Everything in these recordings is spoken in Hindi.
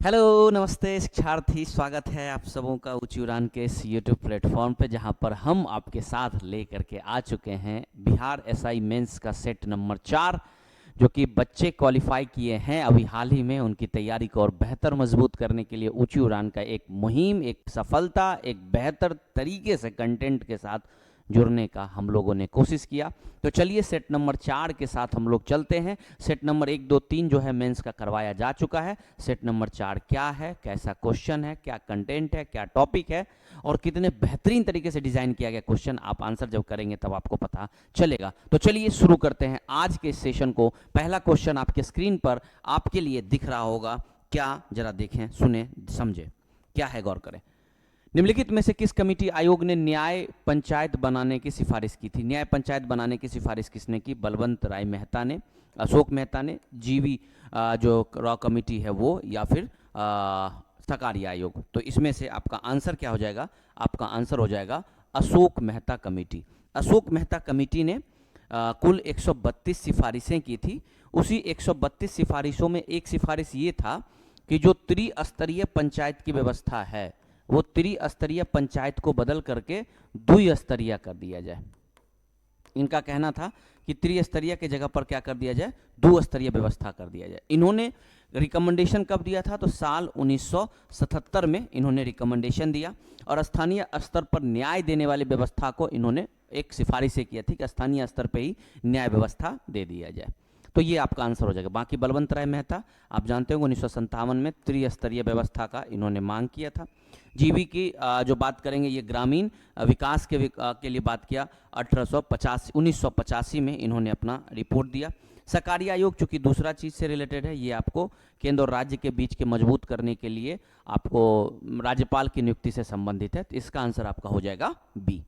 हेलो नमस्ते शिक्षार्थी, स्वागत है आप सबों का ऊंची उड़ान के इस यूट्यूब प्लेटफॉर्म पे, जहां पर हम आपके साथ लेकर के आ चुके हैं बिहार एसआई मेंस का सेट नंबर 4, जो कि बच्चे क्वालिफाई किए हैं अभी हाल ही में। उनकी तैयारी को और बेहतर मजबूत करने के लिए ऊंची उड़ान का एक मुहिम, एक सफलता, एक बेहतर तरीके से कंटेंट के साथ जुड़ने का हम लोगों ने कोशिश किया। तो चलिए सेट नंबर 4 के साथ हम लोग चलते हैं। सेट नंबर 1, 2, 3 जो है मेंस का करवाया जा चुका है। सेट नंबर 4 क्या है, कैसा क्वेश्चन है, क्या कंटेंट है, क्या टॉपिक है और कितने बेहतरीन तरीके से डिजाइन किया गया क्वेश्चन, आप आंसर जब करेंगे तब आपको पता चलेगा। तो चलिए शुरू करते हैं आज के सेशन को। पहला क्वेश्चन आपके स्क्रीन पर आपके लिए दिख रहा होगा। क्या, जरा देखें, सुने, समझे क्या है, गौर करें। निम्नलिखित में से किस कमेटी आयोग ने न्याय पंचायत बनाने की सिफारिश की थी? न्याय पंचायत बनाने की सिफारिश किसने की? बलवंत राय मेहता ने, अशोक मेहता ने, जीवी जो रॉ कमेटी है वो, या फिर सरकारी आयोग? तो इसमें से आपका आंसर क्या हो जाएगा? आपका आंसर हो जाएगा अशोक मेहता कमेटी। अशोक मेहता कमेटी ने कुल 132 सिफारिशें की थी। उसी 132 सिफारिशों में एक सिफारिश ये था कि जो त्रिस्तरीय पंचायत की व्यवस्था है वो त्रिस्तरीय पंचायत को बदल करके द्विस्तरीय कर दिया जाए। इनका कहना था कि त्रिस्तरीय के जगह पर क्या कर दिया जाए, द्विस्तरीय व्यवस्था कर दिया जाए। इन्होंने रिकमेंडेशन कब दिया था? तो साल 1977 में इन्होंने रिकमेंडेशन दिया और स्थानीय स्तर पर न्याय देने वाली व्यवस्था को इन्होंने एक सिफारिश से किया थी कि स्थानीय स्तर पर ही न्याय व्यवस्था दे दिया जाए। तो ये आपका आंसर हो जाएगा। बाकी बलवंत राय मेहता, आप जानते हो 1957 में त्रिस्तरीय व्यवस्था का इन्होंने मांग किया था। जीवी की जो बात करेंगे, ये ग्रामीण विकास के लिए बात किया। 1985 में इन्होंने अपना रिपोर्ट दिया। सरकारी आयोग चूंकि दूसरा चीज से रिलेटेड है, ये आपको केंद्र और राज्य के बीच के मजबूत करने के लिए आपको राज्यपाल की नियुक्ति से संबंधित है। तो इसका आंसर आपका हो जाएगा बी।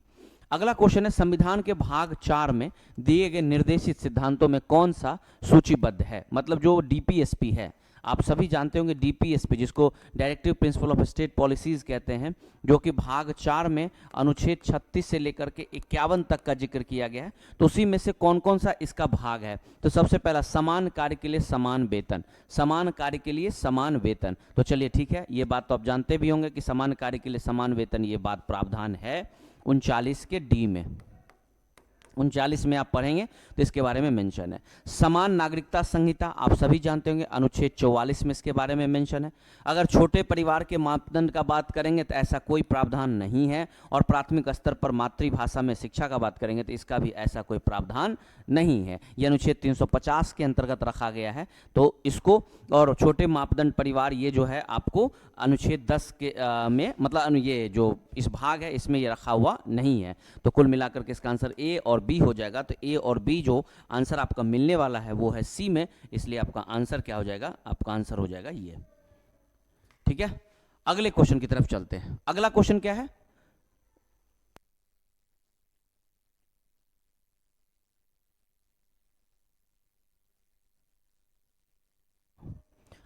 अगला क्वेश्चन है, संविधान के भाग 4 में दिए गए निर्देशित सिद्धांतों में कौन सा सूचीबद्ध है? मतलब जो डीपीएसपी है, आप सभी जानते होंगे डीपीएसपी, जिसको directive principle of state policies कहते हैं, जो कि भाग 4 में अनुच्छेद 36 से लेकर के 51 तक का जिक्र किया गया है। तो उसी में से कौन कौन सा इसका भाग है? तो सबसे पहला, समान कार्य के लिए समान वेतन। समान कार्य के लिए समान वेतन, तो चलिए ठीक है, ये बात तो आप जानते भी होंगे कि समान कार्य के लिए समान वेतन, ये बात प्रावधान है 39 के डी में। 39 में आप पढ़ेंगे तो इसके बारे में मेंशन है। समान नागरिकता संहिता आप सभी जानते होंगे, अनुच्छेद 44 में इसके बारे में मेंशन है। अगर छोटे परिवार के मापदंड का बात करेंगे तो ऐसा कोई प्रावधान नहीं है, और प्राथमिक स्तर पर मातृभाषा में शिक्षा का बात करेंगे तो इसका भी ऐसा कोई प्रावधान नहीं है। यह अनुच्छेद 350 के अंतर्गत रखा गया है। तो इसको, और छोटे मापदंड परिवार, ये जो है आपको अनुच्छेद 10 के में, मतलब ये जो इस भाग है इसमें ये रखा हुआ नहीं है। तो कुल मिलाकर के इसका आंसर ए और बी हो जाएगा। तो ए और बी जो आंसर आपका मिलने वाला है वो है सी में, इसलिए आपका आंसर क्या हो जाएगा? आपका आंसर हो जाएगा ये। ठीक है, अगले क्वेश्चन की तरफ चलते हैं। अगला क्वेश्चन क्या है?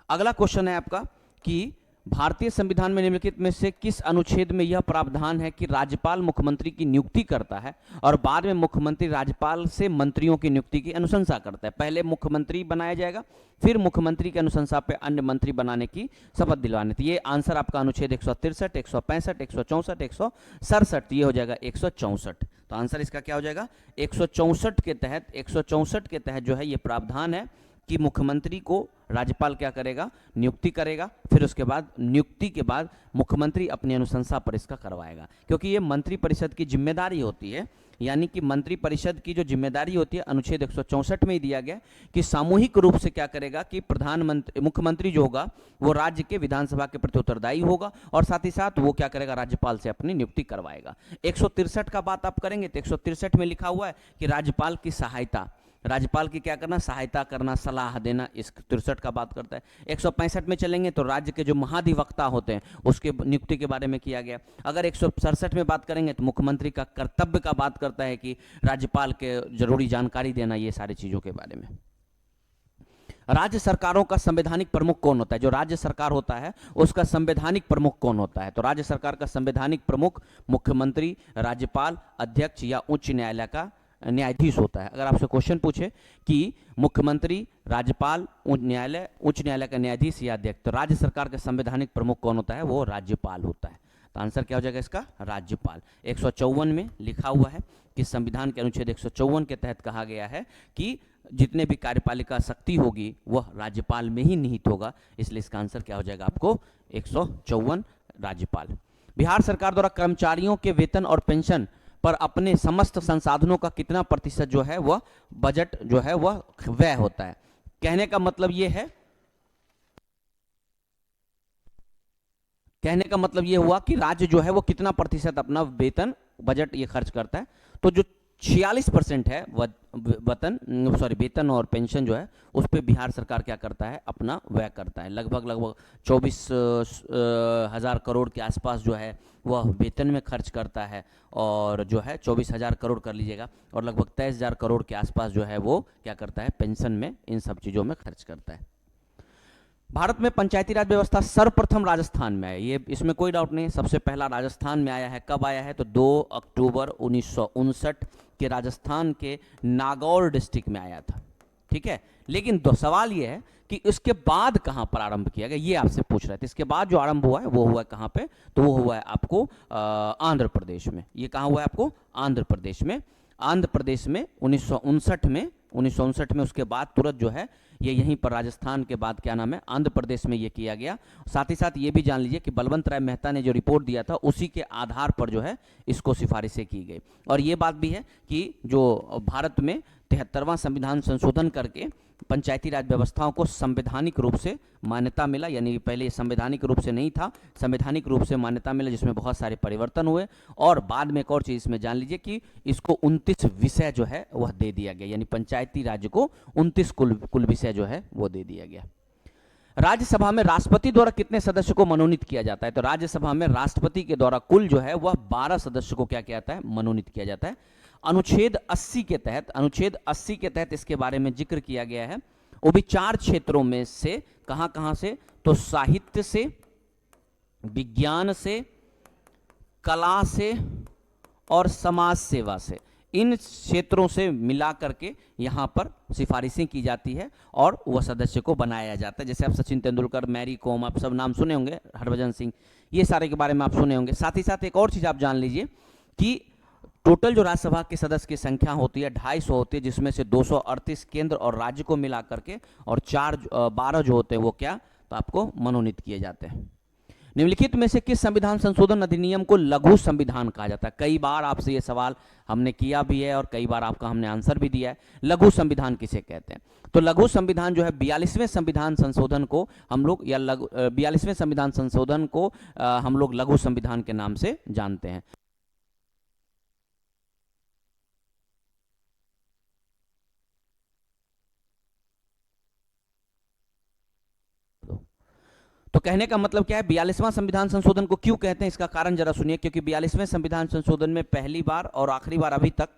अगला क्वेश्चन है आपका कि भारतीय संविधान में निम्नलिखित में से किस अनुच्छेद में यह प्रावधान है कि राज्यपाल मुख्यमंत्री की नियुक्ति करता है और बाद में मुख्यमंत्री राज्यपाल से मंत्रियों की नियुक्ति की अनुशंसा करता है? पहले मुख्यमंत्री बनाया जाएगा, फिर मुख्यमंत्री की अनुशंसा पे अन्य मंत्री बनाने की शपथ दिलवाने। ये आंसर आपका अनुच्छेद 163, 165, 164, 167, ये हो जाएगा 164। तो आंसर इसका क्या हो जाएगा? 164 के तहत, 164 के तहत जो है ये प्रावधान है कि मुख्यमंत्री को राज्यपाल क्या करेगा? नियुक्ति करेगा। फिर उसके बाद नियुक्ति के बाद मुख्यमंत्री अपनी अनुशंसा पर इसका करवाएगा, क्योंकि ये मंत्री परिषद की जिम्मेदारी होती है। यानी कि मंत्री परिषद की जो जिम्मेदारी होती है अनुच्छेद 164 में ही दिया गया कि सामूहिक रूप से क्या करेगा कि प्रधानमंत्री, मुख्यमंत्री जो होगा वो राज्य के विधानसभा के प्रति उत्तरदायी होगा, और साथ ही साथ वो क्या करेगा? राज्यपाल से अपनी नियुक्ति करवाएगा। 163 का बात आप करेंगे तो 163 में लिखा हुआ है कि राज्यपाल की सहायता, राज्यपाल की क्या करना? सहायता करना, सलाह देना, इस 63 का बात करता है। 165 में चलेंगे तो राज्य के जो महाधिवक्ता होते हैं उसके नियुक्ति के बारे में किया गया। अगर 167 में बात करेंगे तो मुख्यमंत्री का कर्तव्य का बात करता है कि राज्यपाल के जरूरी जानकारी देना, ये सारी चीजों के बारे में। राज्य सरकारों का संवैधानिक प्रमुख कौन होता है? जो राज्य सरकार होता है उसका संवैधानिक प्रमुख कौन होता है? तो राज्य सरकार का संवैधानिक प्रमुख मुख्यमंत्री, राज्यपाल, अध्यक्ष या उच्च न्यायालय का न्यायाधीश होता है। अगर आपसे क्वेश्चन पूछे कि मुख्यमंत्री, राज्यपाल, उच्च न्यायालय का न्यायाधीश या अध्यक्ष, तो राज्य सरकार का संवैधानिक प्रमुख कौन होता है? वो राज्यपाल होता है। तो आंसर क्या हो जाएगा इसका? राज्यपाल। 154 में लिखा हुआ है कि संविधान के अनुच्छेद 154 के तहत कहा गया है कि जितने भी कार्यपालिका शक्ति होगी वह राज्यपाल में ही निहित होगा, इसलिए इसका आंसर क्या हो जाएगा आपको? 154 राज्यपाल। बिहार सरकार द्वारा कर्मचारियों के वेतन और पेंशन पर अपने समस्त संसाधनों का कितना प्रतिशत जो है वह बजट जो है वह व्यय होता है? कहने का मतलब ये हुआ कि राज्य जो है वो कितना प्रतिशत अपना वेतन बजट ये खर्च करता है। तो जो 46% है वेतन और पेंशन जो है उस पर बिहार सरकार क्या करता है? अपना व्यय करता है। लगभग 24,000 करोड़ के आसपास जो है वह वेतन में खर्च करता है, और जो है 24,000 करोड़ कर लीजिएगा, और लगभग 23,000 करोड़ के आसपास जो है वो क्या करता है? पेंशन में, इन सब चीज़ों में खर्च करता है। भारत में पंचायती राज व्यवस्था सर्वप्रथम राजस्थान में है, ये इसमें कोई डाउट नहीं। सबसे पहला राजस्थान में आया है। कब आया है? तो 2 अक्टूबर 1959 के राजस्थान के नागौर डिस्ट्रिक्ट में आया था। ठीक है, लेकिन सवाल ये है कि इसके बाद कहां पर आरंभ किया गया, ये आपसे पूछ रहे थे। इसके बाद जो आरंभ हुआ है वो हुआ है कहां पे? तो वो हुआ है आपको आंध्र प्रदेश में। ये कहां हुआ है आपको? आंध्र प्रदेश में। आंध्र प्रदेश में 1959 में उसके बाद तुरंत जो है ये यहीं पर राजस्थान के बाद क्या नाम है? आंध्र प्रदेश में ये किया गया। साथ ही साथ ये भी जान लीजिए कि बलवंत राय मेहता ने जो रिपोर्ट दिया था उसी के आधार पर जो है इसको सिफारिशें की गई। और ये बात भी है कि जो भारत में 73वां संविधान संशोधन करके पंचायती राज व्यवस्थाओं को संवैधानिक रूप से मान्यता मिला, यानी पहले संवैधानिक रूप से नहीं था, संवैधानिक रूप से मान्यता मिला, जिसमें बहुत सारे परिवर्तन हुए। और बाद में एक और चीज इसमें जान लीजिए कि इसको 29 विषय जो है वह दे दिया गया, यानी पंचायती राज्य को 29 कुल विषय जो है वो दे दिया गया। राज्यसभा में राष्ट्रपति द्वारा कितने सदस्य को मनोनीत किया जाता है? तो राज्यसभा में राष्ट्रपति के द्वारा कुल जो है वह 12 सदस्य को क्या किया जाता है? मनोनीत किया जाता है। अनुच्छेद 80 के तहत इसके बारे में जिक्र किया गया है। वो भी 4 क्षेत्रों में से, कहां से? तो साहित्य से, विज्ञान से, कला से और समाज सेवा से, इन क्षेत्रों से मिला करके यहाँ पर सिफारिशें की जाती है और वह सदस्य को बनाया जाता है। जैसे आप सचिन तेंदुलकर, मैरी कॉम, आप सब नाम सुने होंगे, हरभजन सिंह, ये सारे के बारे में आप सुने होंगे। साथ ही साथ एक और चीज़ आप जान लीजिए कि टोटल जो राज्यसभा के सदस्य की संख्या होती है 250 होती है, जिसमें से 238 केंद्र और राज्य को मिला करके, और 12 जो होते हैं वो क्या? तो आपको मनोनीत किए जाते हैं। निम्नलिखित में से किस संविधान संशोधन अधिनियम को लघु संविधान कहा जाता है? कई बार आपसे ये सवाल हमने किया भी है और कई बार आपका हमने आंसर भी दिया है। लघु संविधान किसे कहते हैं? तो लघु संविधान जो है 42वें संविधान संशोधन को हम लोग, या 42वें संविधान संशोधन को हम लोग लघु संविधान के नाम से जानते हैं। तो कहने का मतलब क्या है? 42वां संविधान संशोधन को क्यों कहते हैं, इसका कारण जरा सुनिए। क्योंकि 42वें संविधान संशोधन में पहली बार और आखिरी बार अभी तक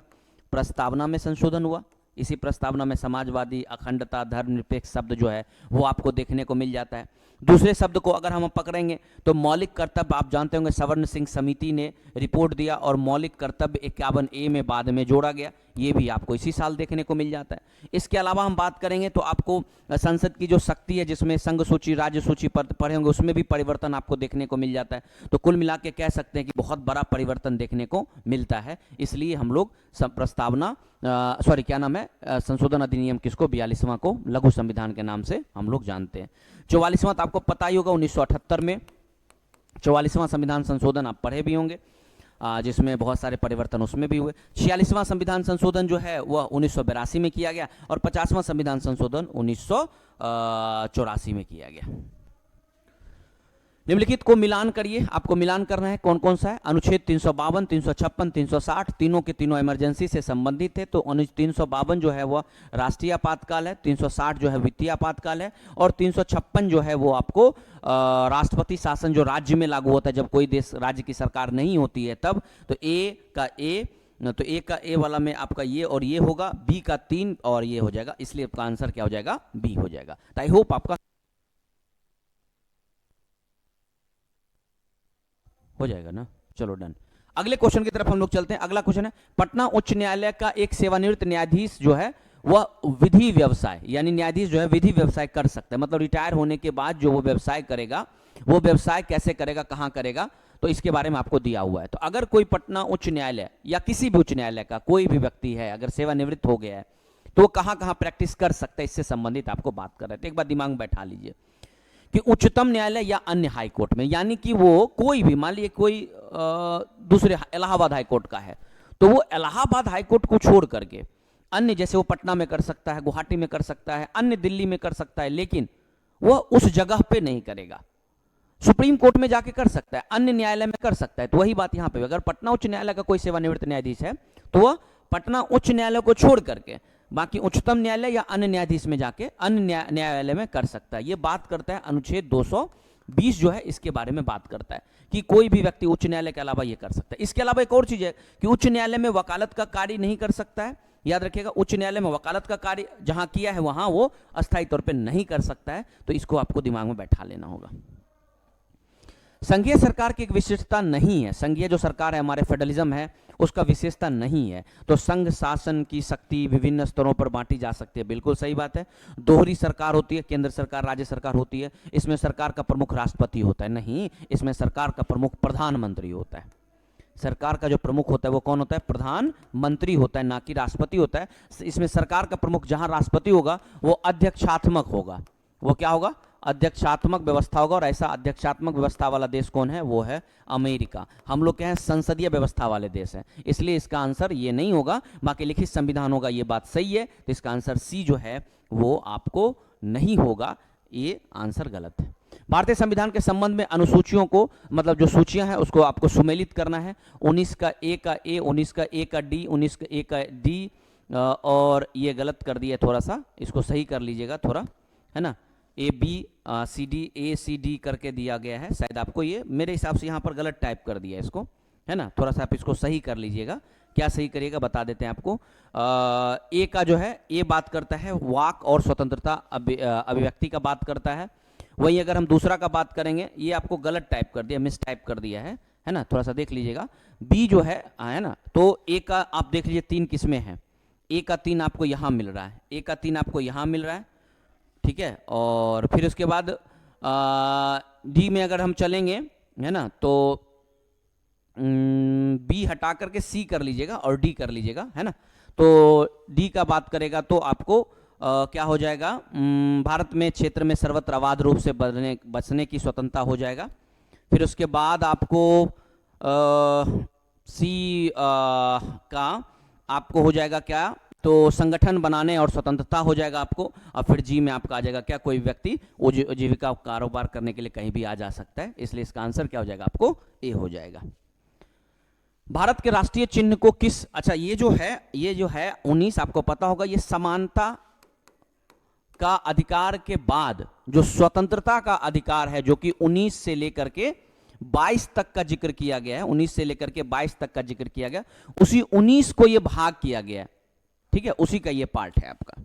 प्रस्तावना में संशोधन हुआ। इसी प्रस्तावना में समाजवादी, अखंडता, धर्मनिरपेक्ष शब्द जो है वो आपको देखने को मिल जाता है। दूसरे शब्द को अगर हम पकड़ेंगे तो मौलिक कर्तव्य, आप जानते होंगे सवर्ण सिंह समिति ने रिपोर्ट दिया और मौलिक कर्तव्य 51A में बाद में जोड़ा गया, ये भी आपको इसी साल देखने को मिल जाता है। इसके अलावा हम बात करेंगे तो आपको संसद की जो शक्ति है, जिसमें संघ सूची, राज्य सूची पर पढ़े होंगे, उसमें भी परिवर्तन आपको देखने को मिल जाता है। तो कुल मिला के कह सकते हैं कि बहुत बड़ा परिवर्तन देखने को मिलता है। इसलिए हम लोग प्रस्तावना संशोधन अधिनियम किसको, 42वां को लघु संविधान के नाम से हम लोग जानते हैं। 44वां तो आपको पता ही होगा, 1978 में 44वां संविधान संशोधन आप पढ़े भी होंगे, जिसमें बहुत सारे परिवर्तन उसमें भी हुए। 46वां संविधान संशोधन जो है वह 1982 में किया गया और 50वां संविधान संशोधन 1984 में किया गया। निम्नलिखित को मिलान करिए, आपको मिलान करना है कौन कौन सा है। अनुच्छेद 352, 356, 360 तीनों के तीनों इमरजेंसी से संबंधित है। तो 352 जो है वह राष्ट्रीय आपातकाल है, 360 जो है वित्तीय आपातकाल है, और 356 जो है वो आपको राष्ट्रपति शासन जो राज्य में लागू होता है, जब कोई देश राज्य की सरकार नहीं होती है तब। तो ए का ए वाला में आपका ये और ये होगा, बी का 3 और ये हो जाएगा, इसलिए आपका आंसर क्या हो जाएगा? बी हो जाएगा। तो आई होप आपका हो जाएगा ना। चलो डन। अगले क्वेश्चन की तरफ हम लोग चलते हैं। अगला क्वेश्चन है, पटना उच्च न्यायालय का एक सेवानिवृत्त न्यायाधीश जो है वह विधि व्यवसाय, यानी न्यायाधीश जो है विधि व्यवसाय कर सकता है, मतलब रिटायर होने के बाद जो वो व्यवसाय करेगा, वो व्यवसाय कैसे करेगा, कहां करेगा, तो इसके बारे में आपको दिया हुआ है। तो अगर कोई पटना उच्च न्यायालय या किसी भी उच्च न्यायालय का कोई भी व्यक्ति है, अगर सेवानिवृत्त हो गया है, तो वो कहां कहां प्रैक्टिस कर सकता है, इससे संबंधित आपको बात कर रहे थे। एक बार दिमाग में बैठा लीजिए कि उच्चतम न्यायालय या अन्य हाई कोर्ट में, यानी कि वो कोई भी, मान लीजिए कोई दूसरे इलाहाबाद हाई कोर्ट का है, तो वो इलाहाबाद हाई कोर्ट को छोड़ करके अन्य, जैसे वो पटना में कर सकता है, गुवाहाटी में कर सकता है, अन्य दिल्ली में कर सकता है, लेकिन वो उस जगह पे नहीं करेगा। सुप्रीम कोर्ट में जाके कर सकता है, अन्य न्यायालय में कर सकता है। तो वही बात यहां पे, अगर पटना उच्च न्यायालय का कोई सेवानिवृत्त न्यायाधीश है, तो वह पटना उच्च न्यायालय को छोड़ करके बाकी उच्चतम न्यायालय या अन्य न्यायाधीश में जाके अन्य न्यायालय में कर सकता है। ये बात करता है अनुच्छेद 220 जो है, इसके बारे में बात करता है कि कोई भी व्यक्ति उच्च न्यायालय के अलावा ये कर सकता है। इसके अलावा एक और चीज है कि उच्च न्यायालय में वकालत का कार्य नहीं कर सकता है। याद रखिएगा, उच्च न्यायालय में वकालत का कार्य जहां किया है वहां वो अस्थायी तौर पर नहीं कर सकता है। तो इसको आपको दिमाग में बैठा लेना होगा। संघीय सरकार की एक विशेषता नहीं है, संघीय जो सरकार है हमारे फेडरलिज्म है उसका विशेषता नहीं है। तो संघ शासन की शक्ति विभिन्न स्तरों पर बांटी जा सकती है, बिल्कुल सही बात है। दोहरी सरकार होती है, केंद्र सरकार राज्य सरकार होती है। इसमें सरकार का प्रमुख राष्ट्रपति होता है, नहीं, इसमें सरकार का प्रमुख प्रधानमंत्री होता है। सरकार का जो प्रमुख होता है वो कौन होता है, प्रधानमंत्री होता है, ना कि राष्ट्रपति होता है। इसमें सरकार का प्रमुख जहां राष्ट्रपति होगा वो अध्यक्षात्मक होगा। वो क्या होगा, अध्यक्षात्मक व्यवस्था होगा। और ऐसा अध्यक्षात्मक व्यवस्था वाला देश कौन है, वो है अमेरिका। हम लोग क्या है, संसदीय व्यवस्था वाले देश हैं, इसलिए इसका आंसर ये नहीं होगा। बाकी लिखित संविधान होगा, ये बात सही है। तो इसका आंसर सी जो है वो आपको नहीं होगा, ये आंसर गलत है। भारतीय संविधान के संबंध में अनुसूचियों को, मतलब जो सूचियां हैं उसको आपको सुमेलित करना है। 19 का ए का ए, 19 का ए का डी, 19 का ए का डी, और ये गलत कर दिया थोड़ा सा, इसको सही कर लीजिएगा थोड़ा, है ना। A B C D, A C D करके दिया गया है, शायद आपको ये मेरे हिसाब से यहाँ पर गलत टाइप कर दिया है इसको, है ना। थोड़ा सा आप इसको सही कर लीजिएगा। क्या सही करिएगा बता देते हैं आपको। ए का जो है, ए बात करता है वाक और स्वतंत्रता अभिव्यक्ति का बात करता है। वहीं अगर हम दूसरा का बात करेंगे, ये आपको गलत टाइप कर दिया, मिस टाइप कर दिया है ना, थोड़ा सा देख लीजिएगा। बी जो है ना, तो ए का आप देख लीजिए 3 किस्में हैं। ए का 3 आपको यहाँ मिल रहा है, ए का 3 आपको यहाँ मिल रहा है, ठीक है। और फिर उसके बाद डी में अगर हम चलेंगे, है ना, तो बी हटा करके सी कर लीजिएगा और डी कर लीजिएगा, है ना। तो डी का बात करेगा तो आपको क्या हो जाएगा, भारत में क्षेत्र में सर्वत्र अबाध रूप से बचने की स्वतंत्रता हो जाएगा। फिर उसके बाद आपको सी का आपको हो जाएगा क्या, तो संगठन बनाने और स्वतंत्रता हो जाएगा आपको। और फिर जी में आपका आ जाएगा क्या, कोई व्यक्ति जीविका कारोबार करने के लिए कहीं भी आ जा सकता है, इसलिए इसका आंसर क्या हो जाएगा आपको, ए हो जाएगा। भारत के राष्ट्रीय चिन्ह को किस, अच्छा ये जो है 19 आपको पता होगा, ये समानता का अधिकार के बाद जो स्वतंत्रता का अधिकार है, जो कि 19 से लेकर के 22 तक का जिक्र किया गया है, 19 से लेकर के 22 तक का जिक्र किया गया, उसी 19 को ये भाग किया गया है, ठीक है, उसी का ये पार्ट है आपका।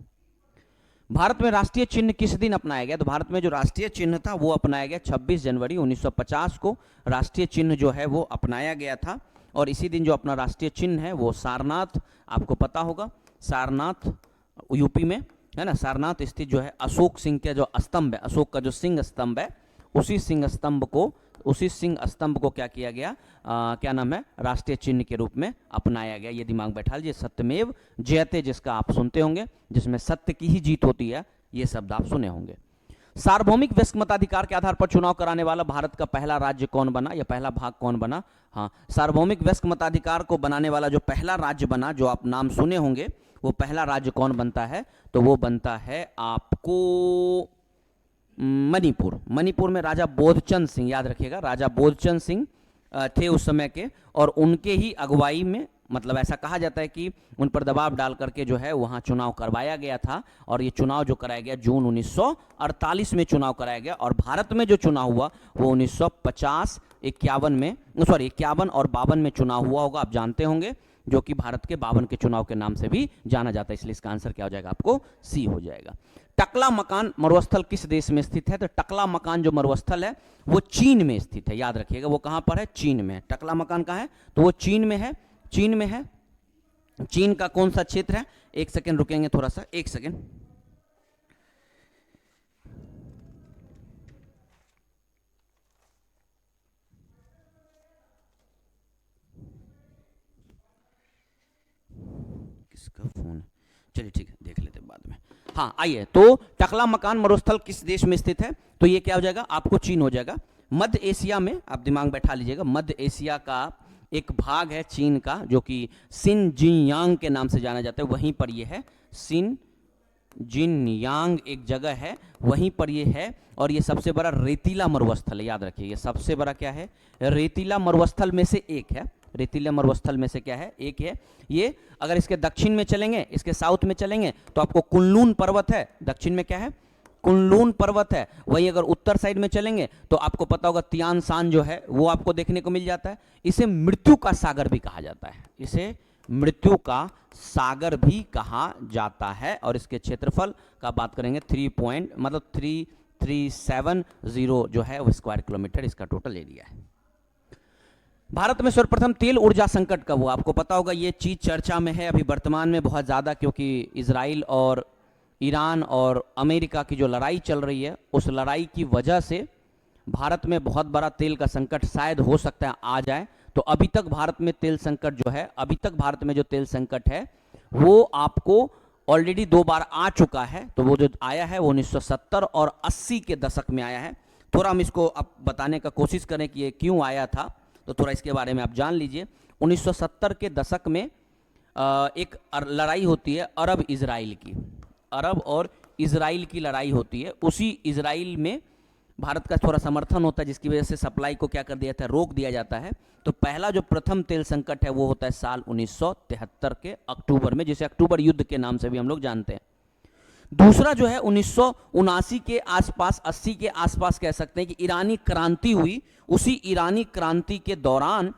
भारत में राष्ट्रीय चिन्ह किस दिन अपनाया गया, तो भारत में जो राष्ट्रीय चिन्ह था वो अपनाया गया 26 जनवरी 1950 को राष्ट्रीय चिन्ह जो है वो अपनाया गया था। और इसी दिन जो अपना राष्ट्रीय चिन्ह है वो सारनाथ, आपको पता होगा सारनाथ यूपी में, है ना। सारनाथ स्थित जो है अशोक सिंह का जो स्तंभ है, अशोक का जो सिंह स्तंभ है, उसी सिंह स्तंभ को क्या किया गया, क्या नाम है, राष्ट्रीय चिन्ह के रूप में अपनाया गया। ये दिमाग बैठा लीजिए, सत्यमेव जयते जिसका आप सुनते होंगे, जिसमें सत्य की ही जीत होती है, ये शब्द आप सुने होंगे। सार्वभौमिक वयस्क मताधिकार के आधार पर चुनाव कराने वाला भारत का पहला राज्य कौन बना, या पहला भाग कौन बना, हाँ, सार्वभौमिक वयस्क मताधिकार को बनाने वाला जो पहला राज्य बना, जो आप नाम सुने होंगे, वो पहला राज्य कौन बनता है, तो वो बनता है आपको मणिपुर। मणिपुर में राजा बोधचंद सिंह, याद रखिएगा, राजा बोधचंद सिंह थे उस समय के, और उनके ही अगुवाई में, मतलब ऐसा कहा जाता है कि उन पर दबाव डाल करके जो है वहां चुनाव करवाया गया था। और ये चुनाव जो कराया गया जून 1948 में चुनाव कराया गया। और भारत में जो चुनाव हुआ वो 1950 51 में, सॉरी 51 और 52 में चुनाव हुआ होगा, आप जानते होंगे। जो कि भारत के 52 के चुनाव के नाम से भी जाना जाता है, इसलिए इसका आंसर क्या हो जाएगा आपको सी हो जाएगा। टकला मकान मरुस्थल किस देश में स्थित है? तो टकला मकान जो मरुस्थल है वो चीन में स्थित है, याद रखिएगा वो कहां पर है? चीन में। टकला मकान कहां है? तो वो चीन में है, चीन में है। चीन का कौन सा क्षेत्र है? एक सेकेंड रुकेंगे थोड़ा सा, एक सेकेंड। किसका फोन है? चलिए ठीक है, देख लेते हैं बाद में। हाँ आइए, तो टकला मकान मरुस्थल किस देश में स्थित है? तो ये क्या हो जाएगा आपको? चीन हो जाएगा। मध्य एशिया में, आप दिमाग में बैठा लीजिएगा, मध्य एशिया का एक भाग है चीन का जो कि सिनजियांग के नाम से जाना जाता है, वहीं पर ये है। सिनजियांग एक जगह है, वहीं पर ये है। और ये सबसे बड़ा रेतीला मरुस्थल है, याद रखिए ये सबसे बड़ा क्या है? रेतीला मरुस्थल में से एक है। रेतीला मरुस्थल में से क्या है? एक है ये। अगर इसके दक्षिण में चलेंगे, इसके साउथ में चलेंगे तो आपको कुनलुन पर्वत है। दक्षिण में क्या है? कुनलुन पर्वत है। वहीं अगर उत्तर साइड में चलेंगे तो आपको पता होगा तियान शान जो है वो आपको देखने को मिल जाता है। इसे मृत्यु का सागर भी कहा जाता है, इसे मृत्यु का सागर भी कहा जाता है। और इसके क्षेत्रफल का बात करेंगे 3370 जो है वो स्क्वायर किलोमीटर इसका टोटल एरिया है। भारत में सर्वप्रथम तेल ऊर्जा संकट कब हुआ? आपको पता होगा ये चीज चर्चा में है अभी वर्तमान में बहुत ज्यादा, क्योंकि इजराइल और ईरान और अमेरिका की जो लड़ाई चल रही है, उस लड़ाई की वजह से भारत में बहुत बड़ा तेल का संकट शायद हो सकता है आ जाए। तो अभी तक भारत में तेल संकट जो है, अभी तक भारत में जो तेल संकट है वो आपको ऑलरेडी 2 बार आ चुका है। तो वो जो आया है वो 1970 और 80 के दशक में आया है। थोड़ा हम इसको अब बताने का कोशिश करें कि ये क्यों आया था, तो थोड़ा इसके बारे में आप जान लीजिए। 1970 के दशक में एक लड़ाई होती है अरब इजराइल की, अरब और इजराइल की लड़ाई होती है। उसी इजराइल में भारत का थोड़ा समर्थन होता है, जिसकी वजह से सप्लाई को क्या कर दिया जाता है? रोक दिया जाता है। तो पहला जो प्रथम तेल संकट है वो होता है साल 1973 के अक्टूबर में, जिसे अक्टूबर युद्ध के नाम से भी हम लोग जानते हैं। दूसरा जो है 1979 के आसपास, 80 के आसपास कह सकते हैं कि ईरानी क्रांति हुई। उसी ईरानी क्रांति के दौरान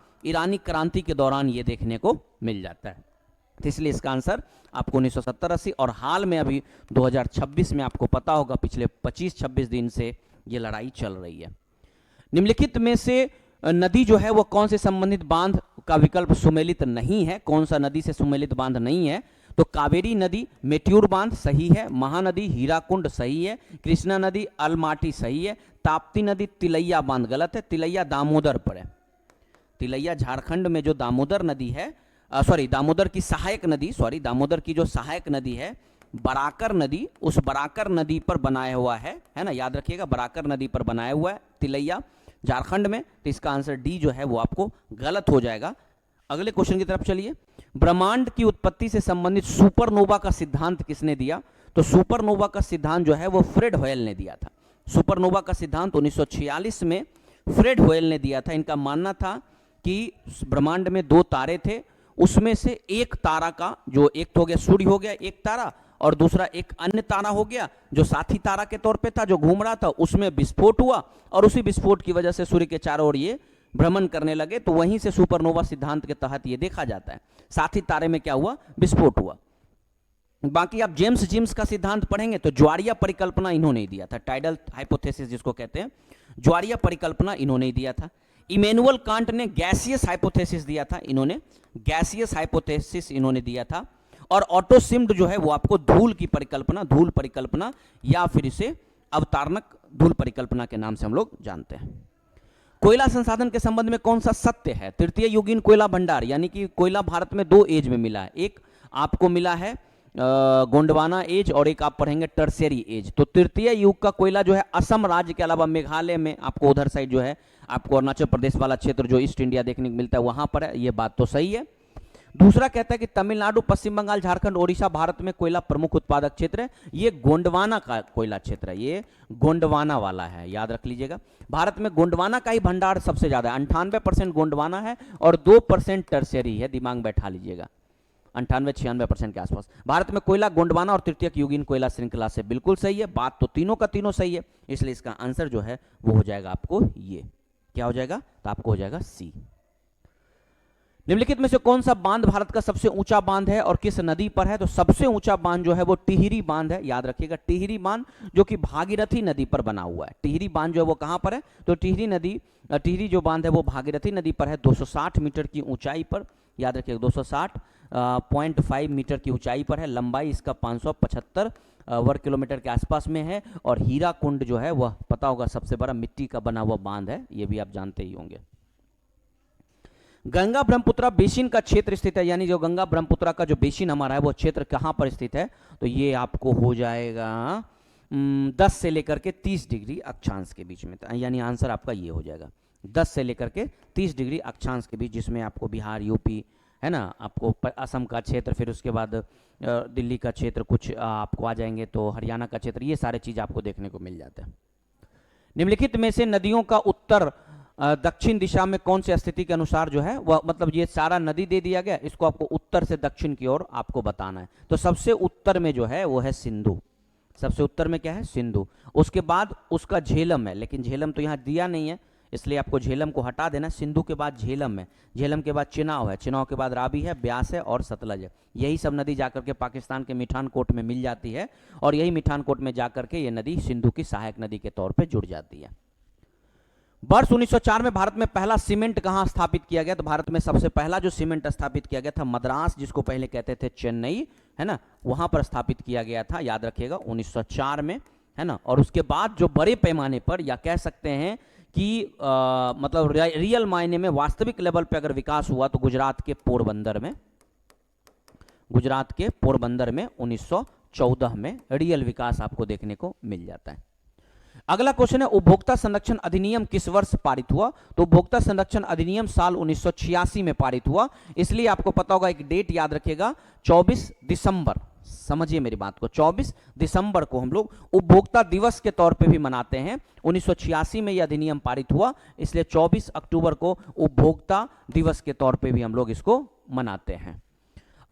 ये देखने को मिल जाता है। तो इसलिए इसका आंसर आपको 1970-80 और हाल में अभी 2026 में आपको पता होगा पिछले 25-26 दिन से ये लड़ाई चल रही है। निम्नलिखित में से नदी जो है वो कौन से संबंधित बांध का विकल्प सुमेलित नहीं है? कौन सा नदी से सुमेलित बांध नहीं है? तो कावेरी नदी मेट्यूर बांध सही है, महानदी हीराकुंड सही है, कृष्णा नदी अलमाटी सही है, ताप्ती नदी तिलैया बांध गलत है, तिलैया दामोदर पर है। तिलैया झारखंड में जो दामोदर नदी है, दामोदर की सहायक नदी, दामोदर की जो सहायक नदी है बराकर नदी, उस बराकर नदी पर बनाया हुआ है ना, याद रखिएगा बराकर नदी पर बनाया हुआ है तिलैया झारखंड में। तो इसका आंसर डी जो है वो आपको गलत हो जाएगा। अगले क्वेश्चन की तरफ चलिए। ब्रह्मांड की उत्पत्ति से संबंधित सुपरनोवा का सिद्धांत किसने दिया? तो सुपरनोवा का सिद्धांत जो है वो फ्रेड होयल ने दिया था। सुपरनोवा का सिद्धांत 1946 में फ्रेड होयल ने दिया था। इनका मानना था कि ब्रह्मांड में 2 तारे थे, उसमें से एक तारा का जो एक तो हो गया सूर्य हो गया एक तारा, और दूसरा एक अन्य तारा हो गया जो साथी तारा के तौर पे था जो घूम रहा था, उसमें विस्फोट हुआ और उसी विस्फोट की वजह से सूर्य के चारों ओर ये भ्रमण करने लगे। तो वहीं से सुपरनोवा सिद्धांत के तहत ये देखा जाता है, साथी तारे में क्या हुआ? विस्फोट हुआ। बाकी आप जेम्स का सिद्धांत पढ़ेंगे तो ज्वारीय परिकल्पना इन्होंने ही दिया था, टाइडल हाइपोथेसिस जिसको कहते हैं, ज्वारीय परिकल्पना इन्होंने ही दिया था। इमैनुअल कांट ने गैसियस हाइपोथेसिस दिया था, इन्होंने गैसियस हाइपोथेसिस इन्होंने दिया था। और ऑटो सिम्ड जो है वो आपको धूल की परिकल्पना, धूल परिकल्पना या फिर इसे अवतारणक धूल परिकल्पना के नाम से हम लोग जानते हैं। कोयला संसाधन के संबंध में कौन सा सत्य है? तृतीय युगीन कोयला भंडार, यानी कि कोयला भारत में 2 एज में मिला है। एक आपको मिला है गोंडवाना एज और एक आप पढ़ेंगे टर्शियरी एज। तो तृतीय युग का कोयला जो है असम राज्य के अलावा मेघालय में, आपको उधर साइड जो है आपको अरुणाचल प्रदेश वाला क्षेत्र जो ईस्ट इंडिया देखने को मिलता है वहां पर है, ये बात तो सही है। दूसरा कहता है कि तमिलनाडु, पश्चिम बंगाल, झारखंड, ओडिशा भारत में कोयला प्रमुख उत्पादक क्षेत्र है। ये गोंडवाना का कोयला क्षेत्र है, ये गोंडवाना वाला है, याद रख लीजिएगा। भारत में गोंडवाना का ही भंडार सबसे ज्यादा है, 98% गोंडवाना है और 2% टर्शियरी है, दिमाग बैठा लीजिएगा, 98-96% के आसपास। भारत में कोयला गोंडवाना और तृतीयक युगीन कोयला श्रृंखला से बिल्कुल सही है, बात तो तीनों का तीनों सही है, इसलिए इसका आंसर जो है वो हो जाएगा आपको ये, क्या हो जाएगा? तो आपको हो जाएगा सी। निम्नलिखित में से कौन सा बांध भारत का सबसे ऊंचा बांध है और किस नदी पर है? तो सबसे ऊंचा बांध जो है वो टिहरी बांध है, याद रखिएगा, टिहरी बांध जो कि भागीरथी नदी पर बना हुआ है। टिहरी बांध जो है वो कहां पर है? तो टिहरी जो बांध है वो भागीरथी नदी पर है, 260 मीटर की ऊंचाई पर, याद रखिएगा 260.5 मीटर की ऊंचाई पर है। लंबाई इसका 575 वर्ग किलोमीटर के आसपास में है। और हीरा कुंड जो है वह पता होगा सबसे बड़ा मिट्टी का बना हुआ बांध है, ये भी आप जानते ही होंगे। गंगा ब्रह्मपुत्र बेसिन का क्षेत्र स्थित है, यानी जो गंगा ब्रह्मपुत्र का जो बेसिन हमारा है वो क्षेत्र कहां पर स्थित है? तो ये आपको हो जाएगा 10 से लेकर के 30 डिग्री अक्षांश के बीच में, यानी आंसर आपका ये हो जाएगा 10 से लेकर के 30 डिग्री अक्षांश के बीच, जिसमें आपको बिहार, यूपी है ना, आपको असम का क्षेत्र, फिर उसके बाद दिल्ली का क्षेत्र, कुछ आपको आ जाएंगे तो हरियाणा का क्षेत्र, ये सारे चीज आपको देखने को मिल जाते हैं। निम्नलिखित में से नदियों का उत्तर दक्षिण दिशा में कौन से स्थिति के अनुसार जो है वह, मतलब ये सारा नदी दे दिया गया, इसको आपको उत्तर से दक्षिण की ओर आपको बताना है। तो सबसे उत्तर में जो है वो है सिंधु, सबसे उत्तर में क्या है? सिंधु। उसके बाद उसका झेलम है, लेकिन झेलम तो यहाँ दिया नहीं है, इसलिए आपको झेलम को हटा देना। सिंधु के बाद झेलम है, झेलम के बाद चिनाव है, चिनाव के बाद रावी है, ब्यास है और सतलज है। यही सब नदी जाकर के पाकिस्तान के मिठानकोट में मिल जाती है, और यही मिठानकोट में जाकर के ये नदी सिंधु की सहायक नदी के तौर पर जुड़ जाती है। वर्ष 1904 में भारत में पहला सीमेंट कहां स्थापित किया गया? तो भारत में सबसे पहला जो सीमेंट स्थापित किया गया था मद्रास, जिसको पहले कहते थे चेन्नई, है ना, वहां पर स्थापित किया गया था, याद रखिएगा 1904 में, है ना। और उसके बाद जो बड़े पैमाने पर, या कह सकते हैं कि मतलब रियल मायने में वास्तविक लेवल पे अगर विकास हुआ तो गुजरात के पोरबंदर में 1914 में रियल विकास आपको देखने को मिल जाता है। अगला क्वेश्चन है, उपभोक्ता संरक्षण अधिनियम किस वर्ष पारित हुआ? तो उपभोक्ता संरक्षण अधिनियम साल 1986 में पारित हुआ, इसलिए आपको पता होगा, एक डेट याद रखिएगा, 24 दिसंबर, समझिए मेरी बात को, 24 दिसंबर को हम लोग उपभोक्ता दिवस के तौर पे भी मनाते हैं। 1986 में यह अधिनियम पारित हुआ, इसलिए 24 अक्टूबर को उपभोक्ता दिवस के तौर पे भी हम लोग इसको मनाते हैं।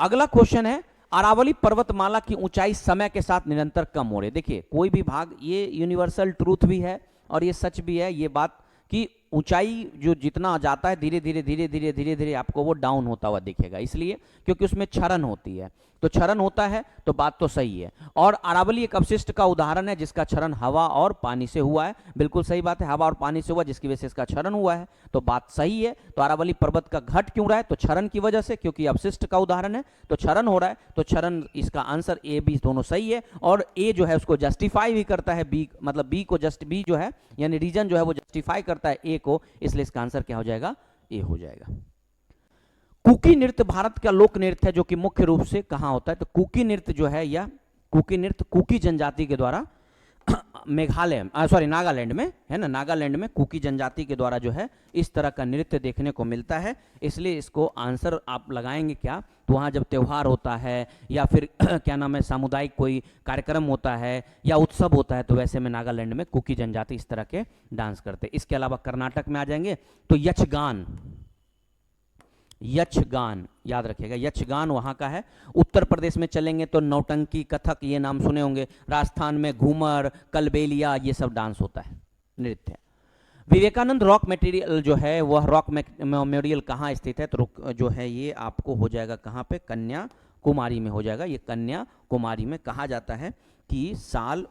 अगला क्वेश्चन है, अरावली पर्वतमाला की ऊंचाई समय के साथ निरंतर कम हो रही है। देखिए कोई भी भाग, ये यूनिवर्सल ट्रूथ भी है और ये सच भी है, ये बात कि ऊंचाई जो जितना जाता है धीरे धीरे आपको वो डाउन होता हुआ दिखेगा, इसलिए क्योंकि उसमें क्षरण होती है, तो क्षरण होता है तो बात तो सही है। और अरावली एक अवशिष्ट का उदाहरण है जिसका क्षरण हवा और पानी से हुआ है, बिल्कुल सही बात है, हवा और पानी से हुआ जिसकी वजह से इसका क्षरण हुआ है, तो बात सही है। तो अरावली पर्वत का घट क्यों रहा है? तो क्षरण की वजह से, क्योंकि अवशिष्ट का उदाहरण है तो क्षरण हो रहा है, तो क्षरण, इसका आंसर ए बी दोनों सही है। और ए जो है उसको जस्टिफाई भी करता है, बी मतलब बी को बी जो है यानी रीजन जो है वो जस्टिफाई करता है ए को, इसलिए इसका आंसर क्या हो जाएगा? ए हो जाएगा। कुकी नृत्य भारत का लोक नृत्य है जो कि मुख्य रूप से कहां होता है? तो कुकी नृत्य जो है, या कुकी नृत्य कुकी जनजाति के द्वारा मेघालय नागालैंड में, है ना, नागालैंड में कुकी जनजाति के द्वारा जो है इस तरह का नृत्य देखने को मिलता है, इसलिए इसको आंसर आप लगाएंगे क्या? तो वहाँ जब त्यौहार होता है या फिर क्या नाम है, सामुदायिक कोई कार्यक्रम होता है या उत्सव होता है, तो वैसे में नागालैंड में कुकी जनजाति इस तरह के डांस करते हैं। इसके अलावा कर्नाटक में आ जाएंगे तो यक्षगान याद रखिएगा, यक्षगान वहां का है। उत्तर प्रदेश में चलेंगे तो नौटंकी, कथक, ये नाम सुने होंगे। राजस्थान में घूमर, कलबेलिया, ये सब डांस होता है, नृत्य। विवेकानंद रॉक मेमोरियल जो है वह रॉक मेमोरियल कहाँ स्थित है? तो जो है ये आपको हो जाएगा कहाँ पे? कन्याकुमारी में हो जाएगा। ये कन्याकुमारी में कहा जाता है कि साल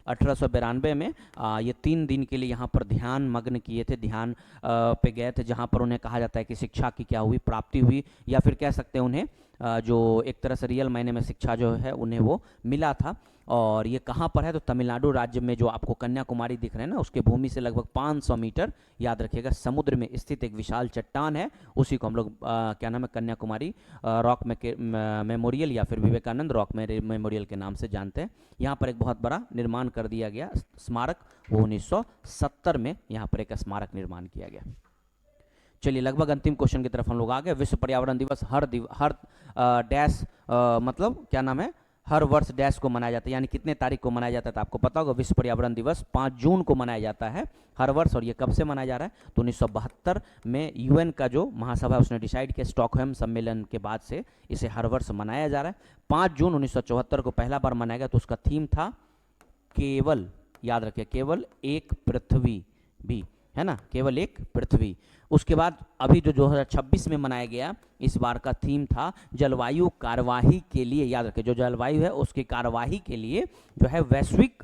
1892 में ये 3 दिन के लिए यहाँ पर ध्यान मग्न किए थे, ध्यान पे गए थे, जहाँ पर उन्हें कहा जाता है कि शिक्षा की क्या हुई, प्राप्ति हुई, या फिर कह सकते हैं उन्हें जो एक तरह से रियल मायने में शिक्षा जो है उन्हें वो मिला था। और ये कहाँ पर है? तो तमिलनाडु राज्य में जो आपको कन्याकुमारी दिख रहे हैं ना, उसके भूमि से लगभग 500 मीटर, याद रखिएगा, समुद्र में स्थित एक विशाल चट्टान है, उसी को हम लोग क्या नाम है, कन्याकुमारी रॉक मेमोरियल या फिर विवेकानंद रॉक मेमोरियल के नाम से जानते हैं। यहाँ पर एक बहुत बड़ा निर्माण कर दिया गया स्मारक, वो 1970 में यहाँ पर एक स्मारक निर्माण किया गया। चलिए लगभग अंतिम क्वेश्चन की तरफ हम लोग आ गए। विश्व पर्यावरण दिवस हर डैश मतलब क्या नाम है, हर वर्ष डैश को मनाया जाता है, यानी कितने तारीख को मनाया जाता है? तो आपको पता होगा विश्व पर्यावरण दिवस 5 जून को मनाया जाता है हर वर्ष। और ये कब से मनाया जा रहा है? तो 1972 में यूएन का जो महासभा उसने डिसाइड किया, स्टॉकहोम सम्मेलन के बाद से इसे हर वर्ष मनाया जा रहा है। 5 जून 1974 को पहला बार मनाया गया, तो उसका थीम था केवल, याद रखिए, केवल एक पृथ्वी भी, है ना, केवल एक पृथ्वी। उसके बाद अभी जो 2026 में मनाया गया, इस बार का थीम था जलवायु कार्यवाही के लिए। याद रखें, जो जलवायु है उसकी कार्यवाही के लिए जो है वैश्विक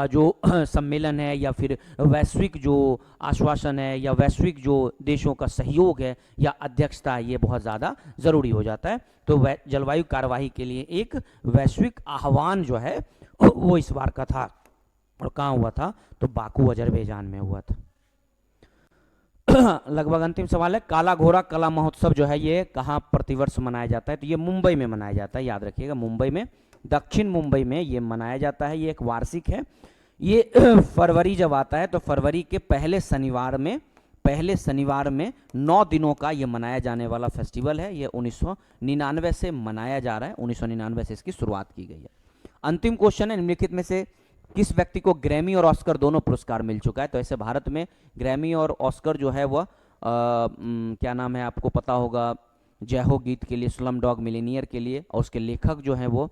जो सम्मेलन है या फिर वैश्विक जो आश्वासन है या वैश्विक जो देशों का सहयोग है या अध्यक्षता है, ये बहुत ज़्यादा ज़रूरी हो जाता है। तो जलवायु कार्यवाही के लिए एक वैश्विक आह्वान जो है वो इस बार का था। और कहाँ हुआ था? तो बाकू अजरबैजान में हुआ था। लगभग अंतिम सवाल है, काला घोड़ा कला महोत्सव जो है ये कहाँ प्रतिवर्ष मनाया जाता है? तो ये मुंबई में मनाया जाता है, याद रखिएगा, मुंबई में, दक्षिण मुंबई में ये मनाया जाता है। ये एक वार्षिक है। ये फरवरी जब आता है तो फरवरी के पहले शनिवार में 9 दिनों का ये मनाया जाने वाला फेस्टिवल है। ये 1999 से मनाया जा रहा है, 1999 से इसकी शुरुआत की गई है। अंतिम क्वेश्चन है, निम्नलिखित में से किस व्यक्ति को ग्रैमी और ऑस्कर दोनों पुरस्कार मिल चुका है? तो ऐसे भारत में ग्रैमी और ऑस्कर जो है वह क्या नाम है, आपको पता होगा, जय हो गीत के लिए, स्लम डॉग मिलियनेयर के लिए, और उसके लेखक जो हैं वो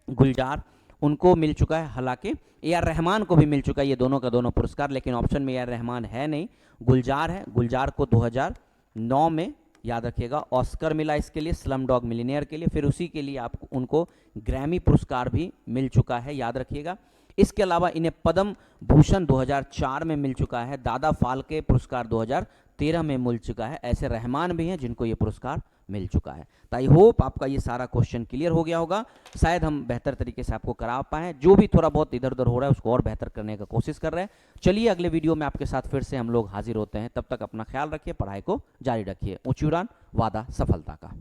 गुलजार, उनको मिल चुका है। हालांकि ए आर रहमान को भी मिल चुका है ये दोनों का दोनों पुरस्कार, लेकिन ऑप्शन में ए आर रहमान है नहीं, गुलजार है। गुलजार को 2009 में, याद रखिएगा, ऑस्कर मिला इसके लिए, स्लम डॉग मिलियनेयर के लिए, फिर उसी के लिए आपको उनको ग्रैमी पुरस्कार भी मिल चुका है, याद रखिएगा। इसके अलावा इन्हें पद्म भूषण 2004 में मिल चुका है, दादा फाल्के पुरस्कार 2013 में मिल चुका है। ऐसे रहमान भी हैं जिनको ये पुरस्कार मिल चुका है। तो आई होप आपका ये सारा क्वेश्चन क्लियर हो गया होगा। शायद हम बेहतर तरीके से आपको करा पाएँ, जो भी थोड़ा बहुत इधर उधर हो रहा है उसको और बेहतर करने का कोशिश कर रहे हैं। चलिए अगले वीडियो में आपके साथ फिर से हम लोग हाजिर होते हैं। तब तक अपना ख्याल रखिए, पढ़ाई को जारी रखिए। ऊंची उड़ान, वादा सफलता का।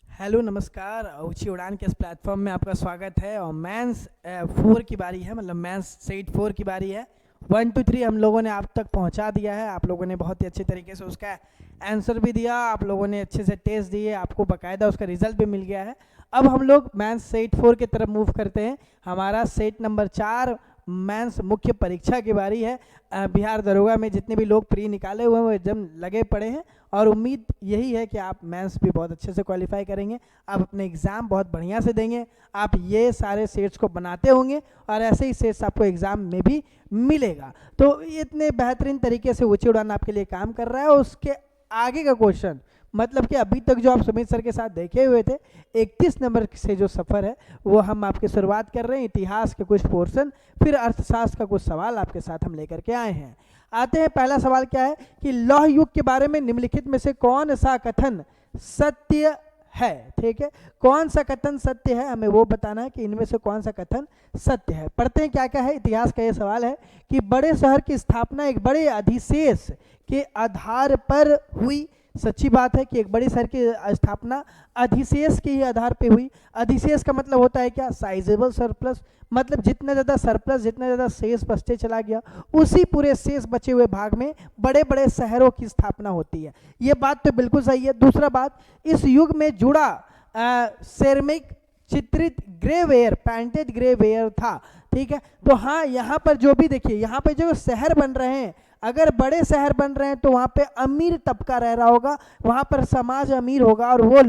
हेलो, नमस्कार। ऊंची उड़ान के इस प्लेटफॉर्म में आपका स्वागत है। और मेंस 4 की बारी है, मतलब मेंस सेट 4 की बारी है। 1 2 3 हम लोगों ने आप तक पहुंचा दिया है। आप लोगों ने बहुत ही अच्छे तरीके से उसका आंसर भी दिया, आप लोगों ने अच्छे से टेस्ट दिए, आपको बाकायदा उसका रिजल्ट भी मिल गया है। अब हम लोग मेंस सेट 4 की तरफ मूव करते हैं। हमारा सेट नंबर 4 मेंस मुख्य परीक्षा की बारी है। बिहार दरोगा में जितने भी लोग प्री निकाले हुए हैं वो एकदम लगे पड़े हैं, और उम्मीद यही है कि आप मेंस भी बहुत अच्छे से क्वालिफाई करेंगे। आप अपने एग्ज़ाम बहुत बढ़िया से देंगे। आप ये सारे सेट्स को बनाते होंगे और ऐसे ही सेट्स आपको एग्ज़ाम में भी मिलेगा। तो इतने बेहतरीन तरीके से ऊंची उड़ान आपके लिए काम कर रहा है। उसके आगे का क्वेश्चन, मतलब कि अभी तक जो आप सुमित सर के साथ देखे हुए थे, 31 नंबर से जो सफ़र है वो हम आपकी शुरुआत कर रहे हैं। इतिहास के कुछ पोर्शन, फिर अर्थशास्त्र का कुछ सवाल आपके साथ हम लेकर के आए हैं। आते हैं, पहला सवाल क्या है कि लौह युग के बारे में निम्नलिखित में से कौन सा कथन सत्य है? ठीक है, कौन सा कथन सत्य है, हमें वो बताना है कि इनमें से कौन सा कथन सत्य है। पढ़ते हैं क्या क्या है। इतिहास का ये सवाल है कि बड़े शहर की स्थापना एक बड़े अधिशेष के आधार पर हुई। सच्ची बात है कि एक बड़ी शहर की स्थापना अधिशेष के ही आधार पे हुई। अधिशेष का मतलब होता है क्या? साइजेबल सरप्लस, मतलब जितना ज़्यादा सरप्लस, जितना ज़्यादा शेष बचते चला गया, उसी पूरे शेष बचे हुए भाग में बड़े बड़े शहरों की स्थापना होती है। ये बात तो बिल्कुल सही है। दूसरा बात, इस युग में जुड़ा सेरेमिक चित्रित ग्रेवेयर, पेंटेड ग्रेवेयर था। ठीक है, तो हाँ, यहाँ पर जो भी देखिए, यहाँ पर जो शहर बन रहे हैं, अगर बड़े शहर बन रहे हैं तो वहाँ पे अमीर तबका रह रहा होगा, वहाँ पर समाज अमीर होगा, और वो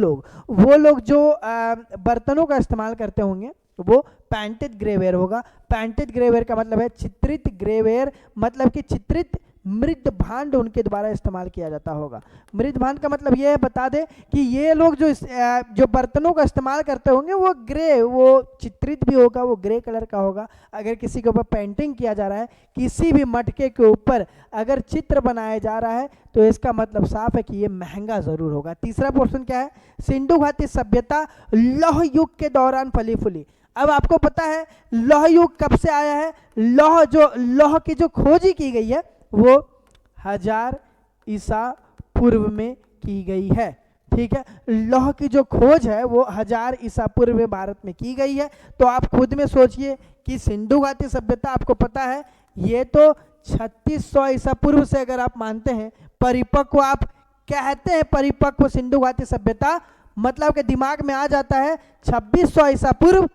लोग जो बर्तनों का इस्तेमाल करते होंगे वो पेंटेड ग्रेवेयर होगा। पेंटेड ग्रेवेयर का मतलब है चित्रित ग्रेवेयर, मतलब कि चित्रित मृद भांड उनके द्वारा इस्तेमाल किया जाता होगा। मृद भांड का मतलब ये है, बता दें कि ये लोग जो बर्तनों का इस्तेमाल करते होंगे वो चित्रित भी होगा, वो ग्रे कलर का होगा। अगर किसी के ऊपर पेंटिंग किया जा रहा है, किसी भी मटके के ऊपर अगर चित्र बनाया जा रहा है, तो इसका मतलब साफ है कि ये महंगा जरूर होगा। तीसरा पोर्शन क्या है? सिंधु घाटी सभ्यता लौह युग के दौरान फली फूली। अब आपको पता है लौह युग कब से आया है? लौह की जो खोजी की गई है वो 1000 ईसा पूर्व में की गई है। ठीक है, लौह की जो खोज है वो 1000 ईसा पूर्व में भारत में की गई है। तो आप खुद में सोचिए कि सिंधु घाटी सभ्यता, आपको पता है ये तो 3600 ईसा पूर्व से अगर आप मानते हैं परिपक्व, आप कहते हैं परिपक्व सिंधु घाटी सभ्यता, मतलब के दिमाग में आ जाता है 2600 ईसा पूर्व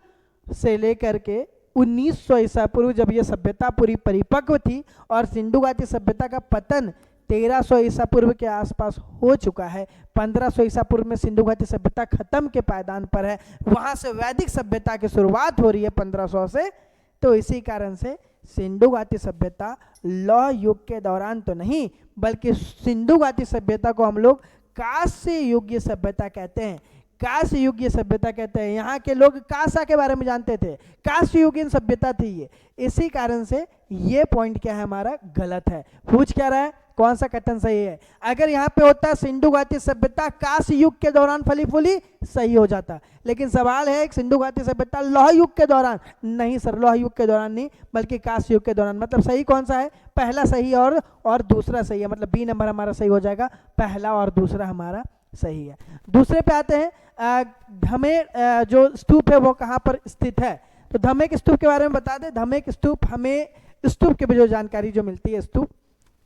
से लेकर के 1900 ईसा पूर्व, जब ये सभ्यता पूरी परिपक्व थी। और सिंधु घाटी सभ्यता का पतन 1300 ईसा पूर्व के आसपास हो चुका है। 1500 ईसा पूर्व में सिंधु घाटी सभ्यता खत्म के पायदान पर है। वहां से वैदिक सभ्यता की शुरुआत हो रही है 1500 से तो इसी कारण से सिंधु घाटी सभ्यता लौह युग के दौरान तो नहीं, बल्कि सिंधु घाटी सभ्यता को हम लोग कांस्य युगीय सभ्यता कहते हैं। कांस्य युगीय सभ्यता कहते हैं। यहाँ के लोग कांसा के बारे में जानते थे, कांस्य युगीन सभ्यता थी ये। इसी कारण से ये पॉइंट क्या है हमारा, गलत है। पूछ क्या रहा है, कौन सा कथन सही है? अगर यहाँ पे होता सिंधु घाटी सभ्यता कांस्य युग के दौरान फली फूली, सही हो जाता। लेकिन सवाल है सिंधु घाटी सभ्यता लौह युग के दौरान, नहीं सर, लौह युग के दौरान नहीं, बल्कि कांस्य युग के दौरान। मतलब सही कौन सा है? पहला सही और दूसरा सही है। मतलब बी नंबर हमारा सही हो जाएगा, पहला और दूसरा हमारा सही है। दूसरे पे आते हैं, धमेर जो स्तूप है वो कहाँ पर स्थित है? तो धमेक स्तूप के बारे में बता दें। धमेक स्तूप, हमें स्तूप की भी जो जानकारी जो मिलती है, स्तूप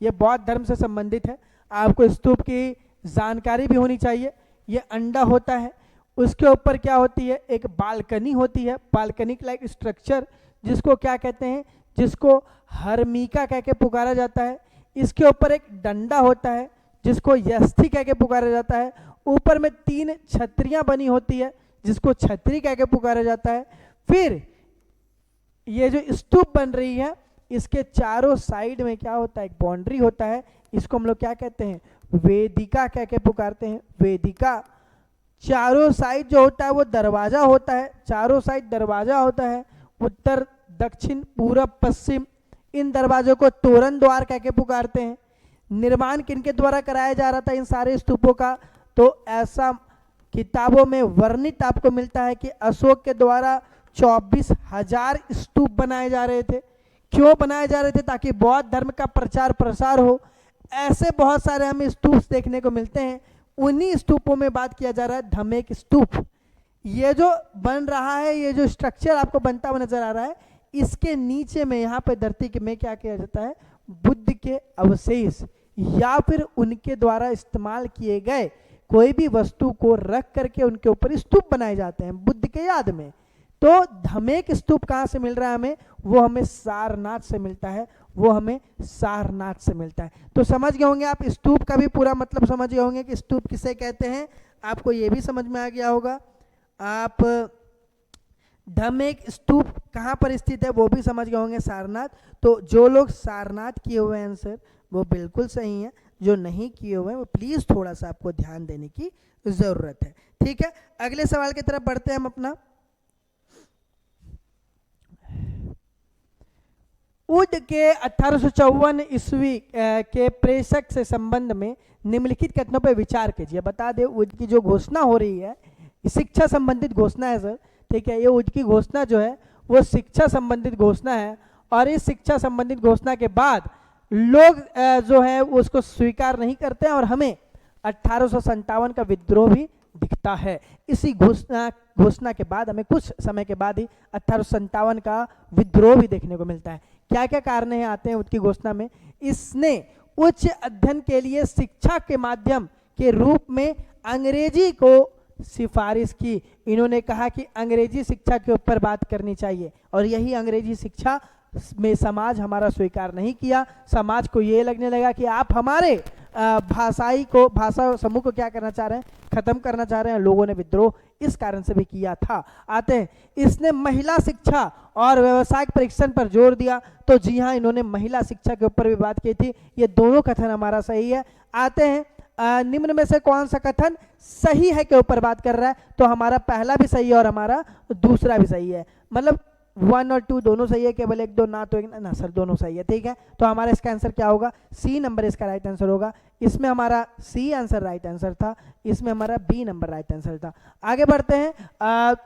ये बौद्ध धर्म से संबंधित है। आपको स्तूप की जानकारी भी होनी चाहिए। ये अंडा होता है, उसके ऊपर क्या होती है, एक बालकनी होती है, बालकनी लाइक स्ट्रक्चर, जिसको क्या कहते हैं, जिसको हरमीका कह के पुकारा जाता है। इसके ऊपर एक डंडा होता है जिसको यस्थी कह के पुकारा जाता है। ऊपर में 3 छतरियां बनी होती है जिसको छतरी कह के पुकारा जाता है। फिर ये जो स्तूप बन रही है, इसके चारों साइड में क्या होता है, एक बाउंड्री होता है। इसको हम लोग क्या कहते हैं, वेदिका कह के पुकारते हैं, वेदिका। चारों साइड जो होता है वो दरवाजा होता है, चारों साइड दरवाजा होता है, उत्तर दक्षिण पूरब पश्चिम। इन दरवाजों को तोरण द्वार कह के पुकारते हैं। निर्माण किनके द्वारा कराया जा रहा था इन सारे स्तूपों का? तो ऐसा किताबों में वर्णित आपको मिलता है कि अशोक के द्वारा 24,000 स्तूप बनाए जा रहे थे। क्यों बनाए जा रहे थे? ताकि बौद्ध धर्म का प्रचार प्रसार हो। ऐसे बहुत सारे हमें स्तूप देखने को मिलते हैं। उन्हीं स्तूपों में बात किया जा रहा है धमेक स्तूप। ये जो बन रहा है, ये जो स्ट्रक्चर आपको बनता हुआ नजर आ रहा है, इसके नीचे में यहाँ पे धरती के में क्या किया जाता है, बुद्ध के अवशेष या फिर उनके द्वारा इस्तेमाल किए गए कोई भी वस्तु को रख करके उनके ऊपर स्तूप बनाए जाते हैं बुद्ध के याद में। तो धमेक स्तूप कहाँ से मिल रहा है हमें? वो हमें सारनाथ से मिलता है, वो हमें सारनाथ से मिलता है। तो समझ गए होंगे आप, स्तूप का भी पूरा मतलब समझ गए होंगे कि स्तूप किसे कहते हैं। आपको ये भी समझ में आ गया होगा, आप धमेक स्तूप कहाँ पर स्थित है वो भी समझ गए होंगे, सारनाथ। तो जो लोग सारनाथ किए हुए हैं आंसर वो बिल्कुल सही है, जो नहीं किए हुए हैं वो प्लीज थोड़ा सा आपको ध्यान देने की जरूरत है। ठीक है, अगले सवाल की तरफ बढ़ते हैं हम अपना। उड के 1854 ईस्वी के प्रेषक से संबंध में निम्नलिखित कथनों पर विचार कीजिए। बता दें, उड की जो घोषणा हो रही है शिक्षा संबंधित घोषणा है सर। ठीक है, ये उड की घोषणा जो है वो शिक्षा संबंधित घोषणा है, और इस शिक्षा संबंधित घोषणा के बाद लोग जो है उसको स्वीकार नहीं करते हैं, और हमें 1857 का विद्रोह भी दिखता है। इसी घोषणा के बाद हमें कुछ समय के बाद ही 1857 का विद्रोह भी देखने को मिलता है। क्या क्या कारण है आते हैं उसकी घोषणा में? इसने उच्च अध्ययन के लिए शिक्षा के माध्यम के रूप में अंग्रेजी को सिफारिश की। इन्होंने कहा कि अंग्रेजी शिक्षा के ऊपर बात करनी चाहिए, और यही अंग्रेजी शिक्षा में समाज हमारा स्वीकार नहीं किया। समाज को ये लगने लगा कि आप हमारे भाषा समूह को क्या करना चाह रहे हैं, खत्म करना चाह रहे हैं। लोगों ने विद्रोह इस कारण से भी किया था। आते हैं, इसने महिला शिक्षा और व्यावसायिक परीक्षण पर जोर दिया। तो जी हाँ, इन्होंने महिला शिक्षा के ऊपर भी बात की थी। ये दोनों कथन हमारा सही है। आते हैं, निम्न में से कौन सा कथन सही है के ऊपर बात कर रहा है? तो हमारा पहला भी सही है और हमारा दूसरा भी सही है। मतलब 1 और 2 दोनों सही है, केवल 1 2 ना तो एक ना सर, दोनों सही है। ठीक है, तो हमारा इसका आंसर क्या होगा? सी नंबर इसका राइट आंसर होगा। इसमें हमारा सी आंसर राइट आंसर था, इसमें हमारा बी नंबर राइट आंसर था। आगे बढ़ते हैं,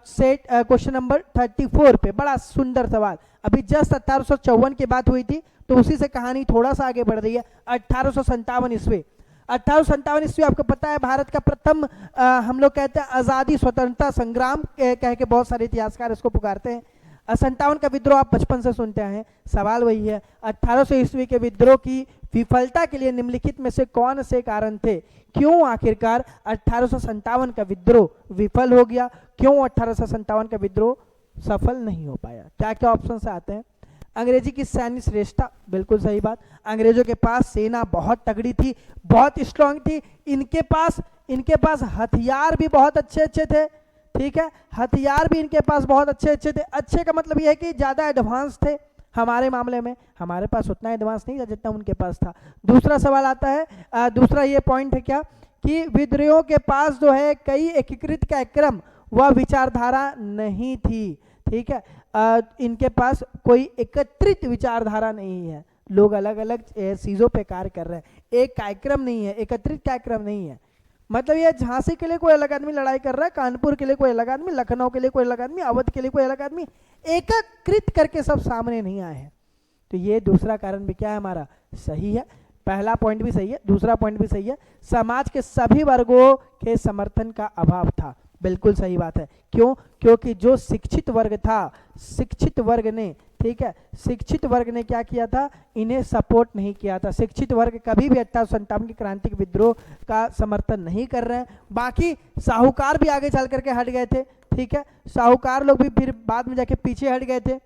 सेट क्वेश्चन नंबर 34 पे। बड़ा सुंदर सवाल। अभी जस्ट 1854 की बात हुई थी, तो उसी से कहानी थोड़ा सा आगे बढ़ रही है। 1857 ईस्वी। 1857 ईस्वी आपको पता है भारत का प्रथम हम लोग कहते हैं आज़ादी स्वतंत्रता संग्राम कह के बहुत सारे इतिहासकार इसको पुकारते हैं। 57 का विद्रोह आप बचपन से सुनते हैं। सवाल वही है, 1800 ईस्वी के विद्रोह की विफलता के लिए निम्नलिखित में से कौन से कारण थे? क्यों आखिरकार 1857 का विद्रोह विफल हो गया? क्यों 1857 का विद्रोह सफल नहीं हो पाया? क्या क्या ऑप्शन से आते हैं? अंग्रेजी की सैन्य श्रेष्ठता, बिल्कुल सही बात। अंग्रेजों के पास सेना बहुत तगड़ी थी, बहुत स्ट्रांग थी। इनके पास हथियार भी बहुत अच्छे अच्छे थे। ठीक है। हथियार भी इनके पास बहुत अच्छे अच्छे थे। अच्छे का मतलब ये है कि ज़्यादा एडवांस थे हमारे मामले में, हमारे पास उतना एडवांस नहीं था जितना उनके पास था। दूसरा सवाल आता है, दूसरा ये पॉइंट है क्या कि विद्रोहियों के पास जो है कई एकीकृत कार्यक्रम व विचारधारा नहीं थी। ठीक है, इनके पास कोई एकत्रित विचारधारा नहीं है, लोग अलग अलग चीज़ों पे कार्य कर रहे हैं, एक कार्यक्रम नहीं है, एकत्रित कार्यक्रम नहीं है। मतलब ये झांसी के लिए कोई अलग आदमी लड़ाई कर रहा है, कानपुर के लिए कोई अलग आदमी, लखनऊ के लिए कोई अलग आदमी, अवध के लिए कोई अलग आदमी, एकत्रित करके सब सामने नहीं आए हैं। तो ये दूसरा कारण भी क्या है हमारा, सही है। पहला पॉइंट भी सही है, दूसरा पॉइंट भी सही है। समाज के सभी वर्गों के समर्थन का अभाव था, बिल्कुल सही बात है। क्यों? क्योंकि जो शिक्षित वर्ग था, शिक्षित वर्ग ने, ठीक है, शिक्षित वर्ग ने क्या किया था, इन्हें सपोर्ट नहीं किया था। शिक्षित वर्ग कभी भी 1857 की क्रांतिक विद्रोह का समर्थन नहीं कर रहे हैं। बाकी साहूकार भी आगे चल करके हट गए थे, ठीक है, साहूकार लोग भी फिर बाद में जाके पीछे हट गए थे,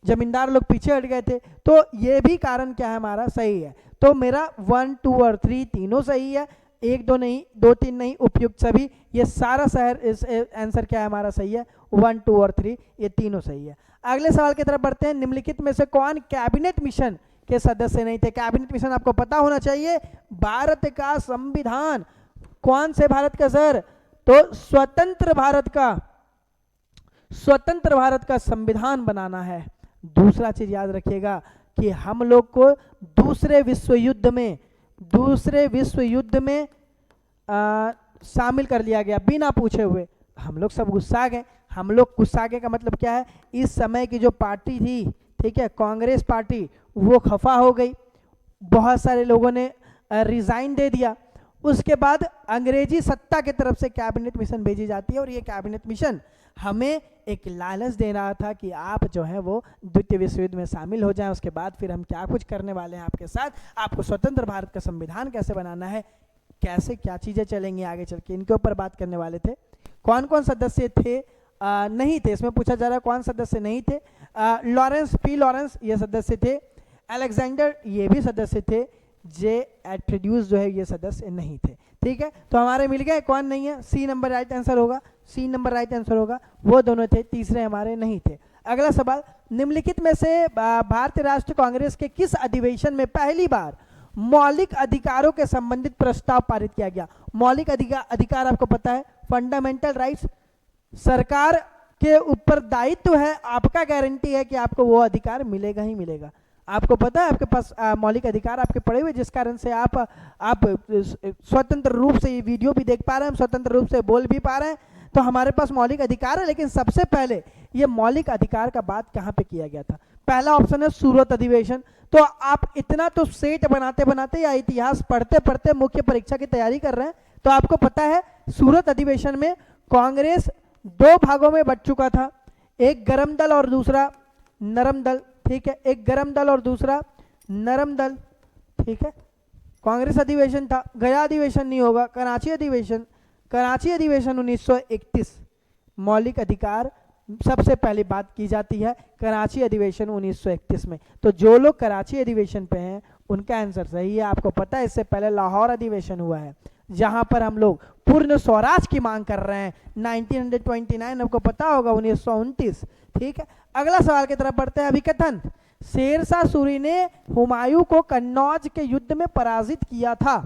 जमींदार लोग पीछे हट गए थे। तो ये भी कारण क्या है हमारा, सही है। तो मेरा 1, 2 और 3 तीनों सही है, 1, 2 नहीं, 2, 3 नहीं, उपयुक्त सभी। ये सारा आंसर क्या है हमारा, सही है। 1, 2 और 3 ये तीनों सही है। अगले सवाल की तरफ बढ़ते हैं। निम्नलिखित में से कौन कैबिनेट मिशन के सदस्य नहीं थे? कैबिनेट मिशन आपको पता होना चाहिए। भारत का संविधान, कौन से भारत का सर, तो स्वतंत्र भारत का, स्वतंत्र भारत का संविधान बनाना है। दूसरा चीज याद रखिएगा कि हम लोग को दूसरे विश्व युद्ध में, दूसरे विश्व युद्ध में शामिल कर लिया गया बिना पूछे हुए। हम लोग सब गुस्सा गए। हम लोग गुस्सा गए का मतलब क्या है, इस समय की जो पार्टी थी, ठीक है, कांग्रेस पार्टी, वो खफा हो गई। बहुत सारे लोगों ने रिजाइन दे दिया। उसके बाद अंग्रेजी सत्ता की तरफ से कैबिनेट मिशन भेजी जाती है और ये कैबिनेट मिशन हमें एक लालच दे रहा था कि आप जो है वो द्वितीय विश्व युद्ध में शामिल हो जाएं, उसके बाद फिर हम क्या कुछ करने वाले हैं आपके साथ, आपको स्वतंत्र भारत का संविधान कैसे बनाना है, कैसे क्या चीज़ें चलेंगी आगे चल के, इनके ऊपर बात करने वाले थे। कौन कौन सदस्य थे? नहीं थे, इसमें पूछा जा रहा है कौन सदस्य नहीं थे। लॉरेंस, पी लॉरेंस ये सदस्य थे। अलेक्जेंडर ये भी सदस्य थे। जे एट्रीड्यूस जो है ये सदस्य नहीं थे। ठीक है, तो हमारे मिल गए, कौन नहीं है, सी नंबर राइट आंसर होगा, सी नंबर राइट आंसर होगा, वो दोनों थे, तीसरे हमारे नहीं थे। अगला सवाल, निम्नलिखित में से भारतीय राष्ट्रीय कांग्रेस के किस अधिवेशन में पहली बार मौलिक अधिकारों के संबंधित प्रस्ताव पारित किया गया? मौलिक अधिकार आपको पता है, फंडामेंटल राइट्स, सरकार के ऊपर दायित्व है, आपका गारंटी है कि आपको वो अधिकार मिलेगा ही मिलेगा। आपको पता है आपके पास मौलिक अधिकार आपके पड़े हुए, जिस कारण से आप स्वतंत्र रूप से ये वीडियो भी देख पा रहे हैं, हम स्वतंत्र रूप से बोल भी पा रहे हैं, तो हमारे पास मौलिक अधिकार है। लेकिन सबसे पहले ये मौलिक अधिकार का बात कहाँ पे किया गया था? पहला ऑप्शन है सूरत अधिवेशन। तो आप इतना तो सेट बनाते बनाते या इतिहास पढ़ते पढ़ते मुख्य परीक्षा की तैयारी कर रहे हैं, तो आपको पता है सूरत अधिवेशन में कांग्रेस दो भागों में बट चुका था, एक गर्म दल और दूसरा नरम दल। ठीक है, एक गर्म दल और दूसरा नरम दल। ठीक है, कांग्रेस अधिवेशन था, गया अधिवेशन नहीं होगा, कराची अधिवेशन। कराची अधिवेशन 1931, मौलिक अधिकार सबसे पहली बात की जाती है कराची अधिवेशन 1931 में। तो जो लोग कराची अधिवेशन पे हैं उनका आंसर सही है। आपको पता है इससे पहले लाहौर अधिवेशन हुआ है, जहां पर हम लोग पूर्ण स्वराज की मांग कर रहे हैं, 1929, आपको पता होगा 1929। ठीक है, अगला सवाल की तरफ बढ़ते हैं। अभिकथन, शेरशाह सूरी ने हुमायूं को कन्नौज के युद्ध में पराजित किया था,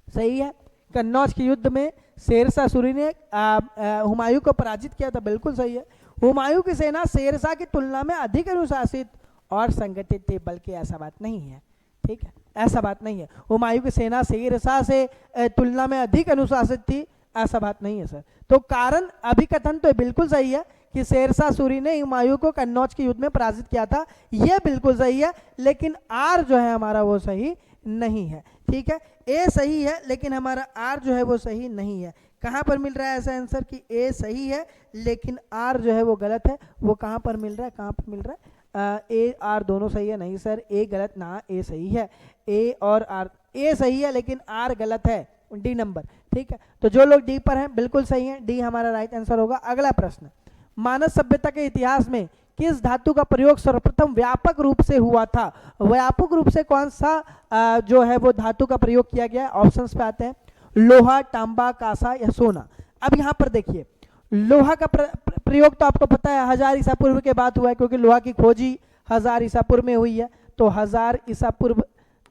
सही है। कन्नौज के युद्ध में शेरशाह सूरी ने हुमायूं को पराजित किया था, बिल्कुल सही है। हुमायूं की सेना शेरशाह की तुलना में अधिक अनुशासित और संगठित थी, बल्कि ऐसा बात नहीं है। ठीक है, ऐसा बात नहीं है, हुमायूं की सेना शेरशाह से तुलना में अधिक अनुशासित थी, ऐसा बात नहीं है सर। तो कारण अभिकथन तो बिल्कुल सही है कि शेरशाह सूरी ने हुमायूं को कन्नौज के युद्ध में पराजित किया था, यह बिल्कुल सही है। लेकिन आर जो है हमारा वो सही नहीं है। ठीक है, ए सही है लेकिन हमारा आर जो है वो सही नहीं है। कहाँ पर मिल रहा है ऐसा आंसर कि ए सही है लेकिन आर जो है वो गलत है? वो कहाँ पर मिल रहा है, कहाँ पर मिल रहा है? ए आर दोनों सही है? नहीं सर, ए गलत ना, ए सही है। ए और आर, ए सही है लेकिन आर गलत है, डी नंबर। ठीक है, तो जो लोग डी पर हैं बिल्कुल सही है, डी हमारा राइट आंसर होगा। अगला प्रश्न, मानव सभ्यता के इतिहास में किस धातु का प्रयोग सर्वप्रथम व्यापक रूप से हुआ था? व्यापक रूप से कौन सा जो है वो धातु का प्रयोग किया गया? ऑप्शंस पे आते हैं, लोहा, तांबा, कांसा या सोना। अब यहाँ पर देखिए, लोहा का प्रयोग तो आपको पता है 1000 ईसा पूर्व के बाद हुआ है, क्योंकि लोहा की खोज ही 1000 ईसा पूर्व में हुई है। तो 1000 ईसा पूर्व,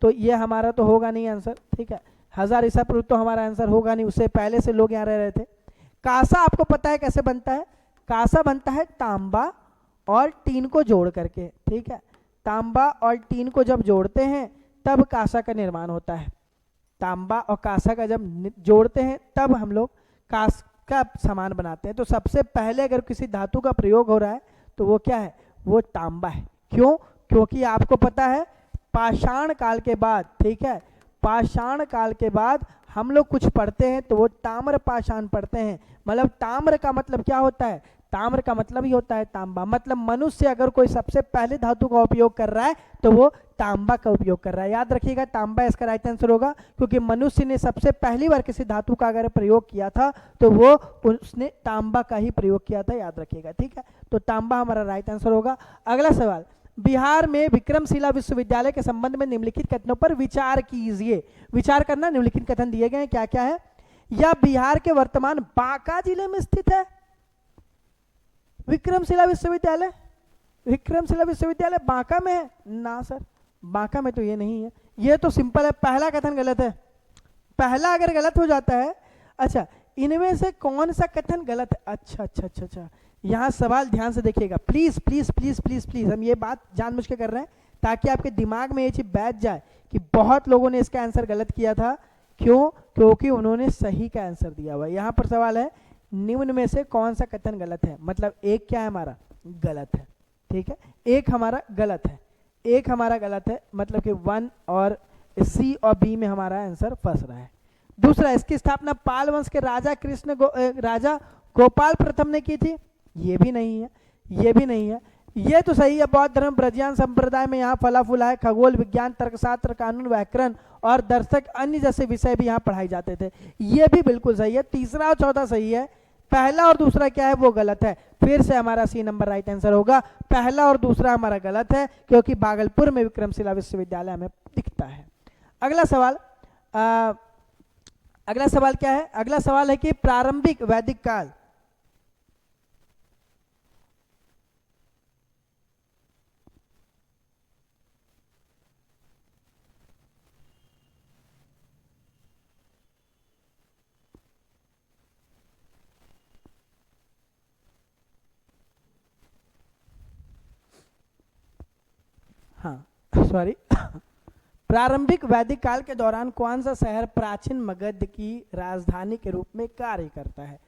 तो ये हमारा तो होगा नहीं आंसर, ठीक है। 1000 ईसा पूर्व तो हमारा आंसर होगा नहीं, उससे पहले से लोग यहाँ रह रहे थे। कांसा आपको पता है कैसे बनता है? कांसा बनता है तांबा और टीन को जोड़ करके, ठीक है। तांबा और टीन को जब जोड़ते हैं तब कांसा का निर्माण होता है। तांबा और कांसा का जब जोड़ते हैं तब हम लोग कांस का सामान बनाते हैं। तो सबसे पहले अगर किसी धातु का प्रयोग हो रहा है तो वो क्या है? वो तांबा है। क्यों? क्योंकि आपको पता है पाषाण काल के बाद, ठीक है, पाषाण काल के बाद हम लोग कुछ पढ़ते हैं तो वो ताम्र पाषाण पढ़ते हैं। मतलब ताम्र का मतलब क्या होता है? ताम्र का मतलब ही होता है तांबा। मतलब मनुष्य अगर कोई सबसे पहले धातु का उपयोग कर रहा है तो वो तांबा का उपयोग कर रहा है। याद रखिएगा तांबा इसका राइट आंसर होगा, क्योंकि मनुष्य ने सबसे पहली बार किसी धातु का अगर प्रयोग किया था तो वो उसने तांबा का ही प्रयोग किया था, याद रखिएगा, ठीक है। तो तांबा हमारा राइट आंसर होगा। अगला सवाल, बिहार में विक्रमशिला विश्वविद्यालय के संबंध में निम्नलिखित कथनों पर विचार कीजिए। विचार करना, निम्नलिखित कथन दिए गए हैं, क्या क्या है? यह बिहार के वर्तमान बांका जिले में स्थित है। विक्रमशिला विश्वविद्यालय, विक्रमशिला विश्वविद्यालय बांका में है ना सर? बांका में तो ये नहीं है, ये तो सिंपल है। पहला कथन गलत है, पहला अगर गलत हो जाता है। अच्छा, इनमें से कौन सा कथन गलत है? अच्छा अच्छा अच्छा अच्छा, यहाँ सवाल ध्यान से देखिएगा please please please please please. हम ये बात जानबूझ के कर रहे हैं ताकि आपके दिमाग में ये चीज बैठ जाए कि बहुत लोगों ने इसका आंसर गलत किया था। क्यों? क्योंकि उन्होंने सही का आंसर दिया हुआ है। यहाँ पर सवाल है निम्न में से कौन सा कथन गलत है? मतलब एक क्या है हमारा? गलत है, ठीक है। एक हमारा गलत है, एक हमारा गलत है, मतलब कि 1 और सी और बी में हमारा आंसर फंस रहा है। दूसरा, इसकी स्थापना पाल वंश के राजा राजा गोपाल प्रथम ने की थी। ये भी नहीं है, ये भी नहीं है। ये तो सही है, बौद्ध धर्म ब्रजयान संप्रदाय में यहाँ फला फूला है। खगोल विज्ञान, तर्कशास्त्र, कानून, व्याकरण और दर्शक अन्य जैसे विषय भी यहाँ पढ़ाए जाते थे। ये भी बिल्कुल सही है। तीसरा और चौथा सही है, पहला और दूसरा क्या है? वो गलत है। फिर से हमारा सी नंबर राइट आंसर होगा। पहला और दूसरा हमारा गलत है, क्योंकि भागलपुर में विक्रमशिला विश्वविद्यालय हमें दिखता है। अगला सवाल, अगला सवाल क्या है? अगला सवाल है कि प्रारंभिक वैदिक काल, हाँ सॉरी प्रारंभिक वैदिक काल के दौरान कौन सा शहर प्राचीन मगध की राजधानी के रूप में कार्य करता है?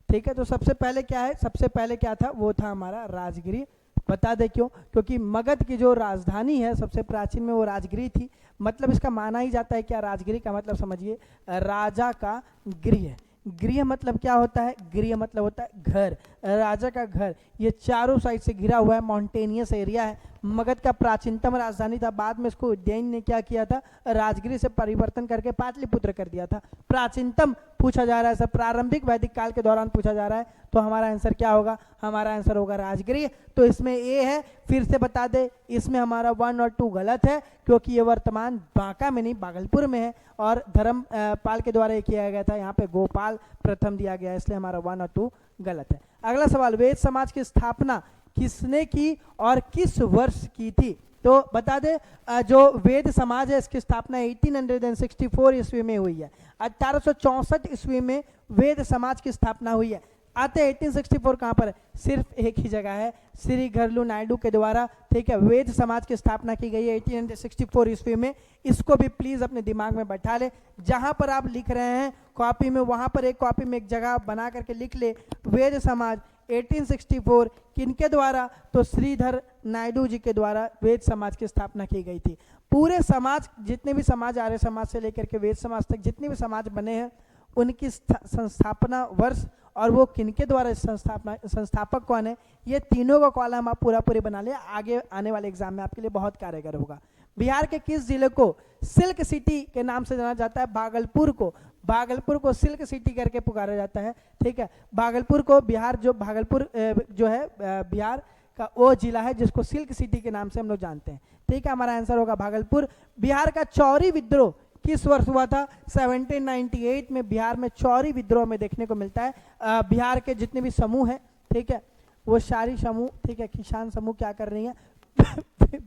ठीक है, तो सबसे पहले क्या है? सबसे पहले क्या था? वो था हमारा राजगिरी। बता दे क्यों? क्योंकि मगध की जो राजधानी है सबसे प्राचीन में वो राजगिरी थी। मतलब इसका माना ही जाता है क्या? राजगिरी का मतलब समझिए राजा का गृह। गृह मतलब क्या होता है? गृह मतलब होता है घर, राजा का घर। ये चारों साइड से घिरा हुआ है, माउंटेनियस एरिया है। मगध का प्राचीनतम राजधानी था। बाद में इसको उज्जैन ने क्या किया था? राजगिरी से परिवर्तन करके पाटलिपुत्र कर दिया था। प्राचीनतम पूछा जा रहा है सर, प्रारंभिक वैदिक काल के दौरान पूछा जा रहा है, तो हमारा आंसर क्या होगा? हमारा आंसर होगा राजगिरी। तो इसमें ए है। फिर से बता दे, इसमें हमारा 1 और 2 गलत है, क्योंकि ये वर्तमान बांका में नहीं भागलपुर में है, और धर्मपाल के द्वारा ये किया गया था। यहाँ पे गोपाल प्रथम दिया गया है, इसलिए हमारा 1 और 2 गलत है। अगला सवाल, वेद समाज की स्थापना किसने की और किस वर्ष की थी? तो बता दे, जो वेद समाज है इसकी स्थापना 1864 ईस्वी में हुई है। 1864 ईस्वी में वेद समाज की स्थापना हुई है। आते 1864 कहाँ पर है? सिर्फ एक ही जगह है, श्री घरलू नायडू के द्वारा, ठीक है, वेद समाज की स्थापना की गई है 1864 ईस्वी में। इसको भी प्लीज अपने दिमाग में बैठा ले। जहां पर आप लिख रहे हैं कॉपी में, वहां पर एक कॉपी में एक जगह बना करके लिख ले, वेद समाज 1864 किनके द्वारा? तो श्रीधर नायडू जी के द्वारा वेद समाज की स्थापना की गई थी। पूरे समाज, जितने भी समाज, आर्य समाज से लेकर के वेद समाज तक जितने भी समाज बने हैं, उनकी संस्थापना वर्ष और वो किनके द्वारा संस्थापक कौन है, ये तीनों का कॉलम आप पूरा पूरी बना ले। आगे आने वाले एग्जाम में आपके लिए बहुत कारगर होगा। बिहार के किस जिले को सिल्क सिटी के नाम से जाना जाता है? भागलपुर को सिल्क सिटी करके पुकारा जाता है। ठीक है, भागलपुर को बिहार, जो भागलपुर जो है बिहार का वो जिला है जिसको सिल्क सिटी के नाम से हम लोग जानते हैं। ठीक है, हमारा आंसर होगा भागलपुर। बिहार का चौरी विद्रोह किस वर्ष हुआ था? 1798 में बिहार में चौरी विद्रोह में देखने को मिलता है। बिहार के जितने भी समूह हैं, ठीक है, वो सारी समूह, ठीक है, किसान समूह क्या कर रही है?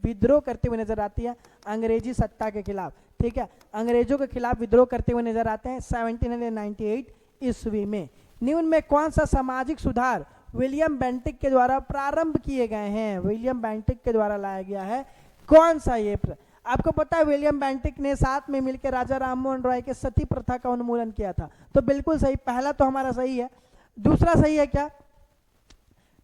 विद्रोह करते हुए नजर आती है अंग्रेजी सत्ता के खिलाफ, ठीक है, अंग्रेजों के खिलाफ विद्रोह करते हुए नजर आते हैं 1798 ईस्वी में। निम्न में कौन सा सामाजिक सुधार विलियम बेंटिक के द्वारा प्रारंभ किए गए हैं? विलियम बेंटिक के द्वारा लाया गया है कौन सा ये? आपको पता है विलियम बेंटिक ने साथ में मिलकर राजा राममोहन रॉय के सती प्रथा का उन्मूलन किया था, तो बिल्कुल सही, पहला तो हमारा सही है। दूसरा सही है क्या?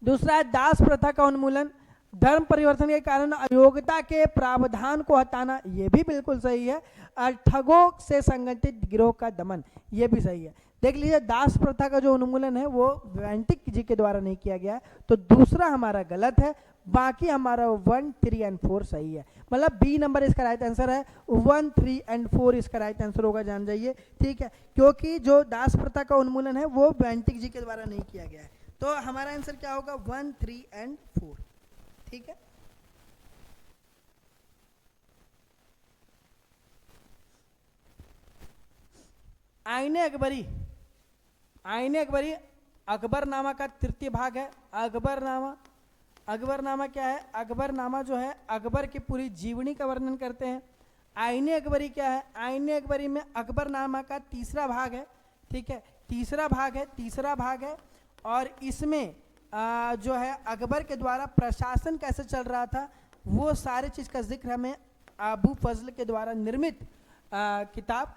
दूसरा है दास प्रथा का उन्मूलन, धर्म परिवर्तन के कारण अयोग्यता के प्रावधान को हटाना, ये भी बिल्कुल सही है। और ठगों से संगठित गिरोह का दमन, ये भी सही है। देख लीजिए, दास प्रथा का जो उन्मूलन है वो बेंटिक जी के द्वारा नहीं किया गया है, तो दूसरा हमारा गलत है। बाकी हमारा 1, 3 एंड 4 सही है, मतलब बी नंबर इसका राइट आंसर है। 1, 3 एंड 4 इसका राइट आंसर होगा, जान जाइए, ठीक है, क्योंकि जो दास प्रथा का उन्मूलन है वो बेंटिक जी के द्वारा नहीं किया गया है। तो हमारा आंसर क्या होगा? 1, 3 एंड 4, ठीक है। आईने अकबरी, आईने अकबरी अकबरनामा का तृतीय भाग है। अकबरनामा, अकबरनामा क्या है? अकबरनामा जो है अकबर की पूरी जीवनी का वर्णन करते हैं। आईने अकबरी क्या है? आईने अकबरी में अकबरनामा का तीसरा भाग है, ठीक है, तीसरा भाग है, तीसरा भाग है। और इसमें जो है अकबर के द्वारा प्रशासन कैसे चल रहा था वो सारे चीज़ का जिक्र हमें अबू फजल के द्वारा निर्मित किताब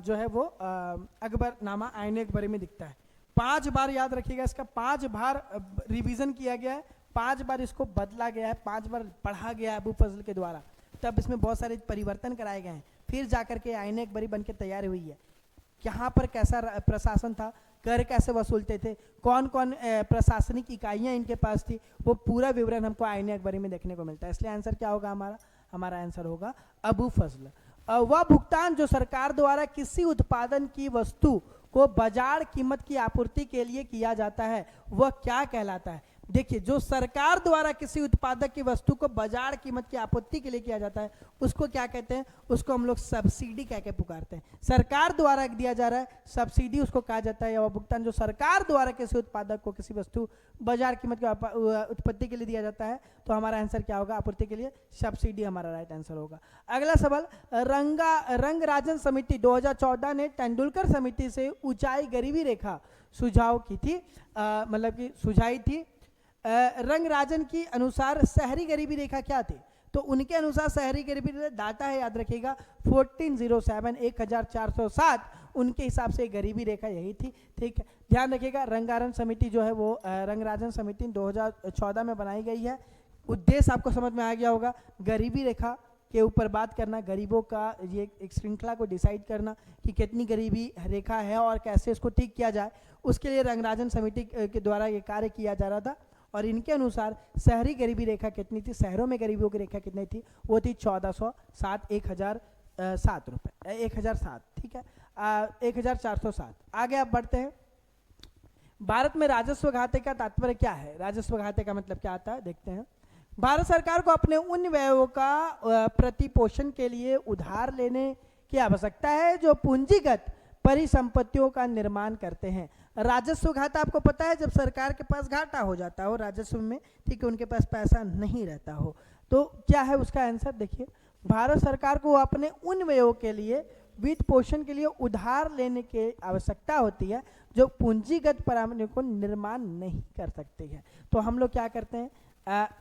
जो है वो अकबरनामा आईने अकबरी में दिखता है। 5 बार याद रखिएगा, इसका 5 बार रिवीजन किया गया है, 5 बार इसको बदला गया है, 5 बार पढ़ा गया है अबू फजल के द्वारा, तब इसमें बहुत सारे परिवर्तन कराए गए हैं, फिर जाकर के आईने अकबरी बन के तैयार हुई है। यहाँ पर कैसा प्रशासन था, कर कैसे वसूलते थे, कौन कौन प्रशासनिक इकाइयाँ इनके पास थी, वो पूरा विवरण हमको आईने अकबरी में देखने को मिलता है। इसलिए आंसर क्या होगा हमारा? हमारा आंसर होगा अबू फजल। वह भुगतान जो सरकार द्वारा किसी उत्पादन की वस्तु को बाजार कीमत की आपूर्ति के लिए किया जाता है वह क्या कहलाता है? देखिए, जो सरकार द्वारा किसी उत्पादक की वस्तु को बाजार कीमत की आपूर्ति के लिए किया जाता है उसको क्या कहते हैं? उसको हम लोग सब्सिडी कह के पुकारते हैं। सरकार द्वारा दिया जा रहा है, सब्सिडी उसको कहा जाता है। या वह भुगतान जो सरकार द्वारा किसी उत्पादक को किसी वस्तु बाजार कीमत की उत्पत्ति के लिए दिया जाता है, तो हमारा आंसर क्या होगा? आपूर्ति के लिए सब्सिडी हमारा राइट आंसर होगा। अगला सवाल, रंगराजन समिति 2014 ने तेंदुलकर समिति से ऊंचाई गरीबी रेखा सुझाव की थी, मतलब कि सुझाई थी। रंगराजन की अनुसार शहरी गरीबी रेखा क्या थी? तो उनके अनुसार शहरी गरीबी डाटा है, याद रखिएगा 1407 1407 उनके हिसाब से गरीबी रेखा यही थी, ठीक है, ध्यान रखिएगा। रंगारन समिति जो है वो रंगराजन समिति 2014 में बनाई गई है। उद्देश्य आपको समझ में आ गया होगा, गरीबी रेखा के ऊपर बात करना, गरीबों का ये एक श्रृंखला को डिसाइड करना कि कितनी गरीबी रेखा है और कैसे इसको ठीक किया जाए, उसके लिए रंगराजन समिति के द्वारा ये कार्य किया जा रहा था। और इनके अनुसार शहरी गरीबी रेखा कितनी थी, शहरों में गरीबियों की रेखा कितनी थी? वो थी 1407 1007 रुपये, 1007, ठीक है, 1407। आगे आप बढ़ते हैं। भारत में राजस्व घाटे का तात्पर्य क्या है? राजस्व घाटे का मतलब क्या आता है, देखते हैं। भारत सरकार को अपने उन व्ययों का प्रतिपोषण के लिए उधार लेने की आवश्यकता है जो पूंजीगत परिसंपत्तियों का निर्माण करते हैं। राजस्व घाटा आपको पता है, जब सरकार के पास घाटा हो जाता हो राजस्व में, ठीक है, उनके पास पैसा नहीं रहता हो, तो क्या है उसका आंसर? देखिए, भारत सरकार को अपने उन व्ययों के लिए वित्त पोषण के लिए उधार लेने की आवश्यकता होती है जो पूंजीगत परिसंपत्तियों को निर्माण नहीं कर सकती है। तो हम लोग क्या करते हैं,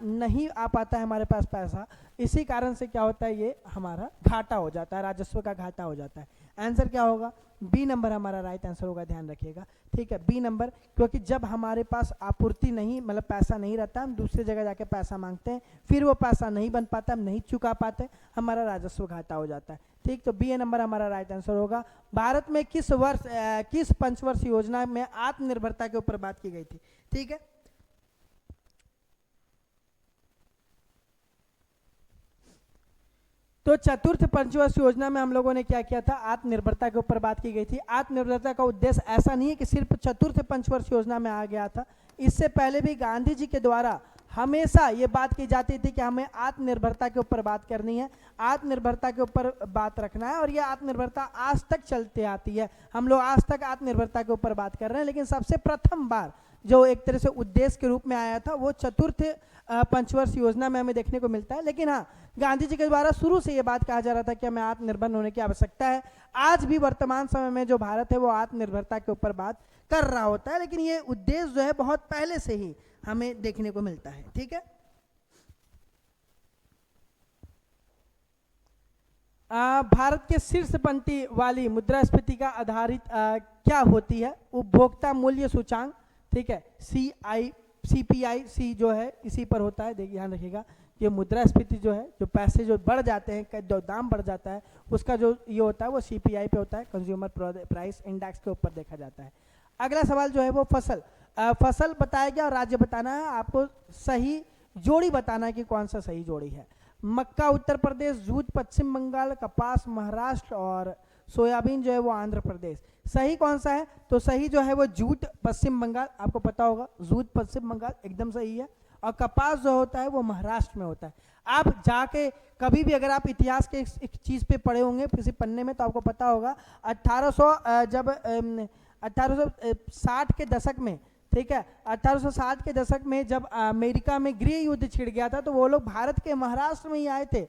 नहीं आ पाता है हमारे पास पैसा, इसी कारण से क्या होता है, ये हमारा घाटा हो जाता है, राजस्व का घाटा हो जाता है। आंसर क्या होगा? बी नंबर हमारा राइट आंसर होगा, ध्यान रखिएगा, ठीक है, बी नंबर। क्योंकि जब हमारे पास आपूर्ति नहीं, मतलब पैसा नहीं रहता, हम दूसरी जगह जाके पैसा मांगते हैं, फिर वो पैसा नहीं बन पाता, हम नहीं चुका पाते, हमारा राजस्व घाटा हो जाता है, ठीक। तो बी नंबर हमारा राइट आंसर होगा। भारत में किस पंचवर्ष योजना में आत्मनिर्भरता के ऊपर बात की गई थी, ठीक है। तो चतुर्थ पंचवर्ष योजना में हम लोगों ने क्या किया था, आत्मनिर्भरता के ऊपर बात की गई थी। आत्मनिर्भरता का उद्देश्य ऐसा नहीं है कि सिर्फ चतुर्थ पंचवर्ष योजना में आ गया था, इससे पहले भी गांधी जी के द्वारा हमेशा ये बात की जाती थी कि हमें आत्मनिर्भरता के ऊपर बात करनी है, आत्मनिर्भरता के ऊपर बात रखना है, और ये आत्मनिर्भरता आज तक चलती आती है। हम लोग आज तक आत्मनिर्भरता के ऊपर बात कर रहे हैं, लेकिन सबसे प्रथम बार जो एक तरह से उद्देश्य के रूप में आया था वो चतुर्थ पंचवर्ष योजना में हमें देखने को मिलता है। लेकिन हाँ, गांधी जी के द्वारा शुरू से ये बात कहा जा रहा था कि हमें आत्मनिर्भर होने की आवश्यकता है। आज भी वर्तमान समय में जो भारत है वो आत्मनिर्भरता के ऊपर बात कर रहा होता है, लेकिन ये उद्देश्य जो है बहुत पहले से ही हमें देखने को मिलता है। ठीक है, भारत के शीर्ष पंक्ति वाली मुद्रास्फीति का आधारित क्या होती है? उपभोक्ता मूल्य सूचांक। ठीक है, CPI जो है इसी पर होता है। देखिए ध्यान रखिएगा, ये मुद्रास्फीति जो है, जो पैसे जो बढ़ जाते हैं, जो दाम बढ़ जाता है, उसका जो ये होता है वो CPI पे होता है, कंज्यूमर प्राइस इंडेक्स के ऊपर देखा जाता है। अगला सवाल जो है वो फसल फसल बताया गया और राज्य बताना है। आपको सही जोड़ी बताना है कि कौन सा सही जोड़ी है। मक्का उत्तर प्रदेश, जूट पश्चिम बंगाल, कपास महाराष्ट्र और सोयाबीन जो है वो आंध्र प्रदेश। सही कौन सा है? तो सही जो है वो जूट पश्चिम बंगाल, आपको पता होगा जूट पश्चिम बंगाल एकदम सही है। और कपास जो होता है वो महाराष्ट्र में होता है। आप जाके कभी भी अगर आप इतिहास के एक चीज़ पे पढ़े होंगे किसी पन्ने में, तो आपको पता होगा 1860 के दशक में, ठीक है, 1860 के दशक में जब अमेरिका में गृह युद्ध छिड़ गया था, तो वो लोग भारत के महाराष्ट्र में ही आए थे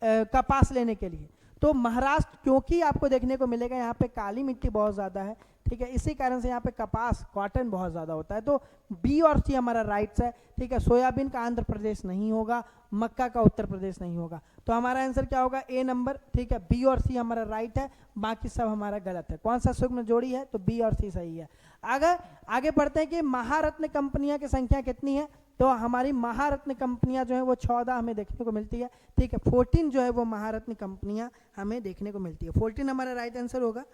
कपास लेने के लिए। तो महाराष्ट्र, क्योंकि आपको देखने को मिलेगा यहाँ पे काली मिट्टी बहुत ज़्यादा है, ठीक है, इसी कारण से यहाँ पे कपास कॉटन बहुत ज़्यादा होता है। तो बी और सी हमारा राइट्स है। ठीक है, सोयाबीन का आंध्र प्रदेश नहीं होगा, मक्का का उत्तर प्रदेश नहीं होगा। तो हमारा आंसर क्या होगा? ए नंबर। ठीक है, बी और सी हमारा राइट है, बाकी सब हमारा गलत है। कौन सा सुगम जोड़ी है? तो बी और सी सही है। आगे बढ़ते हैं कि महारत्न कंपनियां की संख्या कितनी है? तो हमारी महारत्न कंपनियां जो है वो 14 हमें देखने को मिलती है। ठीक है, 14 जो है वो महारत्न कंपनियां हमें देखने को मिलती है। 14 हमारा राइट आंसर होगा।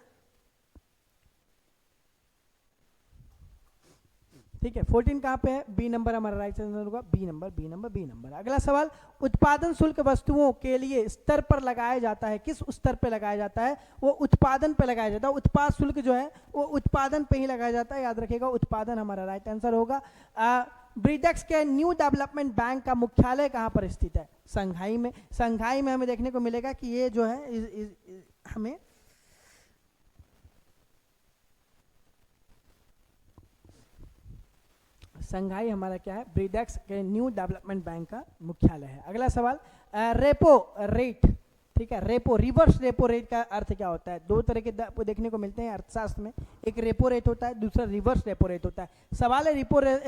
ठीक है, 14 कहाँ पे है? बी नंबर हमारा राइट आंसर होगा। B number. अगला सवाल, उत्पादन शुल्क वस्तुओं के लिए स्तर पर लगाया जाता है। किस स्तर पे लगाया जाता है? वो उत्पादन पे लगाया जाता है। उत्पाद शुल्क जो है वो उत्पादन पे ही लगाया जाता है, याद रखिएगा, उत्पादन हमारा राइट आंसर होगा। ब्रिडेक्स के न्यू डेवलपमेंट बैंक का मुख्यालय कहाँ पर स्थित है? संघाई में। संघाई में हमें देखने को मिलेगा कि ये जो है हमें संघाई हमारा क्या है? ब्रिडेक्स के न्यू डेवलपमेंट बैंक का मुख्यालय है। अगला सवाल, रेपो रेट। ठीक है, रेपो, रिवर्स रेपो रेट का अर्थ क्या होता है? दो तरह के देखने को मिलते हैं अर्थशास्त्र में, एक रेपो रेट होता है, दूसरा रिवर्स रेपो रेट होता है। सवाल है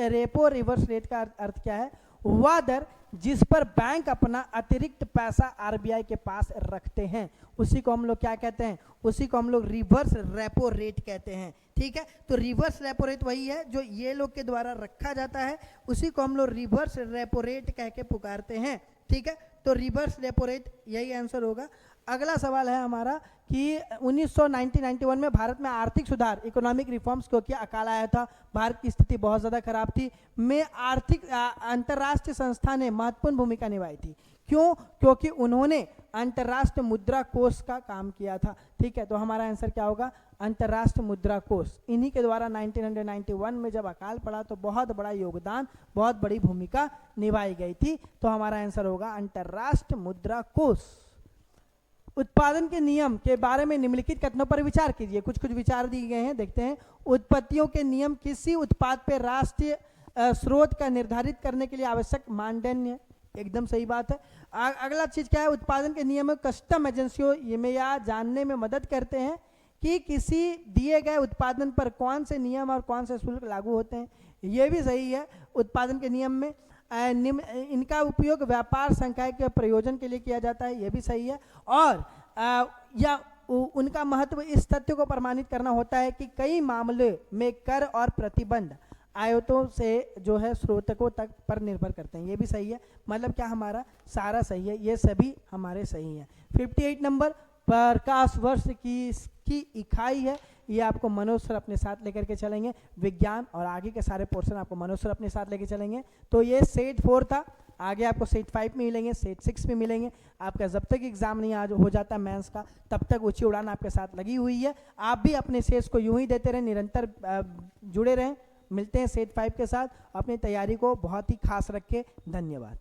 रेपो रिवर्स रेट का अर्थ क्या है? वह दर जिस पर बैंक अपना अतिरिक्त पैसा आरबीआई के पास रखते हैं, उसी को हम लोग क्या कहते हैं? उसी को हम लोग रिवर्स रेपो रेट कहते हैं। ठीक है, तो रिवर्स रेपो रेट वही है जो ये लोग के द्वारा रखा जाता है, उसी को हम लोग रिवर्स रेपो रेट कह के पुकारते हैं। ठीक है, तो रिवर्स रेपो रेट यही आंसर होगा। अगला सवाल है हमारा कि 1991 में भारत में आर्थिक सुधार, इकोनॉमिक रिफॉर्म्स, क्योंकि अकाल आया था, भारत की स्थिति बहुत ज़्यादा खराब थी, में आर्थिक अंतर्राष्ट्रीय संस्था ने महत्वपूर्ण भूमिका निभाई थी। क्यों? क्योंकि उन्होंने अंतर्राष्ट्रीय मुद्रा कोष का काम किया था। ठीक है, तो हमारा आंसर क्या होगा? अंतर्राष्ट्रीय मुद्रा कोष। इन्हीं के द्वारा 1991 में जब अकाल पड़ा तो बहुत बड़ा योगदान, बहुत बड़ी भूमिका निभाई गई थी। तो हमारा आंसर होगा अंतर्राष्ट्रीय मुद्रा कोष। उत्पादन के नियम के बारे में निम्नलिखित कथनों पर विचार कीजिए। कुछ विचार दिए गए हैं, देखते हैं। उत्पत्तियों के नियम किसी उत्पाद पर राष्ट्रीय स्रोत का निर्धारित करने के लिए आवश्यक मानदंड, एकदम सही बात है। अगला चीज क्या है? उत्पादन के नियम कस्टम एजेंसियों में यह जानने में मदद करते हैं कि किसी दिए गए उत्पादन पर कौन से नियम और कौन से शुल्क लागू होते हैं। ये भी सही है। उत्पादन के नियम में इनका उपयोग व्यापार संकाय के प्रयोजन के लिए किया जाता है, ये भी सही है। और या उनका महत्व इस तथ्य को प्रमाणित करना होता है कि कई मामले में कर और प्रतिबंध आयतों से जो है स्रोतकों तक पर निर्भर करते हैं, ये भी सही है। मतलब क्या हमारा सारा सही है, ये सभी हमारे सही हैं। 58 नंबर, प्रकाश वर्ष की इकाई है, ये आपको मनोज सर अपने साथ लेकर के चलेंगे। विज्ञान और आगे के सारे पोर्शन आपको मनोज सर अपने साथ लेके चलेंगे। तो ये सेट 4 था, आगे आपको सेट 5 में मिलेंगे, सेट 6 में मिलेंगे। आपका जब तक एग्जाम नहीं आज हो जाता मेंस का, तब तक ऊंची उड़ान आपके साथ लगी हुई है। आप भी अपने शेष को यूं ही देते रहें, निरंतर जुड़े रहें। मिलते हैं सेट 5 के साथ। अपनी तैयारी को बहुत ही खास रखें। धन्यवाद।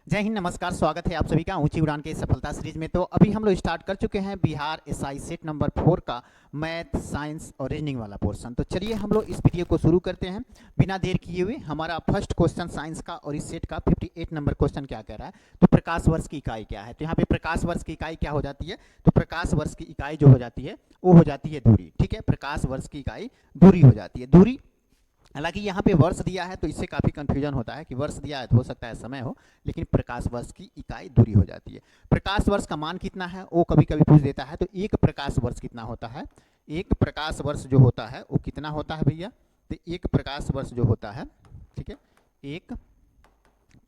जय हिंद, नमस्कार, स्वागत है आप सभी का ऊंची उड़ान के सफलता सीरीज में। तो अभी हम लोग स्टार्ट कर चुके हैं बिहार एसआई सेट नंबर 4 का मैथ, साइंस और रीजनिंग वाला पोर्शन। तो चलिए हम लोग इस वीडियो को शुरू करते हैं बिना देर किए हुए। हमारा फर्स्ट क्वेश्चन साइंस का और इस सेट का 58 नंबर क्वेश्चन क्या कह रहा है, तो प्रकाश वर्ष की इकाई क्या है। तो यहाँ पे प्रकाश वर्ष की इकाई क्या हो जाती है, तो प्रकाश वर्ष की इकाई जो हो जाती है वो हो जाती है दूरी। ठीक है, प्रकाश वर्ष की इकाई दूरी हो जाती है। दूरी, हालांकि यहाँ पे वर्ष दिया है तो इससे काफ़ी कंफ्यूजन होता है कि वर्ष दिया है तो हो सकता है समय हो, लेकिन प्रकाश वर्ष की इकाई दूरी हो जाती है। प्रकाश वर्ष का मान कितना है वो कभी कभी पूछ देता है। तो एक प्रकाश वर्ष कितना होता है, एक प्रकाश वर्ष जो होता है वो कितना होता है भैया, तो एक प्रकाश वर्ष जो होता है, ठीक है, एक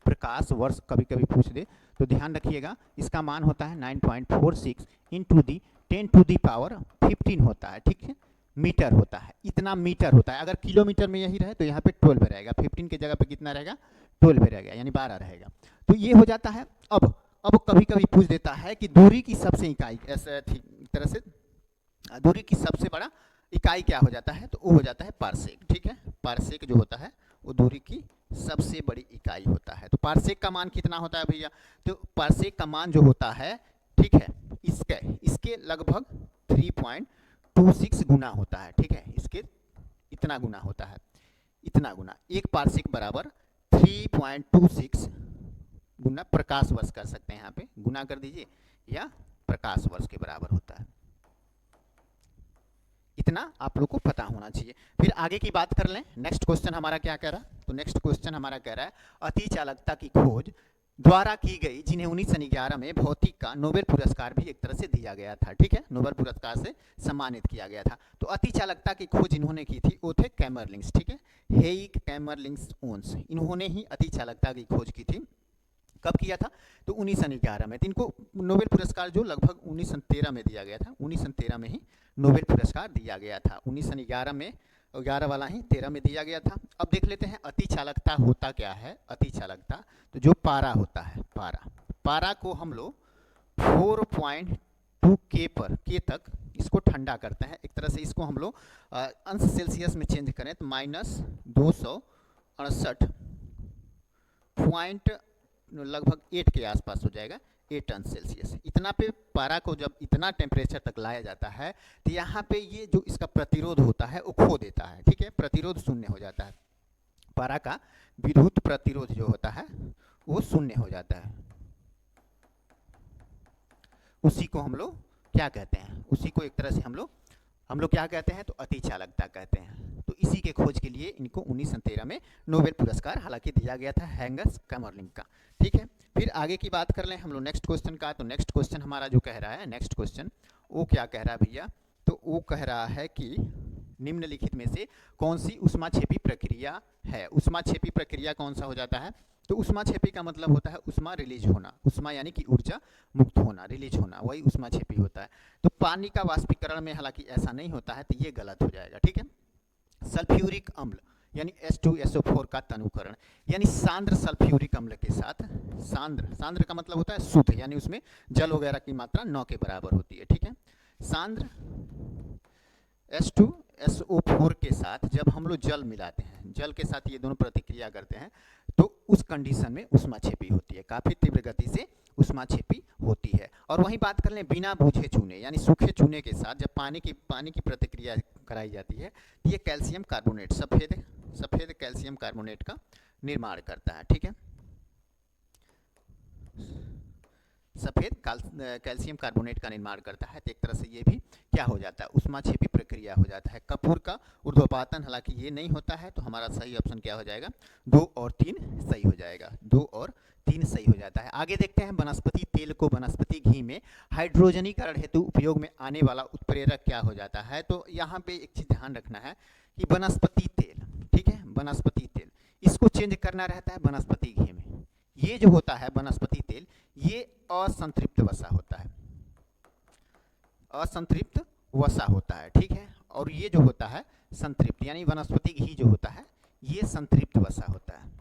प्रकाश वर्ष कभी कभी पूछ दे तो ध्यान रखिएगा इसका मान होता है 9.46 इंटू दी 10⁻15 होता है। ठीक है, मीटर होता है, इतना मीटर होता है। अगर किलोमीटर में यही रहे तो यहाँ पे 12 रहेगा, 15 की जगह पे कितना रहेगा, 12 रहेगा, यानी 12 रहेगा। तो ये हो जाता है। अब कभी कभी पूछ देता है कि दूरी की सबसे इकाई, ऐसे तरह से दूरी की सबसे बड़ा इकाई क्या हो जाता है, तो वो हो जाता है पारसेक। ठीक है, पारसेक जो होता है वो दूरी की सबसे बड़ी इकाई होता है। तो पारसेक का मान कितना होता है भैया, तो पारसेक का मान जो होता है, ठीक है, इसके लगभग 3.26 गुना होता है। ठीक है, इसके इतना गुना होता है, इतना गुना। एक पारसेक बराबर 3.26 गुना प्रकाश वर्ष कर सकते हैं, यहाँ पे गुना कर दीजिए, या प्रकाश वर्ष के बराबर होता है। इतना आप लोग को पता होना चाहिए। फिर आगे की बात कर लें। नेक्स्ट क्वेश्चन हमारा क्या कह रहा है, तो नेक्स्ट क्वेश्चन हमारा कह रहा है अति चालकता की खोज द्वारा की गई, जिन्हें 1911 में भौतिक का नोबेल पुरस्कार भी एक तरह से दिया गया था। ठीक है, नोबेल पुरस्कार से सम्मानित किया गया था। तो अति चालकता की खोज इन्होंने की थी, वो थे कैमरलिंग्स। ठीक है, हेइक कैमरलिंग्स ओन्स, इन्होंने ही अति चालकता की खोज की थी। कब किया था, तो 1911 में। तो इनको नोबेल पुरस्कार जो लगभग 1913 में दिया गया था, 1913 में ही नोबेल पुरस्कार दिया गया था। 1911 में, 11 वाला ही 13 में दिया गया था। अब देख लेते हैं अति चालकता होता क्या है। अति चालकता, तो जो पारा होता है, पारा को हम लोग 4.2 के पर के तक इसको ठंडा करते हैं। एक तरह से इसको हम लोग अंश सेल्सियस में चेंज करें तो -268 पॉइंट लगभग 8 के आसपास हो जाएगा, 8 अंश सेल्सियस। इतना पे पारा को जब इतना टेम्परेचर तक लाया जाता है तो यहाँ पे ये जो इसका प्रतिरोध होता है वो खो देता है। ठीक है, प्रतिरोध शून्य हो जाता है। पारा का विद्युत प्रतिरोध जो होता है वो शून्य हो जाता है। उसी को हम लोग क्या कहते हैं, उसी को एक तरह से हम लोग क्या कहते हैं, तो अति चालकता कहते हैं। तो इसी के खोज के लिए इनको 1913 में नोबेल पुरस्कार हालांकि दिया गया था, हैंगस कैमरलिंग का। ठीक है, फिर आगे की बात कर लें हम लोग नेक्स्ट क्वेश्चन का। तो नेक्स्ट क्वेश्चन हमारा जो कह रहा है, नेक्स्ट क्वेश्चन वो क्या कह रहा है भैया, तो वो कह रहा है कि निम्नलिखित में से कौन सी ऊष्माक्षेपी प्रक्रिया है। ऊष्माक्षेपी प्रक्रिया कौन सा हो जाता है, तो ऊष्माक्षेपी का मतलब होता है ऊष्मा रिलीज होना, ऊष्मा यानी कि ऊर्जा मुक्त होना, रिलीज होना, वही ऊष्माक्षेपी होता है। तो पानी का वाष्पीकरण में हालांकि ऐसा नहीं होता है, तो ये गलत हो जाएगा। ठीक है, सल्फ्यूरिक अम्ल यानी H2SO4 का तनुकरण, यानी सांद्र सल्फ्यूरिक अम्ल के साथ, सांद्र का मतलब होता है शुद्ध, यानी उसमें जल वगैरह की मात्रा 9 के बराबर होती है। ठीक है, सांद्र H2SO4 के साथ जब हम लोग जल मिलाते हैं, जल के साथ ये दोनों प्रतिक्रिया करते हैं, तो उस कंडीशन में ऊष्माक्षेपी होती है, काफ़ी तीव्र गति से ऊष्माक्षेपी होती है। और वहीं बात कर लें बिना बूझे चूने यानी सूखे चूने के साथ जब पानी की प्रतिक्रिया कराई जाती है, ये कैल्शियम कार्बोनेट, सफ़ेद कैल्शियम कार्बोनेट का निर्माण करता है। ठीक है, सफ़ेद कैल्शियम कार्बोनेट का निर्माण करता है। तो एक तरह से ये भी क्या हो जाता है, ऊष्माक्षेपी प्रक्रिया हो जाता है। कपूर का ऊर्ध्वपातन हालांकि ये नहीं होता है, तो हमारा सही ऑप्शन क्या हो जाएगा, 2 और 3 सही हो जाएगा, 2 और 3 सही हो जाता है। आगे देखते हैं वनस्पति तेल को वनस्पति घी में हाइड्रोजनीकरण हेतु उपयोग में आने वाला उत्प्रेरक क्या हो जाता है। तो यहाँ पे एक चीज़ ध्यान रखना है कि वनस्पति तेल, ठीक है, वनस्पति तेल, इसको चेंज करना रहता है वनस्पति घी में। ये जो होता है वनस्पति तेल, ये असंतृप्त वसा होता है, असंतृप्त वसा होता है। ठीक है, और ये जो होता है संतृप्त, यानी वनस्पति घी जो होता है ये संतृप्त वसा होता है।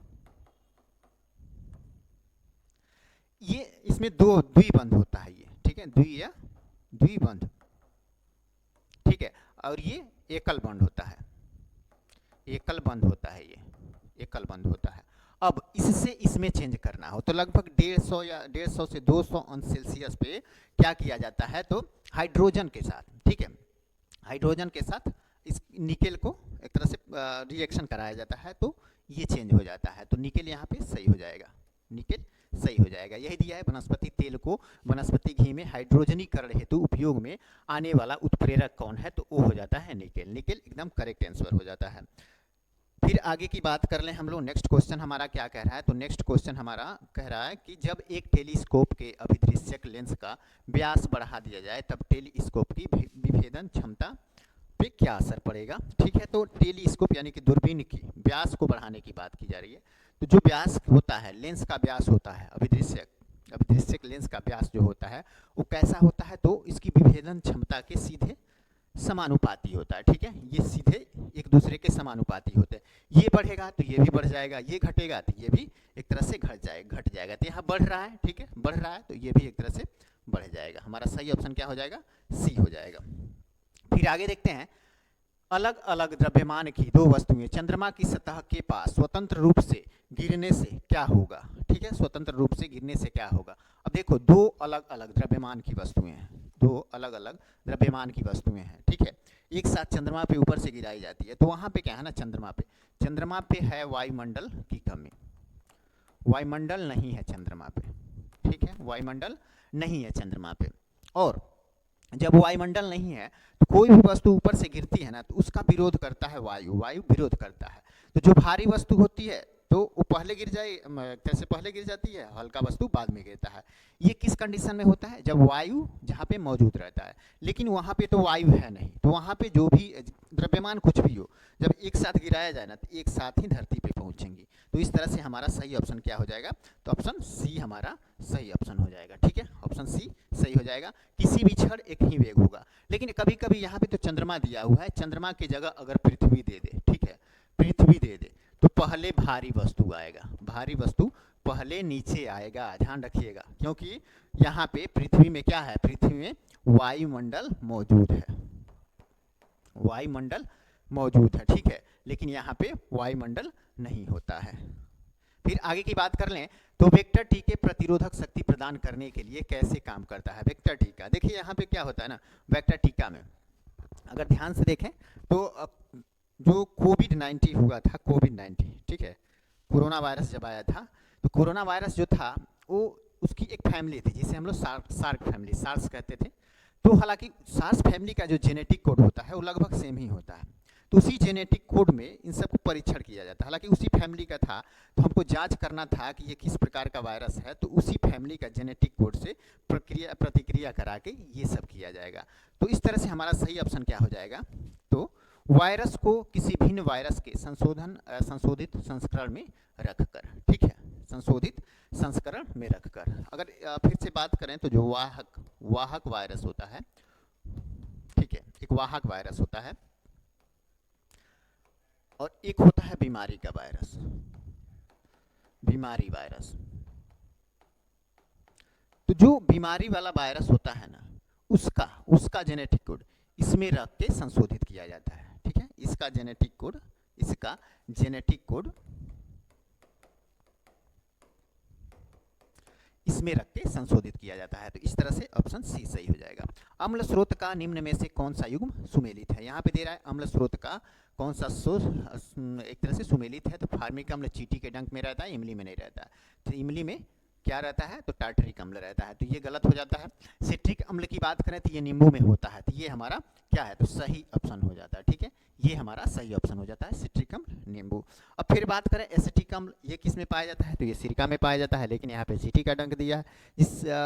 ये इसमें द्विबंध होता है ये, ठीक है, द्विबंध। ठीक है, और ये एकल बंद होता है, एकल बंद होता है, ये एकल बंद होता है। अब इससे इसमें चेंज करना हो तो लगभग 150 या 150 से 200 अंश सेल्सियस पे क्या किया जाता है, तो हाइड्रोजन के साथ, ठीक है, हाइड्रोजन के साथ इस निकेल को एक तरह से रिएक्शन कराया जाता है, तो ये चेंज हो जाता है, तो निकेल यहाँ पे सही हो जाएगा, निकेल सही हो जाएगा। यही दिया है, वनस्पति तेल को वनस्पति घी में हाइड्रोजनीकरण हेतु उपयोग में आने वाला उत्प्रेरक कौन है, तो वो हो जाता है निकेल। निकेल एकदम करेक्ट आंसर हो जाता है। फिर आगे की बात कर लें हम लोग, नेक्स्ट क्वेश्चन हमारा क्या कह रहा है, तो नेक्स्ट क्वेश्चन हमारा कह रहा है कि जब एक टेलीस्कोप के अभिदृश्यक लेंस का व्यास बढ़ा दिया जाए तब टेलीस्कोप की विभेदन क्षमता पे क्या असर पड़ेगा। ठीक है, तो टेलीस्कोप यानी कि दूरबीन की व्यास को बढ़ाने की बात की जा रही है। तो जो व्यास होता है, लेंस का व्यास होता है, अभिदृश्यक लेंस का व्यास जो होता है वो कैसा होता है, तो इसकी विभेदन क्षमता के सीधे समानुपाती होता है। ठीक है, ये सीधे एक दूसरे के समानुपाती होते हैं। ये बढ़ेगा तो ये भी बढ़ जाएगा, ये घटेगा तो ये भी एक तरह से घट जाएगा। तो यहाँ बढ़ रहा है, ठीक है, बढ़ रहा है तो ये भी एक तरह से बढ़ जाएगा। हमारा सही ऑप्शन क्या हो जाएगा, सी हो जाएगा। फिर आगे देखते हैं, अलग अलग द्रव्यमान की दो वस्तुएं चंद्रमा की सतह के पास स्वतंत्र रूप से गिरने से क्या होगा। ठीक है, स्वतंत्र रूप से गिरने से क्या होगा। अब देखो, दो अलग अलग द्रव्यमान की वस्तुएं हैं, दो अलग अलग द्रव्यमान की वस्तुएं हैं, ठीक है, एक साथ चंद्रमा पे ऊपर से गिराई जाती है। तो वहां पे क्या है ना, चंद्रमा पे है वायुमंडल की कमी, वायुमंडल नहीं है चंद्रमा पे। ठीक है, वायुमंडल नहीं है चंद्रमा पे। और जब वायुमंडल नहीं है तो कोई भी वस्तु ऊपर से गिरती है ना, तो उसका विरोध करता है वायु विरोध करता है। तो जो भारी वस्तु होती है तो वो पहले गिर जाए, कैसे पहले गिर जाती है, हल्का वस्तु बाद में गिरता है। ये किस कंडीशन में होता है, जब वायु जहाँ पे मौजूद रहता है, लेकिन वहाँ पे तो वायु है नहीं, तो वहाँ पे जो भी द्रव्यमान कुछ भी हो, जब एक साथ गिराया जाए ना, तो एक साथ ही धरती पे पहुँचेंगी। तो इस तरह से हमारा सही ऑप्शन क्या हो जाएगा, तो ऑप्शन सी हमारा सही ऑप्शन हो जाएगा। ठीक है, ऑप्शन सी सही हो जाएगा। किसी भी क्षण एक ही वेग होगा, लेकिन कभी कभी यहाँ पे तो चंद्रमा दिया हुआ है, चंद्रमा की जगह अगर पृथ्वी दे दे, ठीक है, पृथ्वी दे दे, तो पहले भारी वस्तु आएगा, भारी वस्तु पहले नीचे आएगा, ध्यान रखिएगा, क्योंकि यहाँ पे पृथ्वी में क्या है, पृथ्वी में वायुमंडल मौजूद है, वायुमंडल मौजूद है, ठीक है, लेकिन यहाँ पे वायुमंडल नहीं होता है। फिर आगे की बात कर लें, तो वेक्टर टी के प्रतिरोधक शक्ति प्रदान करने के लिए कैसे काम करता है वेक्टर टी का। देखिए यहाँ पे क्या होता है ना, वेक्टर टीका में अगर ध्यान से देखें तो जो कोविड-19 हुआ था, कोविड-19, ठीक है, कोरोना वायरस जब आया था, तो कोरोना वायरस जो था वो उसकी एक फैमिली थी जिसे हम लोग सार्क फैमिली, सार्स कहते थे। तो हालांकि सार्स फैमिली का जो जेनेटिक कोड होता है वो लगभग सेम ही होता है, तो उसी जेनेटिक कोड में इन सबको परीक्षण किया जाता है। हालांकि उसी फैमिली का था, तो हमको जांच करना था कि ये किस प्रकार का वायरस है, तो उसी फैमिली का जेनेटिक कोड से प्रतिक्रिया करा के ये सब किया जाएगा। तो इस तरह से हमारा सही ऑप्शन क्या हो जाएगा, तो वायरस को किसी भिन्न वायरस के संशोधित संस्करण में रखकर, ठीक है, संशोधित संस्करण में रखकर। अगर फिर से बात करें तो जो वाहक वायरस होता है, ठीक है, एक वाहक वायरस होता है और एक होता है बीमारी का वायरस, बीमारी वायरस। तो जो बीमारी वाला वायरस होता है ना, उसका जेनेटिक कोड इसमें रख के संशोधित किया जाता है। ठीक है, इसका जेनेटिक कोड इसमें रख के संशोधित किया जाता है। तो इस तरह से ऑप्शन सी सही हो जाएगा। अम्ल स्रोत का निम्न में से कौन सा युग्म सुमेलित है। यहाँ पे दे रहा है अम्ल स्रोत का कौन सा एक तरह से सुमेलित है, तो फार्मिक अम्ल चींटी के डंक में रहता है, इमली में नहीं रहता है। तो इमली में क्या रहता है, तो टार्टरिक अम्ल रहता है, तो ये गलत हो जाता है। सिट्रिक अम्ल की बात करें तो ये नींबू में होता है, तो ये हमारा क्या है, तो सही ऑप्शन हो जाता है। ठीक है, ये हमारा सही ऑप्शन हो जाता है, सिट्रिक अम्ल नींबू। अब फिर बात करें एसिटिक अम्ल, ये किस में पाया जाता है, तो ये सिरका में पाया जाता है, लेकिन यहाँ पे चींटी का डंक दिया है,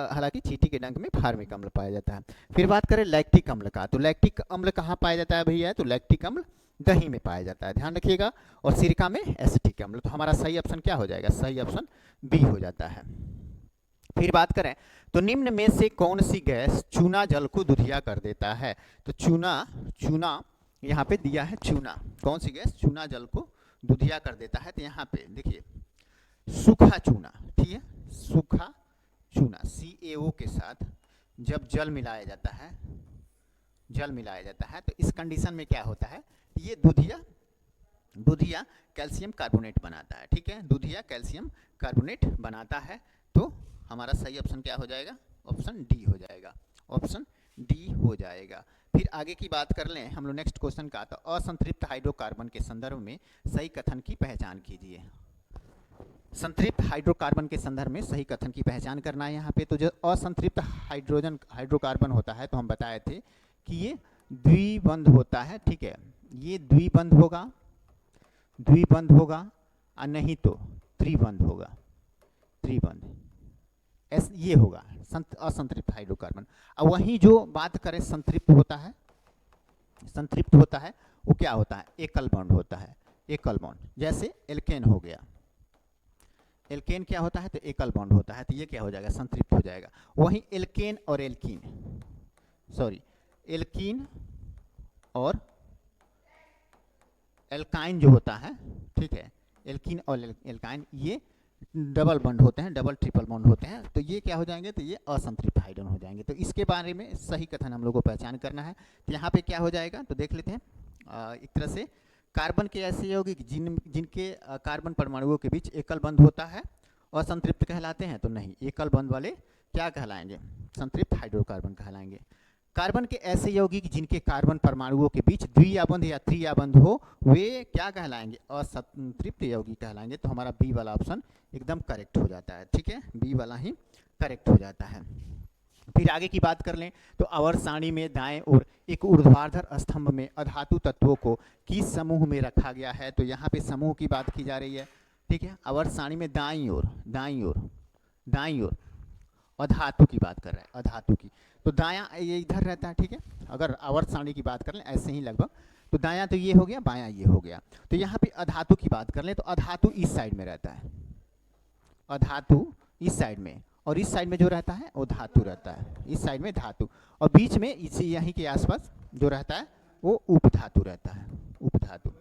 हालांकि चींटी के डंक में फार्मिक अम्ल पाया जाता है। फिर बात करें लैक्टिक अम्ल का, तो लैक्टिक अम्ल कहाँ पाया जाता है भैया, तो लैक्टिक अम्ल दही में पाया जाता है, ध्यान रखिएगा, और सिरका में एसिटिक अम्ल। तो हमारा सही ऑप्शन क्या हो जाएगा, सही ऑप्शन बी हो जाता है। फिर बात करें तो निम्न में से कौन सी गैस चूना जल को दुधिया कर देता है। तो चूना यहाँ पे दिया है, चूना, कौन सी गैस चूना जल को दुधिया कर देता है, तो यहाँ पे देखिए सूखा चूना, ठीक है, सूखा चूना CaO के साथ जब जल मिलाया जाता है जल मिलाया जाता है। तो इस कंडीशन में क्या होता है, ये दूधिया कैल्शियम कार्बोनेट बनाता है। ठीक है, दूधिया कैल्शियम कार्बोनेट बनाता है। तो हमारा सही ऑप्शन क्या हो जाएगा, ऑप्शन डी हो जाएगा, ऑप्शन डी हो जाएगा। फिर आगे की बात कर लें हम लोग नेक्स्ट क्वेश्चन का, तो असंतृप्त हाइड्रोकार्बन के संदर्भ में सही कथन की पहचान कीजिए। संतृप्त हाइड्रोकार्बन के संदर्भ में सही कथन की पहचान करना है यहाँ पे। तो जो असंतृप्त हाइड्रोकार्बन होता है, तो हम बताए थे कि ये द्विबंध होता है। ठीक है, ये द्विबंध होगा और नहीं तो त्रिबंध होगा, त्रिबंध ये होगा असंतृप्त हाइड्रोकार्बन। और वहीं जो बात करें संतृप्त होता है वो क्या होता है, एकल बॉन्ड होता है, एकल बॉन्ड। जैसे एल्केन हो गया, एल्केन क्या होता है, तो एकल बॉन्ड होता है, तो ये क्या हो जाएगा, संतृप्त हो जाएगा। वहीं एल्केन और एल्कीन और एल्काइन जो होता है, ठीक है, एल्कीन और एल्काइन ये डबल बॉन्ड होते हैं, डबल ट्रिपल बॉन्ड होते हैं। तो ये क्या हो जाएंगे, तो ये असंतृप्त हाइड्रोजन हो जाएंगे। तो इसके बारे में सही कथन हम लोग को पहचान करना है। तो यहाँ पे क्या हो जाएगा, तो देख लेते हैं। एक तरह से कार्बन के ऐसे यौगिक जिनके कार्बन परमाणुओं के बीच एकल बंध होता है असंतृप्त कहलाते हैं, तो नहीं, एकल बंध वाले क्या कहलाएंगे, संतृप्त हाइड्रोकार्बन कहलाएंगे। कार्बन के ऐसे यौगिक जिनके कार्बन परमाणुओं के बीच द्विआबंध या त्रिआबंध हो, वे क्या कहलाएंगे, असंतृप्त यौगिक कहलाएंगे। तो हमारा बी वाला ऑप्शन एकदम करेक्ट हो जाता है। ठीक है, बी वाला ही करेक्ट हो जाता है। फिर आगे की बात कर लें तो आवर्त सारणी में दाएं ओर एक ऊर्ध्वाधर स्तंभ में अधातु तत्वों को किस समूह में रखा गया है। तो यहाँ पे समूह की बात की जा रही है। ठीक है, आवर्त सारणी में दाईं ओर अधातु की बात कर रहा है, अधातु की। तो दायां ये इधर रहता है। ठीक है, अगर आवर्त सारणी की बात कर लें ऐसे ही लगभग, तो दायां तो ये हो गया, बायां ये हो गया। तो यहाँ पे अधातु की बात कर लें तो अधातु इस साइड में रहता है, अधातु इस साइड में, और इस साइड में जो रहता है वो धातु रहता है, इस साइड में धातु, और बीच में इसी यहीं के आसपास जो रहता है वो उपधातु रहता है, उपधातु।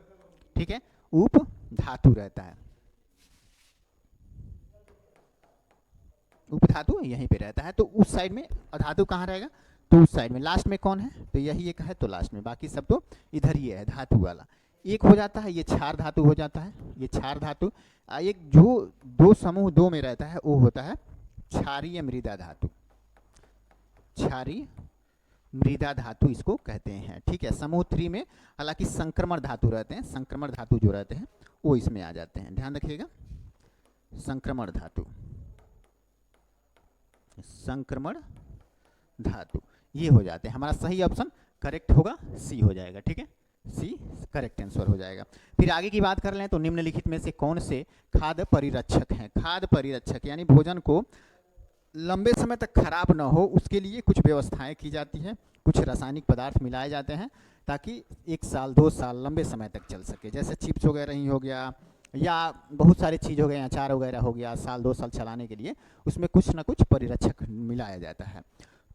ठीक है, उपधातु रहता है, उपधातु यहीं पे रहता है। तो उस साइड में अधातु कहाँ रहेगा, तो उस साइड में। लास्ट में कौन है, तो यही एक है, तो लास्ट में, बाकी सब तो इधर ही है, धातु वाला एक हो जाता है, ये क्षार धातु हो जाता है, ये क्षार धातु। एक जो दो समूह दो में रहता है वो होता है क्षारीय मृदा धातु, क्षारीय मृदा धातु इसको कहते हैं। ठीक है, समूह 3 में हालांकि संक्रमण धातु रहते हैं, संक्रमण धातु जो रहते हैं वो इसमें आ जाते हैं, ध्यान रखिएगा, संक्रमण धातु, संक्रमण धातु ये हो जाते हैं। हमारा सही ऑप्शन करेक्ट होगा, सी हो जाएगा। ठीक है, सी करेक्ट आंसर हो जाएगा। फिर आगे की बात कर लें तो निम्नलिखित में से कौन से खाद्य परिरक्षक हैं, खाद्य परिरक्षक यानी भोजन को लंबे समय तक खराब ना हो उसके लिए कुछ व्यवस्थाएं की जाती हैं, कुछ रासायनिक पदार्थ मिलाए जाते हैं ताकि 1 साल 2 साल लंबे समय तक चल सके। जैसे चिप्स वगैरह ही हो गया या बहुत सारे चीज़ हो गए, अचार वगैरह हो गया, साल 2 साल चलाने के लिए उसमें कुछ ना कुछ परिरक्षक मिलाया जाता है।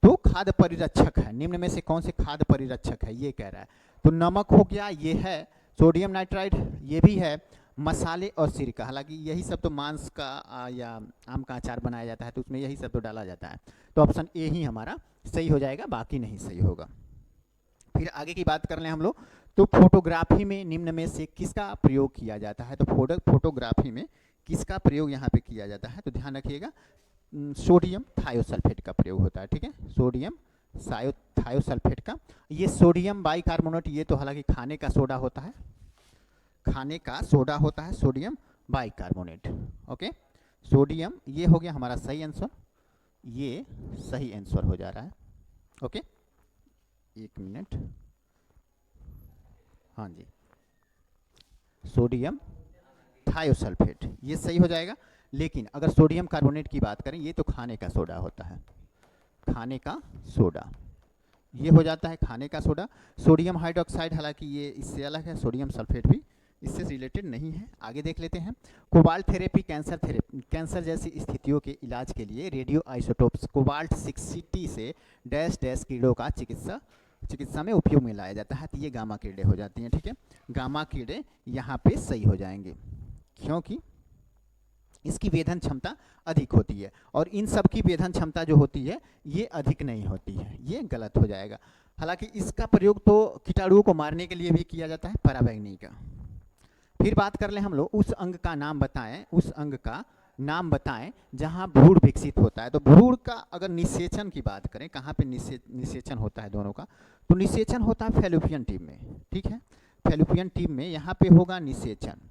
तो खाद्य परिरक्षक है, निम्न में से कौन से खाद्य परिरक्षक है ये कह रहा है। तो नमक हो गया, ये है, सोडियम नाइट्राइड ये भी है, मसाले और सिरका, हालांकि यही सब तो मांस का या आम का अचार बनाया जाता है तो उसमें यही सब तो डाला जाता है। तो ऑप्शन ए ही हमारा सही हो जाएगा, बाकी नहीं सही होगा। फिर आगे की बात कर लें हम लोग तो फोटोग्राफी में निम्न में से किसका प्रयोग किया जाता है। तो फोटोग्राफी में किसका प्रयोग यहाँ पे किया जाता है, तो ध्यान रखिएगा सोडियम थायोसल्फेट का प्रयोग होता है। ठीक है, सोडियम थायोसल्फेट का, ये सोडियम बाइकार्बोनेट ये तो हालांकि खाने का सोडा होता है, खाने का सोडा होता है सोडियम बाइकार्बोनेट। ओके, सोडियम ये हो गया हमारा सही आंसर, ये सही आंसर हो जा रहा है। ओके, 1 मिनट, हाँ जी, सोडियम थायोसल्फेट ये सही हो जाएगा। लेकिन अगर सोडियम कार्बोनेट की बात करें ये तो खाने का सोडा होता है, खाने का सोडा ये हो जाता है, खाने का सोडा। सोडियम हाइड्रोक्साइड हालांकि ये इससे अलग है, सोडियम सल्फेट भी इससे रिलेटेड नहीं है। आगे देख लेते हैं, कोबाल्ट थेरेपी कैंसर जैसी स्थितियों के इलाज के लिए रेडियो आइसोटोप्स कोबाल्ट 60 से डैश डैश कीड़ों का चिकित्सा में उपयोग में लाया जाता है। तो ये गामा कीड़े हो जाती हैं। ठीक है, गामा कीड़े यहाँ पे सही हो जाएंगे, क्योंकि इसकी वेधन क्षमता अधिक होती है, और इन सब की वेधन क्षमता जो होती है ये अधिक नहीं होती है, ये गलत हो जाएगा। हालांकि इसका प्रयोग तो कीटाणुओं को मारने के लिए भी किया जाता है, पराबैंगनी का। फिर बात कर लें हम लोग, उस अंग का नाम बताएं, उस अंग का नाम बताएं जहां भ्रूण विकसित होता है। तो भ्रूण का अगर निषेचन की बात करें, कहाँ पे निषेचन होता है दोनों का, तो निषेचन होता है फैलोपियन ट्यूब में, ठीक है। फैलोपियन ट्यूब में यहाँ पे होगा निषेचन,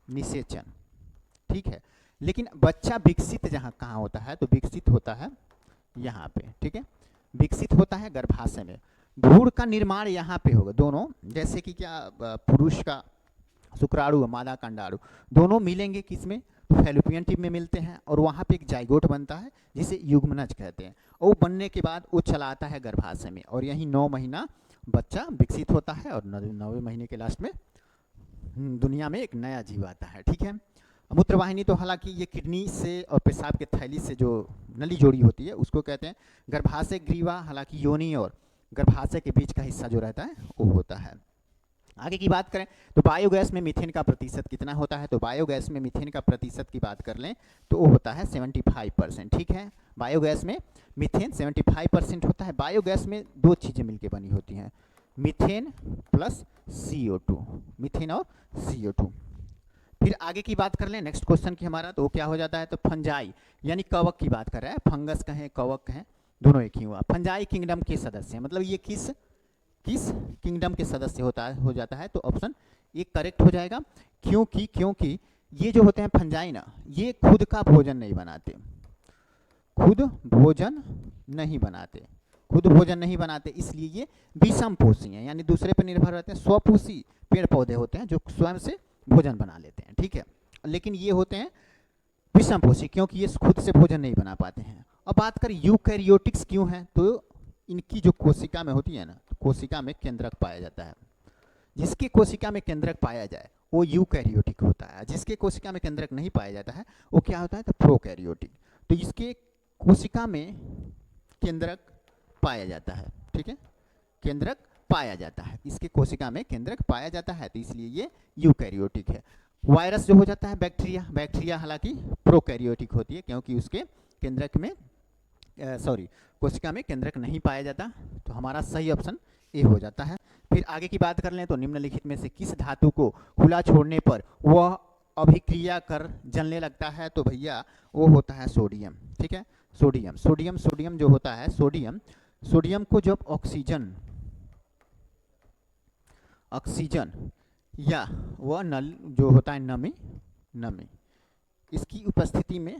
निषेचन, ठीक है। लेकिन बच्चा विकसित जहाँ कहाँ होता है, तो विकसित होता है यहाँ पे, ठीक है। विकसित होता है गर्भाशय में। भ्रूण का निर्माण यहाँ पे होगा, दोनों, जैसे कि क्या पुरुष का शुक्राणु और मादा कंडाणु दोनों मिलेंगे किसमें, तो फैलोपियन ट्यूब में मिलते हैं, और वहाँ पे एक जाइगोट बनता है जिसे युग्मनज कहते हैं। और बनने के बाद वो चला आता है गर्भाशय में, और यही 9 महीना बच्चा विकसित होता है, और 9वें महीने के लास्ट में दुनिया में एक नया जीव आता है, ठीक है। मूत्रवाहिनी तो हालांकि ये किडनी से और पेशाब के थैली से जो नली जोड़ी होती है उसको कहते हैं। गर्भाशय ग्रीवा, हालांकि योनि और गर्भाशय के बीच का हिस्सा जो रहता है वो होता है। आगे की बात करें तो बायोगैस में मीथेन का प्रतिशत कितना होता है, तो बायोगैस में मीथेन का प्रतिशत की बात कर लें तो वो होता है 75%, ठीक है। बायोगैस में मीथेन 75% होता है। बायोगैस में 2 चीज़ें मिलकर बनी होती हैं, मीथेन प्लस CO2, मीथेन और CO2। फिर आगे की बात कर लें नेक्स्ट क्वेश्चन की हमारा, तो वो क्या हो जाता है, तो फंजाई यानी कवक की बात कर रहा है, फंगस कहें कवक कहें दोनों एक ही हुआ। फंजाई किंगडम के सदस्य, मतलब ये किस किंगडम के सदस्य हो जाता है, तो ऑप्शन ये करेक्ट हो जाएगा। क्योंकि ये जो होते हैं फंजाई ना, ये खुद का भोजन नहीं बनाते, खुद भोजन नहीं बनाते, इसलिए ये विषमपोषी हैं, यानी दूसरे पर निर्भर रहते हैं। स्वपोषी पेड़ पौधे होते हैं जो स्वयं से भोजन बना लेते हैं, ठीक है। लेकिन ये होते हैं विषमपोषी क्योंकि ये खुद से भोजन नहीं बना पाते हैं। अब बात करें यूकैरियोटिक्स क्यों है, तो इनकी जो कोशिका में होती है ना, तो कोशिका में केंद्रक पाया जाता है। जिसकी कोशिका में केंद्रक पाया जाए वो यूकैरियोटिक होता है, जिसके कोशिका में केंद्रक नहीं पाया जाता है वो क्या होता है, तो प्रोकैरियोटिक। तो इसके कोशिका में केंद्रक पाया जाता है, ठीक है, केंद्रक पाया जाता है, इसके कोशिका में केंद्रक पाया जाता है, तो इसलिए ये यूकैरियोटिक है। वायरस जो हो जाता है बैक्टीरिया हालांकि प्रोकैरियोटिक होती है क्योंकि उसके केंद्रक में कोशिका में केंद्रक नहीं पाया जाता, तो हमारा सही ऑप्शन ए हो जाता है। फिर आगे की बात कर लें तो निम्नलिखित में से किस धातु को खुला छोड़ने पर वह अभिक्रिया कर जलने लगता है, तो भैया वो होता है सोडियम, ठीक है। सोडियम जो होता है, सोडियम को जब ऑक्सीजन या वह नल जो होता है नमी इसकी उपस्थिति में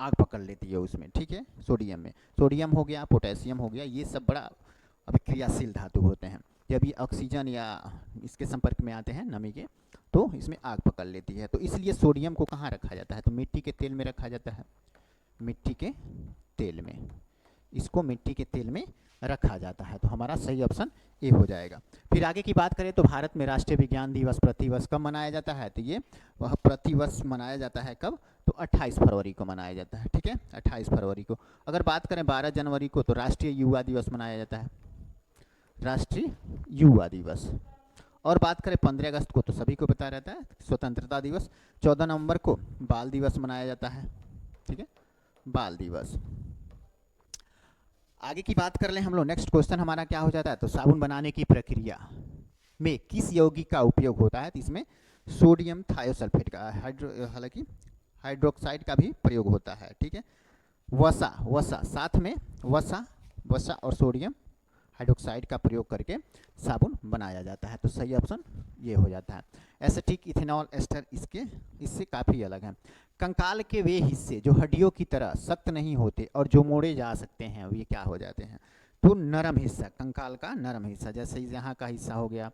आग पकड़ लेती है उसमें, ठीक है। सोडियम हो गया, पोटेशियम हो गया, ये सब बड़ा अभिक्रियाशील धातु होते हैं। जब ये ऑक्सीजन या इसके संपर्क में आते हैं नमी के, तो इसमें आग पकड़ लेती है। तो इसलिए सोडियम को कहाँ रखा जाता है, तो मिट्टी के तेल में रखा जाता है, मिट्टी के तेल में, इसको मिट्टी के तेल में रखा जाता है, तो हमारा सही ऑप्शन ए हो जाएगा। फिर आगे की बात करें तो भारत में राष्ट्रीय विज्ञान दिवस प्रतिवर्ष कब मनाया जाता है, तो ये वह प्रतिवर्ष मनाया जाता है कब, तो 28 फरवरी को मनाया जाता है, ठीक है, 28 फरवरी को। अगर बात करें 12 जनवरी को तो राष्ट्रीय युवा दिवस मनाया जाता है, राष्ट्रीय युवा दिवस। और बात करें 15 अगस्त को तो सभी को पता रहता है स्वतंत्रता दिवस। 14 नवंबर को बाल दिवस मनाया जाता है, ठीक है, बाल दिवस। आगे की बात कर लें हम लोग, नेक्स्ट क्वेश्चन हमारा क्या हो जाता है, तो साबुन बनाने की प्रक्रिया में किस यौगिक का उपयोग होता है, तो इसमें सोडियम थायोसल्फेट का हालांकि हाइड्रोक्साइड का भी प्रयोग होता है, ठीक है। वसा साथ में वसा और सोडियम हाइड्रोक्साइड का प्रयोग करके साबुन बनाया जाता है, तो सही ऑप्शन ये हो जाता है। एसिटिक, इथेनॉल, एस्टर इससे काफ़ी अलग है। कंकाल के वे हिस्से जो हड्डियों की तरह सख्त नहीं होते और जो मोड़े जा सकते हैं ये क्या हो जाते हैं, तो नरम हिस्सा, कंकाल का नरम हिस्सा, जैसे यहाँ का हिस्सा हो गया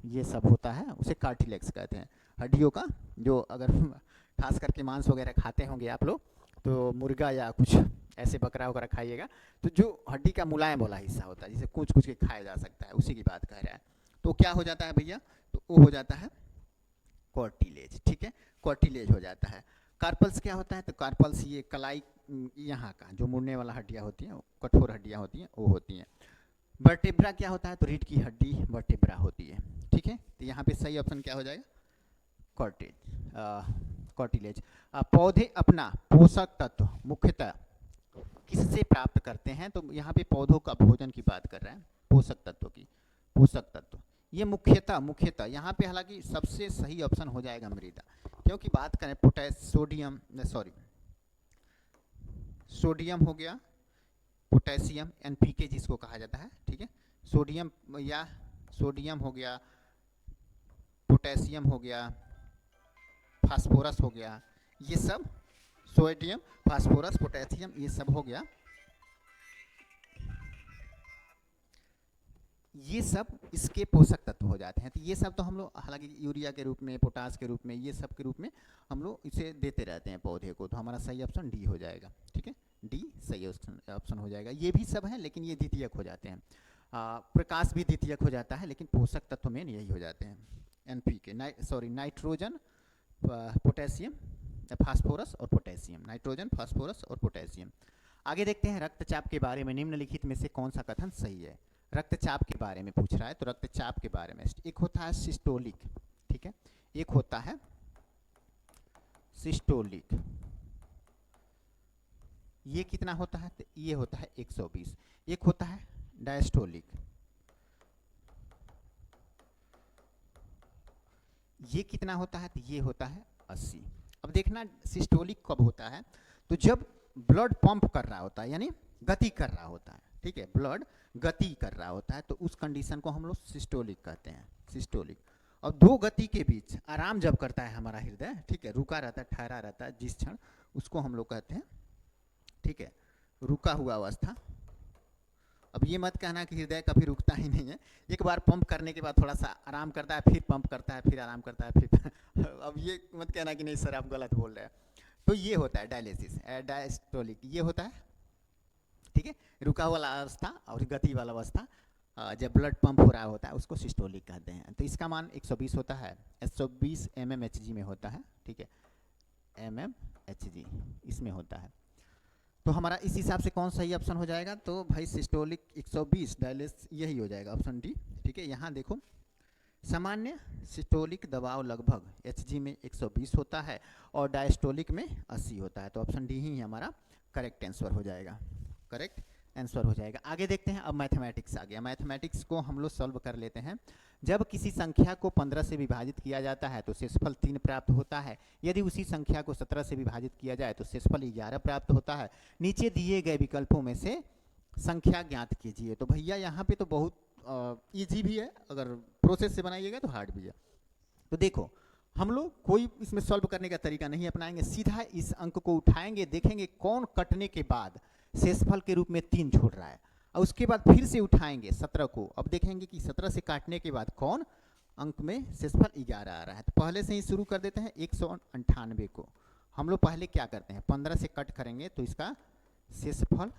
ये सब होता है, उसे कार्टिलेक्स कहते हैं। हड्डियों का जो अगर खास करके मांस वगैरह खाते होंगे आप लोग, तो मुर्गा या कुछ ऐसे बकरा वगैरह खाइएगा, तो जो हड्डी का मुलायम वाला हिस्सा होता है जिसे कुछ के खाया जा सकता है, उसी की बात कह रहा है। तो क्या हो जाता है भैया, तो वो हो जाता है कार्टिलेज, ठीक है, कार्टिलेज हो जाता है। कार्पल्स क्या होता है, तो कार्पल्स ये कलाई यहाँ का जो मुड़ने वाला हड्डियाँ होती हैं, कठोर हड्डियाँ होती हैं, वो होती हैं। वर्टेब्रा क्या होता है, तो रीढ़ की हड्डी वर्टेब्रा होती है, ठीक है। तो यहाँ पे सही ऑप्शन क्या हो जाएगा, कार्टिलेज। पौधे अपना पोषक तत्व मुख्यतः किससे प्राप्त करते हैं? तो यहाँ पे पौधों का भोजन की बात कर रहे हैं, पोषक तत्व की, पोषक तत्व ये मुख्यतः यहाँ पे हालांकि सबसे सही ऑप्शन हो जाएगा मृदा, क्योंकि बात करें सोडियम हो गया, पोटेशियम एनपीके जिसको कहा जाता है, ठीक है, सोडियम हो गया, पोटेशियम हो गया, फास्फोरस हो गया, ये सब सोडियम, फास्फोरस, पोटेशियम ये सब हो गया, ये सब इसके पोषक तत्व हो जाते हैं। तो ये सब तो हम लोग हालांकि यूरिया के रूप में, पोटास के रूप में, ये सब के रूप में हम लोग इसे देते रहते हैं पौधे को। तो हमारा सही ऑप्शन डी हो जाएगा, ठीक है, डी सही ऑप्शन हो जाएगा। ये भी सब हैं लेकिन ये द्वितीयक हो जाते हैं, प्रकाश भी द्वितीयक हो जाता है लेकिन पोषक तत्व में यही हो जाते हैं, एनपीके नाइट्रोजन, पोटेशियम, फास्फोरस और पोटेशियम, नाइट्रोजन, फास्फोरस और पोटेशियम। आगे देखते हैं रक्तचाप के बारे में निम्नलिखित में से कौन सा कथन सही है? रक्तचाप के बारे में पूछ रहा है, तो रक्तचाप के बारे में एक होता है सिस्टोलिक, ठीक है, एक होता है सिस्टोलिक, ये कितना होता है? तो ये होता है 120। एक होता है डायस्टोलिक, ये कितना होता है? तो ये होता है 80। अब देखना सिस्टोलिक कब होता है? तो जब ब्लड पंप कर रहा होता है, यानी गति कर रहा होता है, ठीक है, ब्लड गति कर रहा होता है, तो उस कंडीशन को हम लोग सिस्टोलिक कहते हैं, सिस्टोलिक। और दो गति के बीच आराम जब करता है हमारा हृदय, ठीक है, रुका रहता है, ठहरा रहता है जिस क्षण, उसको हम लोग कहते हैं, ठीक है, रुका हुआ अवस्था। अब ये मत कहना कि हृदय कभी रुकता ही नहीं है, एक बार पंप करने के बाद थोड़ा सा आराम करता है, फिर पंप करता है, फिर आराम करता है, फिर अब ये मत कहना कि नहीं सर आप गलत बोल रहे हैं। तो ये होता है डायलिसिस, डायस्टोलिक ये होता है, ठीक है, रुका हुआ अवस्था और गति वाला अवस्था जब ब्लड पंप हो रहा होता है उसको सिस्टोलिक कहते हैं। तो इसका मान 120 होता है, 120 mmHg में होता है, ठीक है, mmHg इसमें होता है। तो हमारा इस हिसाब से कौन सही ऑप्शन हो जाएगा? तो भाई सिस्टोलिक 120, डायलिसिस यही हो जाएगा, ऑप्शन डी, ठीक है। यहाँ देखो सामान्य सिस्टोलिक दबाव लगभग Hg में 120 होता है और डायस्टोलिक में 80 होता है, तो ऑप्शन डी ही हमारा करेक्ट आंसर हो जाएगा, करेक्ट आंसर हो जाएगा। आगे देखते हैं, अब मैथमेटिक्स आ गया। मैथमेटिक्स को हम लोग सॉल्व कर लेते हैं। जब किसी संख्या को 15 से विभाजित किया जाता है तो शेषफल 3 प्राप्त होता है। यदि उसी संख्या को 17 से विभाजित किया जाए तो शेषफल 11 प्राप्त होता है। नीचे दिए गए विकल्पों में से संख्या ज्ञात कीजिए। तो भैया यहाँ पे तो बहुत ईजी भी है, अगर प्रोसेस से बनाइएगा तो हार्ड भी है। तो देखो हम लोग कोई इसमें सॉल्व करने का तरीका नहीं अपनाएंगे, सीधा इस अंक को उठाएंगे, देखेंगे कौन कटने के बाद शेषफल के रूप में 3 छोड़ रहा है, और उसके बाद फिर से उठाएंगे 17 को। अब देखेंगे कि 17 से काटने के बाद कौन अंक में शेषफल 11 आ रहा है। तो पहले से ही शुरू कर देते हैं 198 को। हम लोग पहले क्या करते हैं, 15 से कट करेंगे तो इसका शेषफल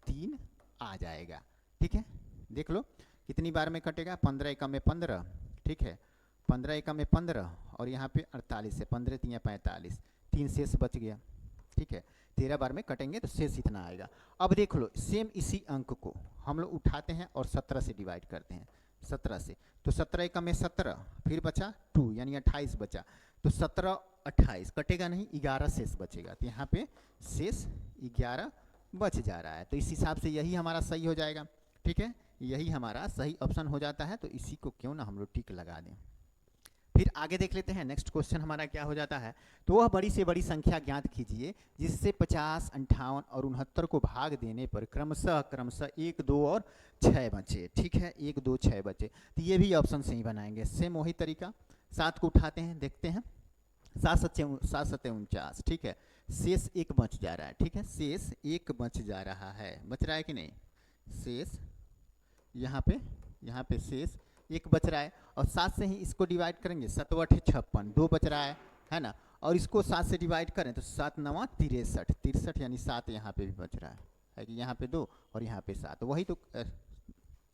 3 आ जाएगा, ठीक है। देख लो कितनी बार में कटेगा, 15 एकम में 15, ठीक है, 15 एकम में 15 और यहाँ पे 48 है, 15 3 45, 3 शेष बच गया, ठीक है। 13 बार में कटेंगे तो शेष इतना आएगा। अब देख लो सेम इसी अंक को हम लोग उठाते हैं और 17 से डिवाइड करते हैं, 17 से, तो 17 एकम में 17, फिर बचा 2 यानी 28 बचा, तो 17 28 कटेगा नहीं, 11 शेष बचेगा। तो यहाँ पे शेष 11 बच जा रहा है। तो इस हिसाब से यही हमारा सही हो जाएगा, ठीक है, यही हमारा सही ऑप्शन हो जाता है। तो इसी को क्यों ना हम लोग टिक लगा दें। फिर आगे देख लेते हैं, नेक्स्ट क्वेश्चन हमारा क्या हो जाता है। तो वह बड़ी से बड़ी संख्या ज्ञात कीजिए जिससे 50, 58 और 69 को भाग देने पर क्रमशः 1, 2 और 6 बचे, ठीक है, 1, 2, 6 बचे। तो ये भी ऑप्शन सही बनाएंगे, सेम वही तरीका। 7 को उठाते हैं, देखते हैं, 7 7 49, ठीक है, शेष 1 बच जा रहा है, ठीक है, शेष 1 बच जा रहा है, बच रहा है कि नहीं, शेष यहाँ पे शेष 1 बच रहा है। और 7 से ही इसको डिवाइड करेंगे, 7 8 56, 2 बच रहा है ना। और इसको 7 से डिवाइड करें तो 7 9 63, 63 यानी 7 यहाँ पे भी बच रहा है कि यहाँ पे 2 और यहाँ पे 7, वही तो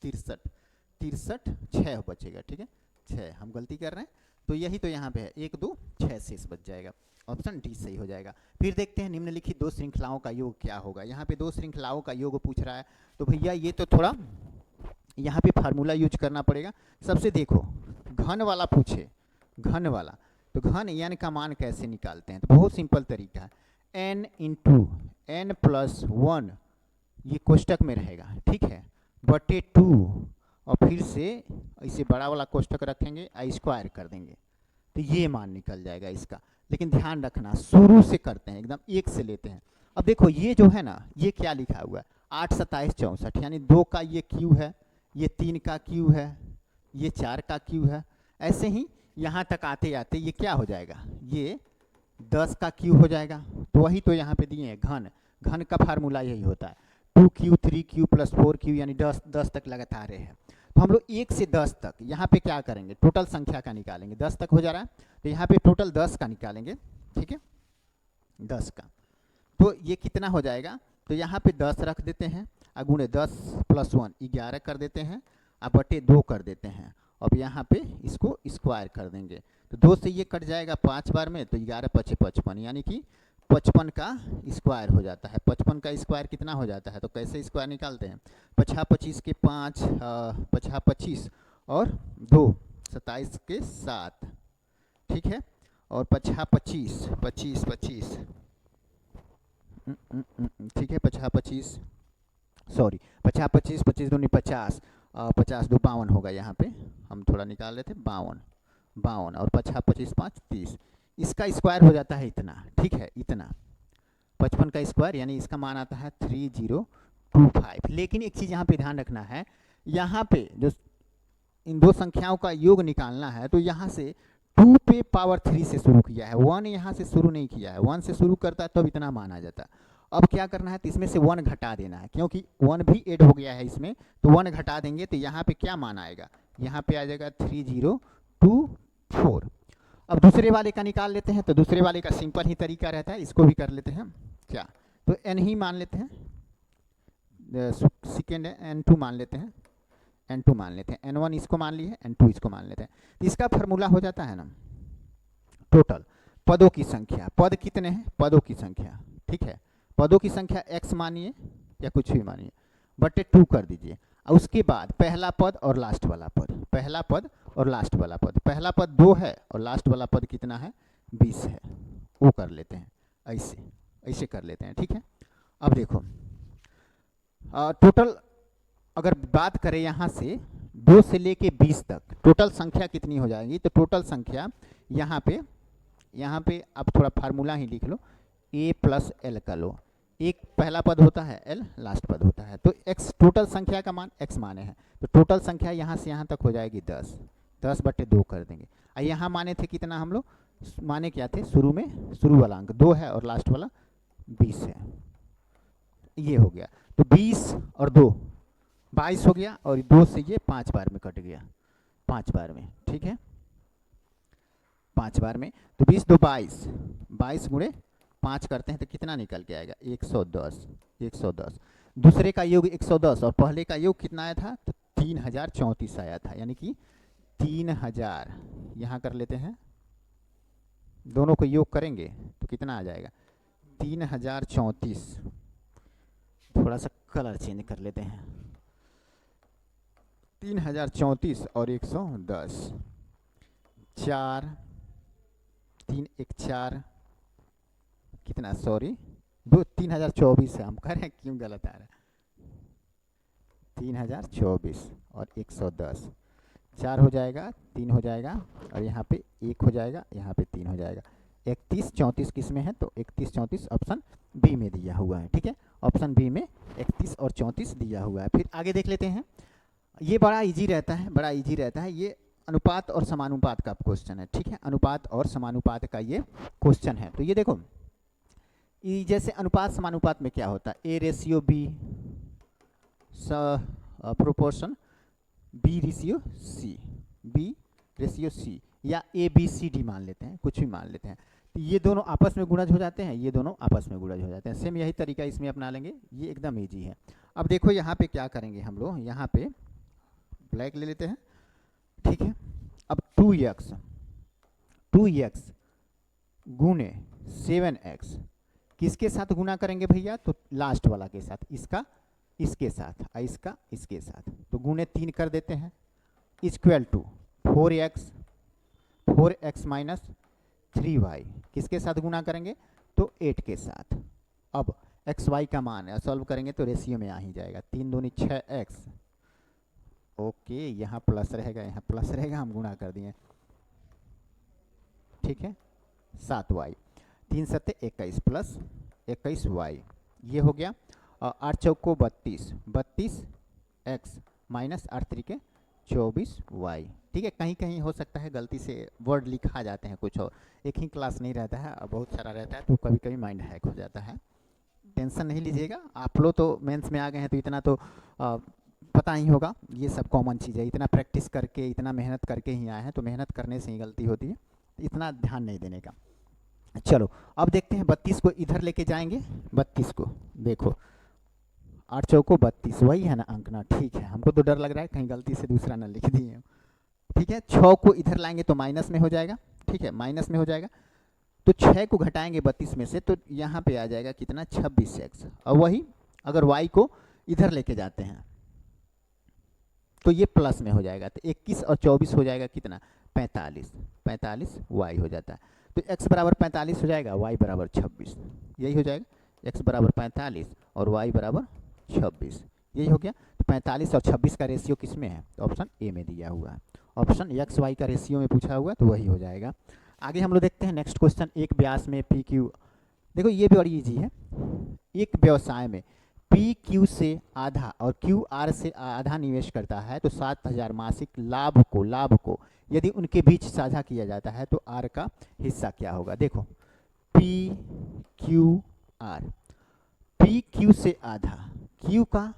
63 6 बचेगा, ठीक है, 6 हम गलती कर रहे हैं, तो यही तो यहाँ पे है, 1 2 6 शेष बच जाएगा, ऑप्शन डी सही हो जाएगा। फिर देखते हैं निम्नलिखित 2 श्रृंखलाओं का योग क्या होगा। यहाँ पे 2 श्रृंखलाओं का योग पूछ रहा है, तो भैया ये तो थोड़ा यहाँ पे फार्मूला यूज करना पड़ेगा। सबसे देखो घन वाला पूछे, घन वाला तो घन n का मान कैसे निकालते हैं? तो बहुत सिंपल तरीका है, n इंटू n प्लस 1 ये कोष्टक में रहेगा, ठीक है, बटे 2 और फिर से इसे बड़ा वाला कोष्टक रखेंगे, आई स्क्वायर कर देंगे तो ये मान निकल जाएगा इसका। लेकिन ध्यान रखना शुरू से करते हैं, एकदम एक से लेते हैं। अब देखो ये जो है ना, ये क्या लिखा हुआ है, 8 27 64, यानी 2 का ये क्यू है, ये 3 का क्यू है, ये 4 का क्यू है। ऐसे ही यहाँ तक आते आते ये क्या हो जाएगा, ये 10 का क्यू हो जाएगा। तो वही तो यहाँ पे दिए हैं घन, घन का फार्मूला यही होता है 2q 3q प्लस 4q, यानी 10 तक लगातार है। तो हम लोग 1 से 10 तक यहाँ पे क्या करेंगे, टोटल संख्या का निकालेंगे। 10 तक हो जा रहा है तो यहाँ पे टोटल 10 का निकालेंगे, ठीक है, 10 का। तो ये कितना हो जाएगा, तो यहाँ पे 10 रख देते हैं, गुणे 10 प्लस 1 11 कर देते हैं, बटे 2 कर देते हैं। अब यहाँ पे इसको स्क्वायर कर देंगे तो 2 से ये कट जाएगा 5 बार में, तो 11 5 55, यानी कि 55 का स्क्वायर हो जाता है। 55 का स्क्वायर कितना हो जाता है, तो कैसे स्क्वायर निकालते हैं, 55 25 के 5 55 25 और 2 27 के 7, ठीक है, और 55 25 25 25, ठीक है, 55 25 सॉरी 55 25 25 दूनी 50, 50 2 52 होगा, यहाँ पे हम थोड़ा निकाल लेते 52 52 और 55 25 5 30, इसका स्क्वायर हो जाता है इतना, ठीक है, इतना 55 का स्क्वायर, यानी इसका मान आता है 3025। लेकिन एक चीज़ यहाँ पे ध्यान रखना है, यहाँ पे जो इन दो संख्याओं का योग निकालना है तो यहाँ से 2 पे पावर 3 से शुरू किया है, 1 यहाँ से शुरू नहीं किया है। 1 से शुरू करता है तब इतना मान आ जाता। अब क्या करना है, तो इसमें से 1 घटा देना है, क्योंकि 1 भी ऐड हो गया है इसमें, तो 1 घटा देंगे तो यहाँ पे क्या मान आएगा, यहाँ पे आ जाएगा 3024। अब दूसरे वाले का निकाल लेते हैं, तो दूसरे वाले का सिंपल ही तरीका रहता है, इसको भी कर लेते हैं क्या, तो n ही मान लेते हैं, सेकेंड n2 मान लेते हैं, n2 मान लेते हैं, n1 इसको मान लिए, n2 इसको मान लेते हैं। तो इसका फार्मूला हो जाता है ना, टोटल पदों की संख्या, पद कितने हैं, पदों की संख्या, ठीक है, पदों की संख्या x मानिए या कुछ भी मानिए, बटे 2 कर दीजिए। और उसके बाद पहला पद और लास्ट वाला पद, पहला पद और लास्ट वाला पद, पहला पद 2 है और लास्ट वाला पद कितना है 20 है, वो कर लेते हैं, ऐसे ऐसे कर लेते हैं, ठीक है। अब देखो टोटल अगर बात करें यहाँ से 2 से लेके 20 तक टोटल संख्या कितनी हो जाएगी, तो टोटल संख्या यहाँ पे आप थोड़ा फार्मूला ही लिख लो, a प्लस एल का लो, एक पहला पद होता है, एल लास्ट पद होता है, तो x टोटल संख्या का मान x माने हैं, तो टोटल संख्या यहाँ से यहाँ तक हो जाएगी 10, 10 बटे 2 कर देंगे। यहाँ माने थे कितना, हम लोग माने क्या थे, शुरू में शुरू वाला अंक 2 है और लास्ट वाला 20 है, ये हो गया। तो 20 और 2 22 हो गया, और 2 से ये 5 बार में कट गया, 5 बार में, ठीक है, 5 बार में, तो 20 2 22, 22 गुणे 5 करते हैं तो कितना निकल के आएगा 110, 110। दूसरे का योग 110 और पहले का योग कितना आया था, तो 3034 आया था, यानी कि 3000 यहाँ कर लेते हैं, दोनों को योग करेंगे तो कितना आ जाएगा 3034। थोड़ा सा कलर चेंज कर लेते हैं, 3034 और 110, 4 3 1 4 कितना, सॉरी 3024 है, हम कह रहे हैं क्यों गलत आ रहा है, 3024 और 110, 4 हो जाएगा, 3 हो जाएगा और यहाँ पे 1 हो जाएगा, यहाँ पे 3 हो जाएगा। 31 34 किस में है, तो 31 34 ऑप्शन बी में दिया हुआ है, ठीक है, ऑप्शन बी में 31 और 34 दिया हुआ है। फिर आगे देख लेते हैं, ये बड़ा इजी रहता है, बड़ा इजी रहता है, ये अनुपात और समानुपात का क्वेश्चन है, ठीक है, अनुपात और समानुपात का ये क्वेश्चन है। तो ये देखो, जैसे अनुपात समानुपात में क्या होता है, A ratio B proportion B ratio C, B ratio C, या ए बी सी डी मान लेते हैं, कुछ भी मान लेते हैं, तो ये दोनों आपस में गुणज हो जाते हैं, ये दोनों आपस में गुणज हो जाते हैं। सेम यही तरीका इसमें अपना लेंगे, ये एकदम ईजी है। अब देखो यहाँ पे क्या करेंगे हम लोग, यहाँ पे ब्लैक ले लेते हैं, ठीक है। अब 2x गुणे 7x किसके साथ गुना करेंगे भैया, तो लास्ट वाला के साथ, इसका इसके साथ, इसका इसके साथ, तो गुणे 3 कर देते हैं, equal to 4x minus 3y किसके साथ गुना करेंगे तो 8 के साथ। अब एक्स वाई का मान है, सॉल्व करेंगे तो रेशियो में आ ही जाएगा, 3 दूनी 6x, ओके यहाँ प्लस रहेगा, यहाँ प्लस रहेगा, हम गुणा कर दिए, ठीक है 7y, 3 सत्ते 21 प्लस 21y, ये हो गया। और 8 चौको 32, 32x माइनस 8 तरीके 24y, ठीक है। कहीं कहीं हो सकता है गलती से वर्ड लिखा जाते हैं कुछ और, एक ही क्लास नहीं रहता है और बहुत सारा रहता है तो कभी कभी माइंड हैक हो जाता है, टेंशन नहीं लीजिएगा। आप लोग तो मेंस में आ गए हैं तो इतना तो पता ही होगा, ये सब कॉमन चीज़ है, इतना प्रैक्टिस करके इतना मेहनत करके ही आए हैं तो मेहनत करने से ही गलती होती है, इतना ध्यान नहीं देने का। चलो अब देखते हैं 32 को इधर लेके जाएंगे, 32 को देखो 8 चौको 32 वही है ना अंक ना, ठीक है, हमको तो डर लग रहा है कहीं गलती से दूसरा ना लिख दिए, ठीक है। 6 को इधर लाएंगे तो माइनस में हो जाएगा, ठीक है माइनस में हो जाएगा, तो 6 को घटाएंगे 32 में से तो यहाँ पे आ जाएगा कितना 26x, और वही अगर y को इधर लेके जाते हैं तो ये प्लस में हो जाएगा, तो 21 और 24 हो जाएगा कितना 45, 45 y हो जाता है, तो x बराबर 45 हो जाएगा, y बराबर 26, यही हो जाएगा, x बराबर 45 और y बराबर 26, यही हो गया। तो 45 और 26 का रेशियो किस में है, तो ऑप्शन ए में दिया हुआ है, ऑप्शन एक्स वाई का रेशियो में पूछा हुआ है तो वही हो जाएगा। आगे हम लोग देखते हैं नेक्स्ट क्वेश्चन, एक व्यास में पी क्यू, देखो ये भी बड़ी इजी है, एक व्यवसाय में पी क्यू से आधा और क्यू आर से आधा निवेश करता है तो 7,000 मासिक लाभ को यदि उनके बीच साझा किया जाता है तो आर का हिस्सा क्या होगा। देखो P Q R, P Q से आधा, क्यू का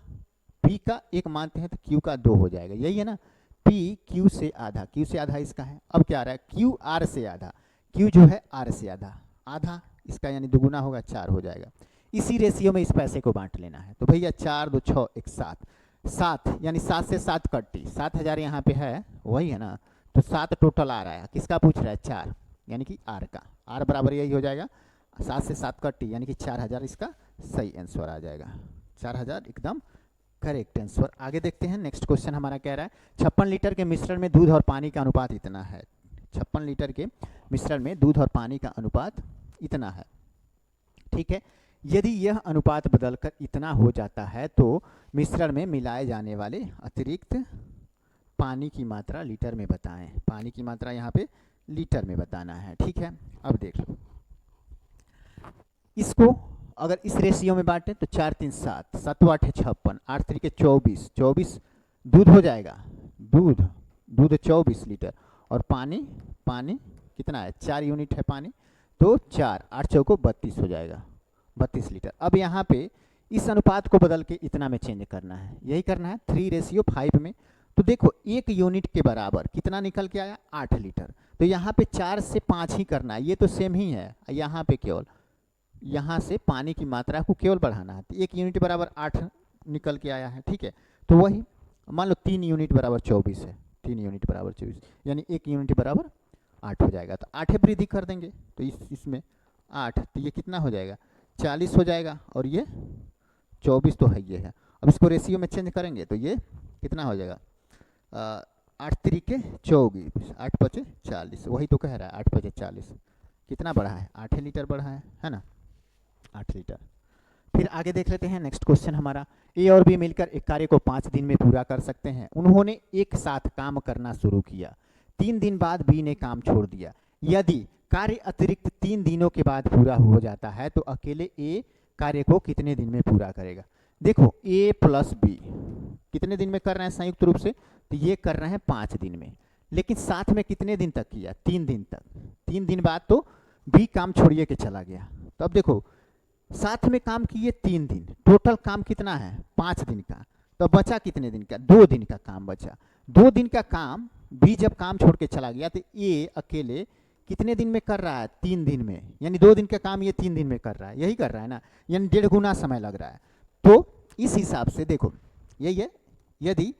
पी का एक मानते हैं तो क्यू का 2 हो जाएगा, यही है ना, पी क्यू से आधा, क्यू से आधा इसका है। अब क्या आ रहा है क्यू आर से आधा, क्यू जो है आर से आधा, आधा इसका यानी दुगुना होगा 4 हो जाएगा। इसी रेशियो में इस पैसे को बांट लेना है, तो भैया 4 2 6 1 7, 7 यानी 7 से 7 कट्टी, 7,000 यहाँ पे है वही है ना, तो 7 टोटल आ रहा है, किसका पूछ रहा है 4 यानी कि आर का, आर बराबर यही हो जाएगा 7 से 7 कट्टी यानी कि 4,000 इसका सही आंसर आ जाएगा, 4,000 एकदम करेक्ट आंसर। आगे देखते हैं नेक्स्ट क्वेश्चन हमारा कह रहा है 56 लीटर के मिश्रण में दूध और पानी का अनुपात इतना है, 56 लीटर के मिश्रण में दूध और पानी का अनुपात इतना है, ठीक है। यदि यह अनुपात बदलकर इतना हो जाता है तो मिश्रण में मिलाए जाने वाले अतिरिक्त पानी की मात्रा लीटर में बताएं, पानी की मात्रा यहाँ पे लीटर में बताना है, ठीक है। अब देख लो इसको अगर इस रेशियो में बांटे तो 4 3 7, 7 8 56, 8 3 24, 24 दूध हो जाएगा, दूध 24 लीटर और पानी कितना है 4 यूनिट है पानी, तो 4 8 चौको 32 हो जाएगा, 32 लीटर। अब यहाँ पे इस अनुपात को बदल के इतना में चेंज करना है, यही करना है 3:5 में। तो देखो 1 यूनिट के बराबर कितना निकल के आया 8 लीटर, तो यहाँ पे 4 से 5 ही करना है, ये तो सेम ही है, यहाँ पे केवल यहाँ से पानी की मात्रा को केवल बढ़ाना है, तो 1 यूनिट बराबर 8 निकल के आया है, ठीक है। तो वही मान लो 3 यूनिट बराबर 24 है, 3 यूनिट बराबर 24 यानी 1 यूनिट बराबर 8 हो जाएगा, तो 8 वृद्धि कर देंगे तो इसमें 8, तो ये कितना हो जाएगा 40 हो जाएगा, और ये 24 तो है ये है। अब इसको रेशियो में चेंज करेंगे तो ये कितना हो जाएगा 8 3 24, 8 5 40, वही तो कह रहा है 8 5 40, कितना बढ़ा है 8 लीटर बढ़ा है ना, 8 लीटर। फिर आगे देख लेते हैं नेक्स्ट क्वेश्चन हमारा, ए और बी मिलकर एक कार्य को 5 दिन में पूरा कर सकते हैं, उन्होंने एक साथ काम करना शुरू किया, 3 दिन बाद बी ने काम छोड़ दिया, यदि कार्य अतिरिक्त 3 दिनों के बाद पूरा हो जाता है तो अकेले ए कार्य को कितने दिन में पूरा करेगा। देखो ए प्लस बी कितने दिन में कर रहे हैं संयुक्त रूप से, तो ये कर रहे हैं 5 दिन में, लेकिन साथ में कितने दिन तक किया 3 दिन तक, 3 दिन बाद तो बी काम छोड़िए के चला गया, तो अब देखो साथ में काम किए 3 दिन, टोटल काम कितना है 5 दिन का, तो बचा कितने दिन का 2 दिन का काम बचा, 2 दिन का काम बी जब काम छोड़ के चला गया तो ए अकेले कितने दिन में कर रहा है 3 दिन में, यानी 2 दिन का काम ये 3 दिन में कर रहा है, यही कर रहा है ना, यानी 1.5 गुना समय लग रहा है। तो इस हिसाब से देखो यही है, यदि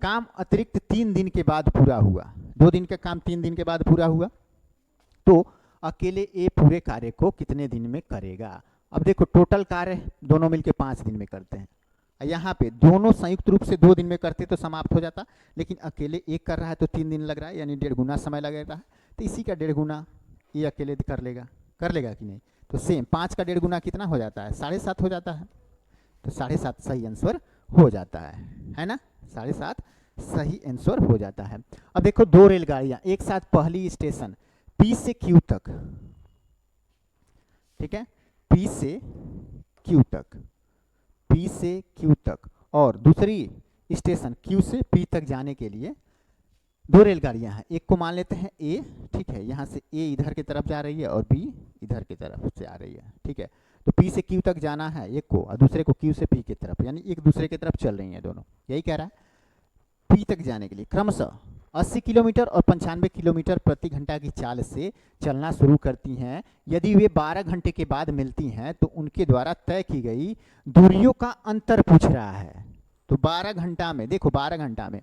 काम अतिरिक्त 3 दिन के बाद पूरा हुआ, 2 दिन का काम 3 दिन के बाद पूरा हुआ तो अकेले ए पूरे कार्य को कितने दिन में करेगा। अब देखो टोटल कार्य दोनों मिलके 5 दिन में करते हैं, यहाँ पे दोनों संयुक्त रूप से 2 दिन में करते तो समाप्त हो जाता, लेकिन अकेले एक कर रहा है तो 3 दिन लग रहा है, यानी 1.5 गुना समय लग रहा है, तो इसी का 1.5 गुना ये अकेले कर लेगा कि नहीं? तो सेम 5 का 1.5 गुना कितना हो जाता है? 7.5 हो जाता है। तो 7.5 सही आंसर हो जाता है ना? 7.5 सही आंसर हो जाता है। अब देखो 2 रेलगाड़ियां एक साथ पहली स्टेशन P से Q तक, ठीक है, P से Q तक, P से Q तक, और दूसरी स्टेशन Q से P तक जाने के लिए 2 रेलगाड़ियां हैं। एक को मान लेते हैं A, ठीक है, यहाँ से A इधर की तरफ जा रही है और B इधर की तरफ से आ रही है, ठीक है। तो P से Q तक जाना है एक को, और दूसरे को Q से P की तरफ, यानी एक दूसरे की तरफ चल रही हैं दोनों, यही कह रहा है। P तक जाने के लिए क्रमशः 80 किलोमीटर और 95 किलोमीटर प्रति घंटा की चाल से चलना शुरू करती हैं। यदि वे 12 घंटे के बाद मिलती हैं तो उनके द्वारा तय की गई दूरियों का अंतर पूछ रहा है। तो 12 घंटा में, देखो 12 घंटा में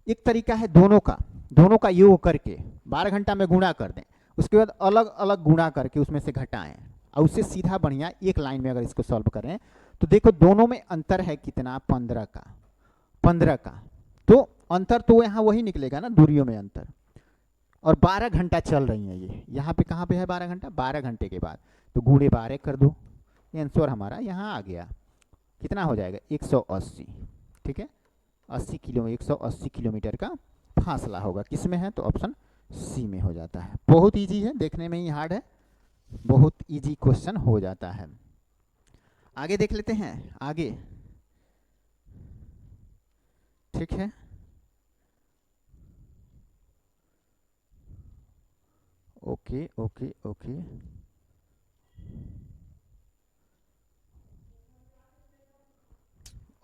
एक तरीका है दोनों का योग करके 12 घंटा में गुणा कर दें, उसके बाद अलग अलग गुणा करके उसमें से घटाएं, और उससे सीधा बढ़िया एक लाइन में अगर इसको सॉल्व करें तो देखो दोनों में अंतर है कितना? 15 का। तो अंतर तो यहाँ वही निकलेगा ना, दूरियों में अंतर, और 12 घंटा चल रही है ये। यहाँ पे कहाँ पे है 12 घंटा? 12 घंटे के बाद, तो गुणे 12 कर दो, ये आंसर हमारा यहाँ आ गया। कितना हो जाएगा? 180, ठीक है, 180 किलोमीटर का फासला होगा। किस में है? तो ऑप्शन सी में हो जाता है। बहुत इजी है, देखने में ही हार्ड है, बहुत इजी क्वेश्चन हो जाता है। आगे देख लेते हैं, आगे, ठीक है। ओके ओके ओके,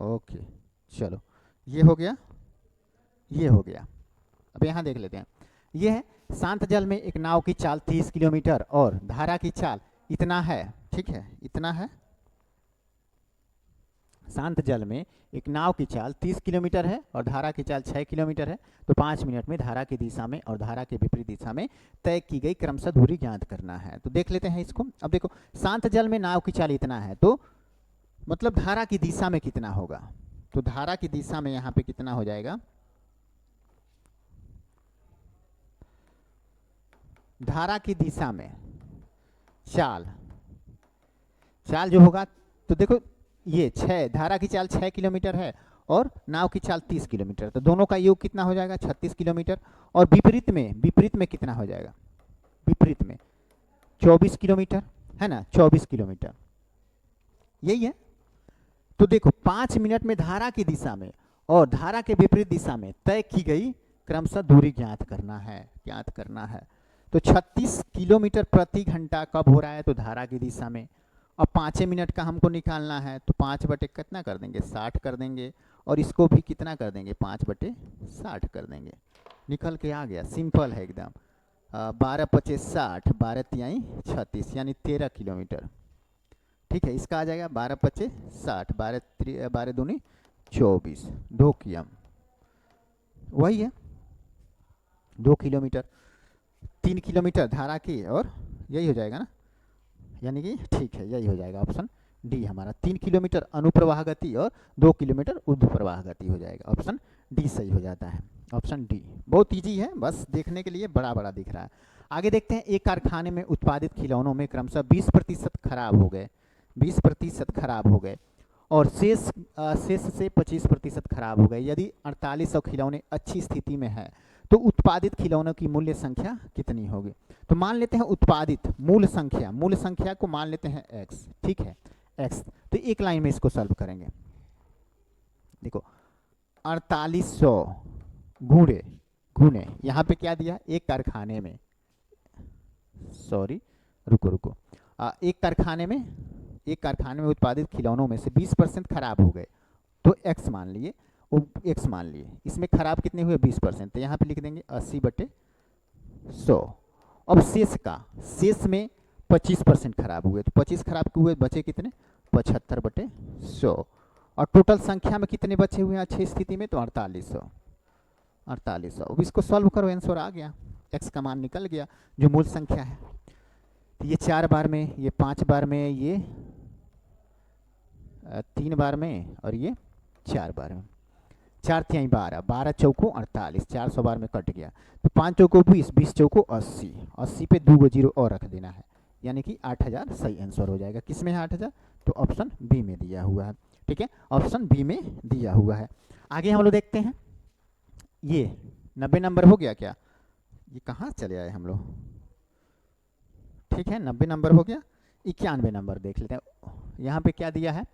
ओके, चलो ये हो गया, ये हो गया। अब यहाँ देख लेते हैं, ये है शांत जल में एक नाव की चाल 30 किलोमीटर और धारा की चाल इतना है, ठीक है, इतना है। शांत जल में एक नाव की चाल 30 किलोमीटर है और धारा की चाल 6 किलोमीटर है। तो 5 मिनट में धारा की दिशा में और धारा के विपरीत दिशा में तय की गई क्रमशः दूरी ज्ञात करना है। तो देख लेते हैं इसको। अब देखो शांत जल में नाव की चाल इतना है, तो मतलब धारा की दिशा में कितना होगा? तो धारा की दिशा में यहाँ पे कितना हो जाएगा? धारा की दिशा में चाल जो होगा, तो देखो ये 6, धारा की चाल 6 किलोमीटर है और नाव की चाल 30 किलोमीटर, तो दोनों का योग कितना हो जाएगा? 36 किलोमीटर। और विपरीत में कितना हो जाएगा? विपरीत में 24 किलोमीटर, है ना, 24 किलोमीटर, यही है। तो देखो 5 मिनट में धारा की दिशा में और धारा के विपरीत दिशा में तय की गई क्रमशः दूरी ज्ञात करना है। तो 36 किलोमीटर प्रति घंटा कब हो रहा है? तो धारा की दिशा में। अब 5 मिनट का हमको निकालना है, तो 5 बटे कितना कर देंगे? 60 कर देंगे, और इसको भी कितना कर देंगे? 5 बटे 60 कर देंगे, निकल के आ गया। सिंपल है एकदम। 12 पचे 60, 12 तिहाई 36, यानी 13 किलोमीटर, ठीक है। इसका आ जाएगा 12 पचे 60, 12 दूनी 24, 2 किम, वही है 2 किलोमीटर, 3 किलोमीटर धारा की, और यही हो जाएगा ना, यानी कि ठीक है, यही हो जाएगा ऑप्शन डी हमारा। 3 किलोमीटर अनुप्रवाह गति और 2 किलोमीटर ऊर्ध्वप्रवाह गति हो जाएगा, ऑप्शन डी सही हो जाता है, ऑप्शन डी। बहुत इजी है, बस देखने के लिए बड़ा दिख रहा है। आगे देखते हैं, एक कारखाने में उत्पादित खिलौनों में क्रमशः 20% खराब हो गए, 20% खराब हो गए, और शेष से 25% खराब हो गए। यदि 4800 खिलौने अच्छी स्थिति में है तो उत्पादित खिलौनों की मूल्य संख्या कितनी होगी? तो मान लेते हैं उत्पादित मूल संख्या को मान लेते हैं x, ठीक है, x। तो एक लाइन में इसको सॉल्व करेंगे। देखो 4800 गुणे यहाँ पे क्या दिया? एक कारखाने में, सॉरी रुको, एक कारखाने में उत्पादित खिलौनों में से 20% खराब हो गए, तो x मान लिए, x मान लिए। इसमें खराब कितने हुए? 20%, तो यहाँ पे लिख देंगे 80 बटे 100। अब शेष में 25% खराब हुए, तो 25 खराब हुए, बचे कितने? 75 बटे 100। और टोटल संख्या में कितने बचे हुए हैं अच्छी स्थिति में? तो 4800। अब इसको सॉल्व करो, आंसर आ गया, x का मान निकल गया जो मूल संख्या है। तो ये 4 बार में, ये 5 बार में, ये 3 बार में, और ये 4 बार में। 4 तिहाई 12, 12 चौको 48, 400 बार में कट गया, तो 5 चौको 20, 20 चौको 80, 80 पे 2 जीरो और रख देना है, यानी कि 8000 सही आंसर हो जाएगा। किस में है 8000? तो ऑप्शन बी में दिया हुआ है। ठीक है, ऑप्शन बी में दिया हुआ है। आगे हम लोग देखते हैं, ये 90 नंबर हो गया क्या? ये कहाँ चले आए हम लोग? ठीक है, 90 नंबर हो गया। 91 नंबर देख लेते हैं, यहाँ पे क्या दिया है?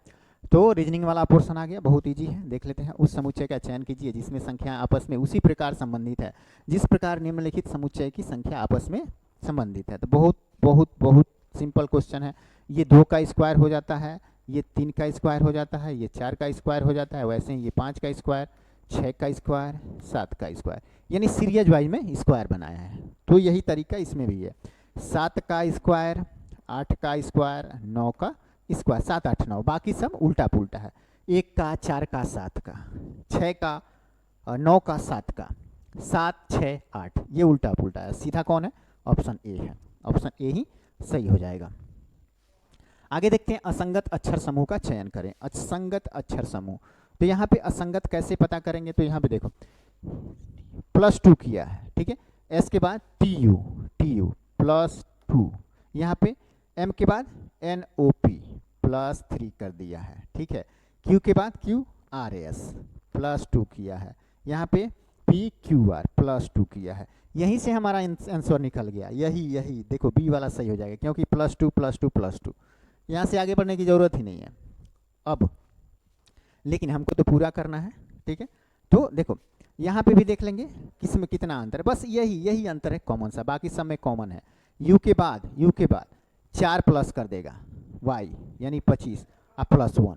तो रीजनिंग वाला पोर्शन आ गया, बहुत इजी है, देख लेते हैं। उस समुच्चय का चयन कीजिए जिसमें संख्या आपस में उसी प्रकार संबंधित है जिस प्रकार निम्नलिखित समुच्चय की संख्या आपस में संबंधित है। तो बहुत बहुत बहुत सिंपल क्वेश्चन है। ये 2 का स्क्वायर हो जाता है, ये 3 का स्क्वायर हो जाता है, ये 4 का स्क्वायर हो जाता है, वैसे ही ये 5 का स्क्वायर, 6 का स्क्वायर, 7 का स्क्वायर, यानी सीरीज वाइज में स्क्वायर बनाया है। तो यही तरीका इसमें भी है। 7 का स्क्वायर, 8 का स्क्वायर, 9 का स्क्वायर, 7 8 9, बाकी सब उल्टा पुल्टा है। 1 का, 4 का, 7 का, 6 का, 9 का, 7 का, 7 6 8, ये उल्टा पुल्टा है। सीधा कौन है? ऑप्शन ए है, ऑप्शन ए ही सही हो जाएगा। आगे देखते हैं, असंगत अक्षर समूह का चयन करें। असंगत अक्षर समूह, तो यहाँ पे असंगत कैसे पता करेंगे? तो यहाँ पे देखो +2 किया है, ठीक है, एस के बाद TU +2, यहाँ पे M के बाद NOP +3 कर दिया है, ठीक है, Q के बाद QRS +2 किया है, यहाँ पे PQR +2 किया है। यहीं से हमारा आंसर निकल गया, यही देखो बी वाला सही हो जाएगा, क्योंकि +2 +2 +2, यहाँ से आगे बढ़ने की ज़रूरत ही नहीं है अब, लेकिन हमको तो पूरा करना है। ठीक है, तो देखो यहाँ पे भी देख लेंगे किसमें कितना अंतर है, बस यही अंतर है कॉमन सा, बाकी सब में कॉमन है। यू के बाद 4 प्लस कर देगा y, यानी 25, अब +1,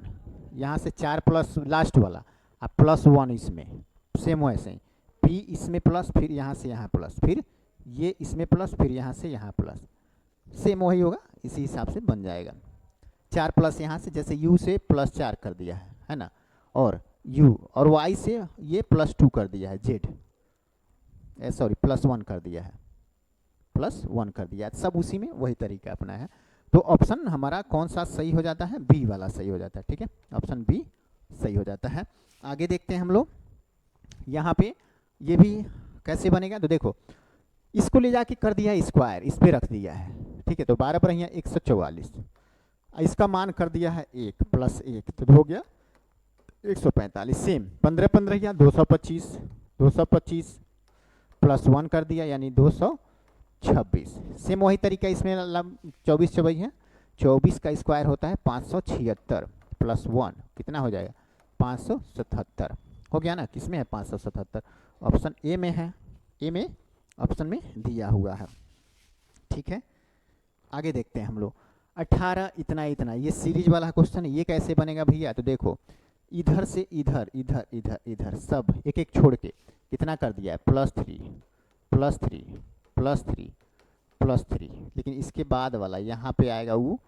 यहाँ से 4 प्लस लास्ट वाला, अब +1 इसमें, सेम वैसे ही, p इसमें प्लस, फिर यहाँ से यहाँ प्लस, फिर ये इसमें प्लस, फिर यहाँ से यहाँ प्लस, सेम वही होगा, इसी हिसाब से बन जाएगा। 4 प्लस यहाँ से, जैसे u से +4 कर दिया है ना, और u और y से ये +2 कर दिया है, z सॉरी +1 कर दिया है, +1 कर दिया है, सब उसी में वही तरीका अपना है। तो ऑप्शन हमारा कौन सा सही हो जाता है? बी वाला सही हो जाता है। ठीक है, ऑप्शन बी सही हो जाता है। आगे देखते हैं हम लोग, यहाँ पे ये भी कैसे बनेगा? तो देखो इसको ले जाके कर दिया है स्क्वायर, इस पे रख दिया है, ठीक है, तो 12 पर यहाँ 144, इसका मान कर दिया है 1 + 1, तो हो गया 145, सेम 15 15 या 225, 225 +1 कर दिया, यानी 226, सेम वही तरीका इसमें 24 24 है, 24 का स्क्वायर होता है 576 +1 कितना हो जाएगा? 577 हो गया ना। किसमें है? 577, ऑप्शन ए में है, ए में ऑप्शन में दिया हुआ है। ठीक है, आगे देखते हैं हम लोग, 18 इतना, ये सीरीज वाला क्वेश्चन है, ये कैसे बनेगा भैया? तो देखो इधर से इधर इधर इधर इधर सब एक एक छोड़ के कितना कर दिया है? +3 +3 +3 +3, लेकिन इसके बाद वाला यहाँ पे आएगा वो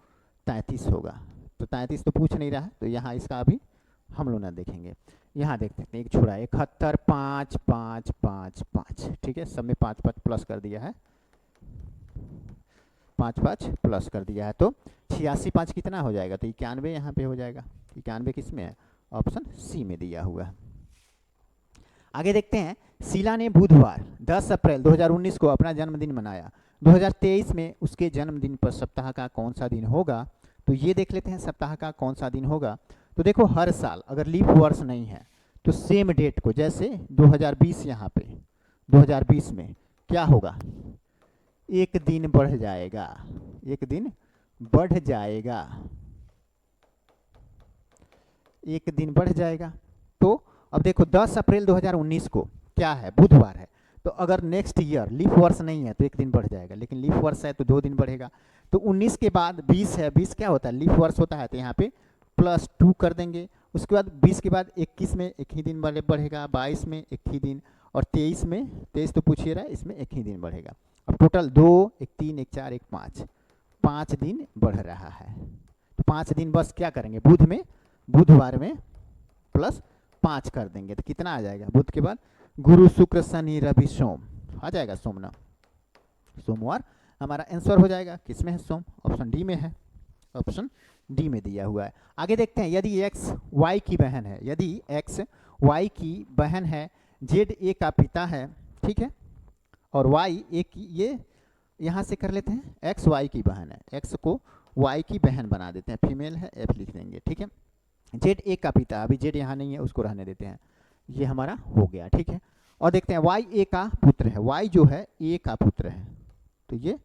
33 होगा, तो 33 तो पूछ नहीं रहा है, तो यहाँ इसका अभी हम लोग ना देखेंगे। यहाँ देख सकते हैं एक छोड़ा 71 5 5 5 5, ठीक है, सब में 5 5 प्लस कर दिया है, 5 5 प्लस कर दिया है, तो 86 5 कितना हो जाएगा? तो 91 यहाँ पे हो जाएगा। 91 किस में है? ऑप्शन सी में दिया हुआ है। आगे देखते हैं, शीला ने बुधवार 10 अप्रैल 2019 को अपना जन्मदिन मनाया। 2023 में उसके जन्मदिन पर सप्ताह का कौन सा दिन होगा? तो ये देख लेते हैं सप्ताह का कौन सा दिन होगा। तो देखो हर साल अगर लीप वर्ष नहीं है तो सेम डेट को, जैसे 2020 यहाँ पे 2020 में क्या होगा? एक दिन बढ़ जाएगा, एक दिन बढ़ जाएगा, एक दिन बढ़ जाएगा। तो अब देखो 10 अप्रैल 2019 को क्या है? बुधवार है, तो अगर नेक्स्ट ईयर लीप वर्ष नहीं है तो एक दिन बढ़ जाएगा, लेकिन लीप वर्ष है तो 2 दिन बढ़ेगा। तो 19 के बाद 20 है, 20 क्या होता है? लीप वर्ष होता है, तो यहाँ पे +2 कर देंगे। उसके बाद 20 के बाद 21 में एक ही दिन बढ़ेगा, 22 में एक ही दिन, और 23 में, 23 तो पूछिए रहा है, इसमें एक ही दिन बढ़ेगा। अब टोटल 2 1 3 1 4 1 5, 5 दिन बढ़ रहा है। तो 5 दिन बस क्या करेंगे? बुध में, बुधवार में +5 कर देंगे, तो कितना आ जाएगा? बुध के बाद गुरु शुक्र शनि रवि सोम आ जाएगा, सोमवार हमारा आंसर हो जाएगा। किसमें है? सोम, ऑप्शन डी में है। ऑप्शन डी में दिया हुआ है। आगे देखते हैं, यदि x y की बहन है, यदि x y की बहन है, z a का पिता है, ठीक है, और y a की, ये यहाँ से कर लेते हैं, x y की बहन है, x को y की बहन बना देते हैं, फीमेल है f लिख देंगे, ठीक है। z a का पिता, अभी z यहाँ नहीं है उसको रहने देते हैं, ये हमारा हो गया, ठीक है। और देखते हैं y a का पुत्र है, y जो है a का पुत्र है, तो ये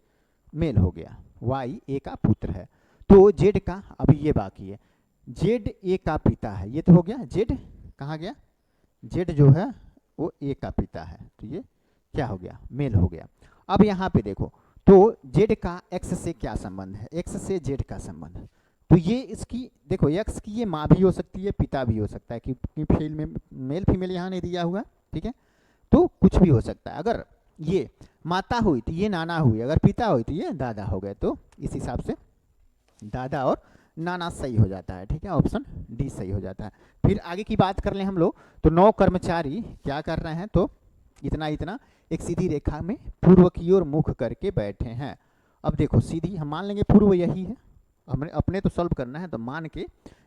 मेल हो गया, y a का पुत्र है। तो z का, अभी ये बाकी है, z a का पिता है, ये तो हो गया, z कहाँ गया, z जो है वो a का पिता है, तो ये क्या हो गया, मेल हो गया। अब यहाँ पे देखो, तो z का x से क्या संबंध है, x से z का संबंध, तो ये इसकी देखो, x की ये माँ भी हो सकती है, पिता भी हो सकता है, क्योंकि मेल फीमेल यहाँ नहीं दिया हुआ, ठीक है, तो कुछ भी हो सकता है। अगर ये माता हुई तो ये नाना हुई, अगर पिता हुई तो ये दादा हो गए, तो इस हिसाब से दादा और नाना सही हो जाता है, ठीक है, ऑप्शन डी सही हो जाता है। फिर आगे की बात कर लें हम लोग, तो 9 कर्मचारी क्या कर रहे हैं, तो इतना इतना एक सीधी रेखा में पूर्व की ओर मुख करके बैठे हैं। अब देखो सीधी हम मान लेंगे पूर्व यही है, हमने अपने तो सॉल्व करना है, तो मान के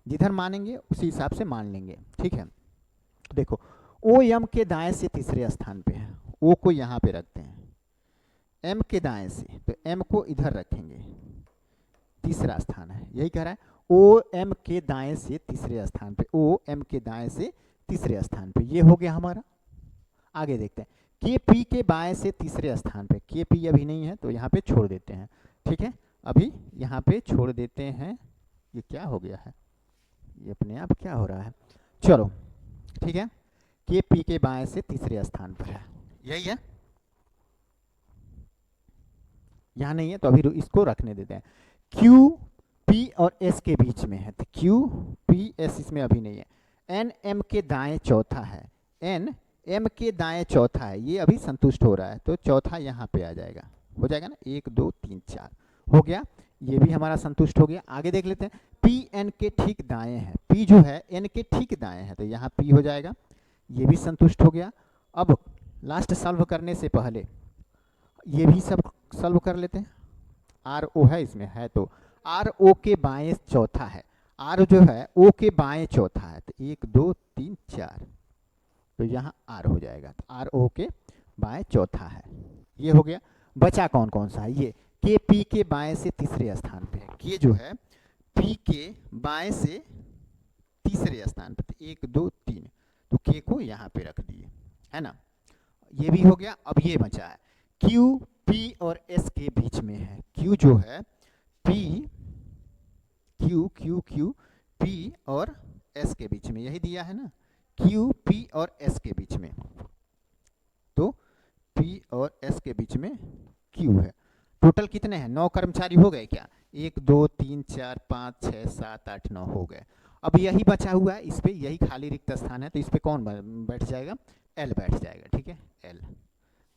जिधर मानेंगे उसी हिसाब से मान लेंगे, ठीक है। तो देखो ओ एम के दाएं से तीसरे स्थान पे है, ओ को यहाँ पे रखते हैं, एम के दाएं से, तो एम को इधर रखेंगे, तीसरा स्थान है, यही कह रहा है, ओ एम के दाएं से तीसरे स्थान पे, ओ एम के दाएं से तीसरे स्थान पे, ये हो गया हमारा। आगे देखते हैं, के पी के बाएं से तीसरे स्थान पे, के पी अभी नहीं है तो यहाँ पे छोड़ देते हैं, ठीक है, अभी यहाँ पे छोड़ देते हैं। ये क्या हो गया है, ये अपने आप क्या हो रहा है, चलो ठीक है, के पी के बाएं से तीसरे स्थान पर है, यही है, यहाँ नहीं है तो अभी इसको रखने देते हैं। क्यू पी और एस के बीच में है, तो क्यू पी एस इसमें अभी नहीं है। एन एम के दाएं चौथा है, एन एम के दाएं चौथा है, ये अभी संतुष्ट हो रहा है, तो चौथा यहाँ पे आ जाएगा, हो जाएगा ना, 1 2 3 4 हो गया, ये भी हमारा संतुष्ट हो गया। आगे देख लेते हैं, पी एन के ठीक दाएं है, पी जो है एन के ठीक दाएं है, तो यहाँ पी हो जाएगा, ये भी संतुष्ट हो गया। अब लास्ट सॉल्व करने से पहले ये भी सब सॉल्व कर लेते हैं, आर ओ है इसमें है, तो आर ओ के बाएं चौथा है, आर जो है ओ के बाएं चौथा है, तो 1 2 3 4, तो यहाँ आर हो जाएगा, तो आर ओ के बाएं चौथा है, ये हो गया। बचा कौन कौन सा है, ये के पी के बाएं से तीसरे स्थान पे है, के जो है पी के बाएं से तीसरे स्थान पे, 1 2 3, तो के को यहाँ पे रख दिए, है ना, ये भी हो गया। अब ये बचा है, क्यू पी और एस के बीच में है, क्यू जो है P, Q Q Q P और एस के बीच में, यही दिया है ना, क्यू पी और एस के बीच में, तो पी और एस के बीच में क्यू है। टोटल कितने हैं, 9 कर्मचारी हो गए क्या, 1 2 3 4 5 6 7 8 9 हो गए। अब यही बचा हुआ है, इस पे यही खाली रिक्त स्थान है, तो इस पे कौन बैठ जाएगा, एल बैठ जाएगा, ठीक है, एल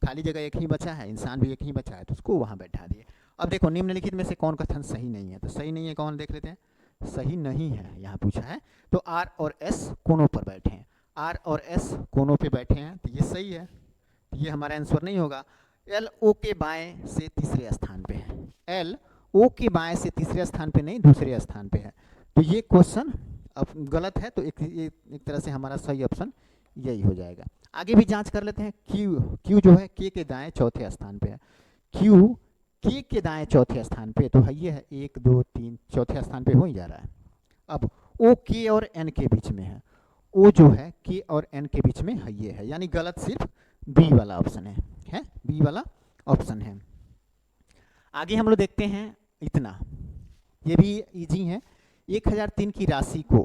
खाली जगह एक ही बचा है, इंसान भी एक ही बचा है, तो उसको वहाँ बैठा दिए। अब देखो निम्नलिखित में से कौन कथन सही नहीं है, तो सही नहीं है कौन देख लेते हैं, सही नहीं है यहाँ पूछा है, तो आर और एस कोनों पर बैठे हैं, आर और एस कोनों पे बैठे हैं, तो ये सही है, तो ये हमारा आंसर नहीं होगा। एल ओ के बाएं से तीसरे स्थान पे है, एल ओ के बाएं से तीसरे स्थान पे नहीं, दूसरे स्थान पे है, तो ये क्वेश्चन अब गलत है, तो एक तरह से हमारा सही ऑप्शन यही हो जाएगा। आगे भी जांच कर लेते हैं, क्यू क्यू जो है के दाएं चौथे स्थान पे है, क्यू के दाएं चौथे स्थान पे, तो है ये है 1 2 3 चौथे स्थान पे हो ही जा रहा है। अब ओ के और एन के बीच में है, ओ जो है के और एन के बीच में है, ये है, यानी गलत सिर्फ बी वाला ऑप्शन है बी वाला ऑप्शन है। आगे हम लोग देखते हैं इतना, ये भी इजी है, 1003 की राशि को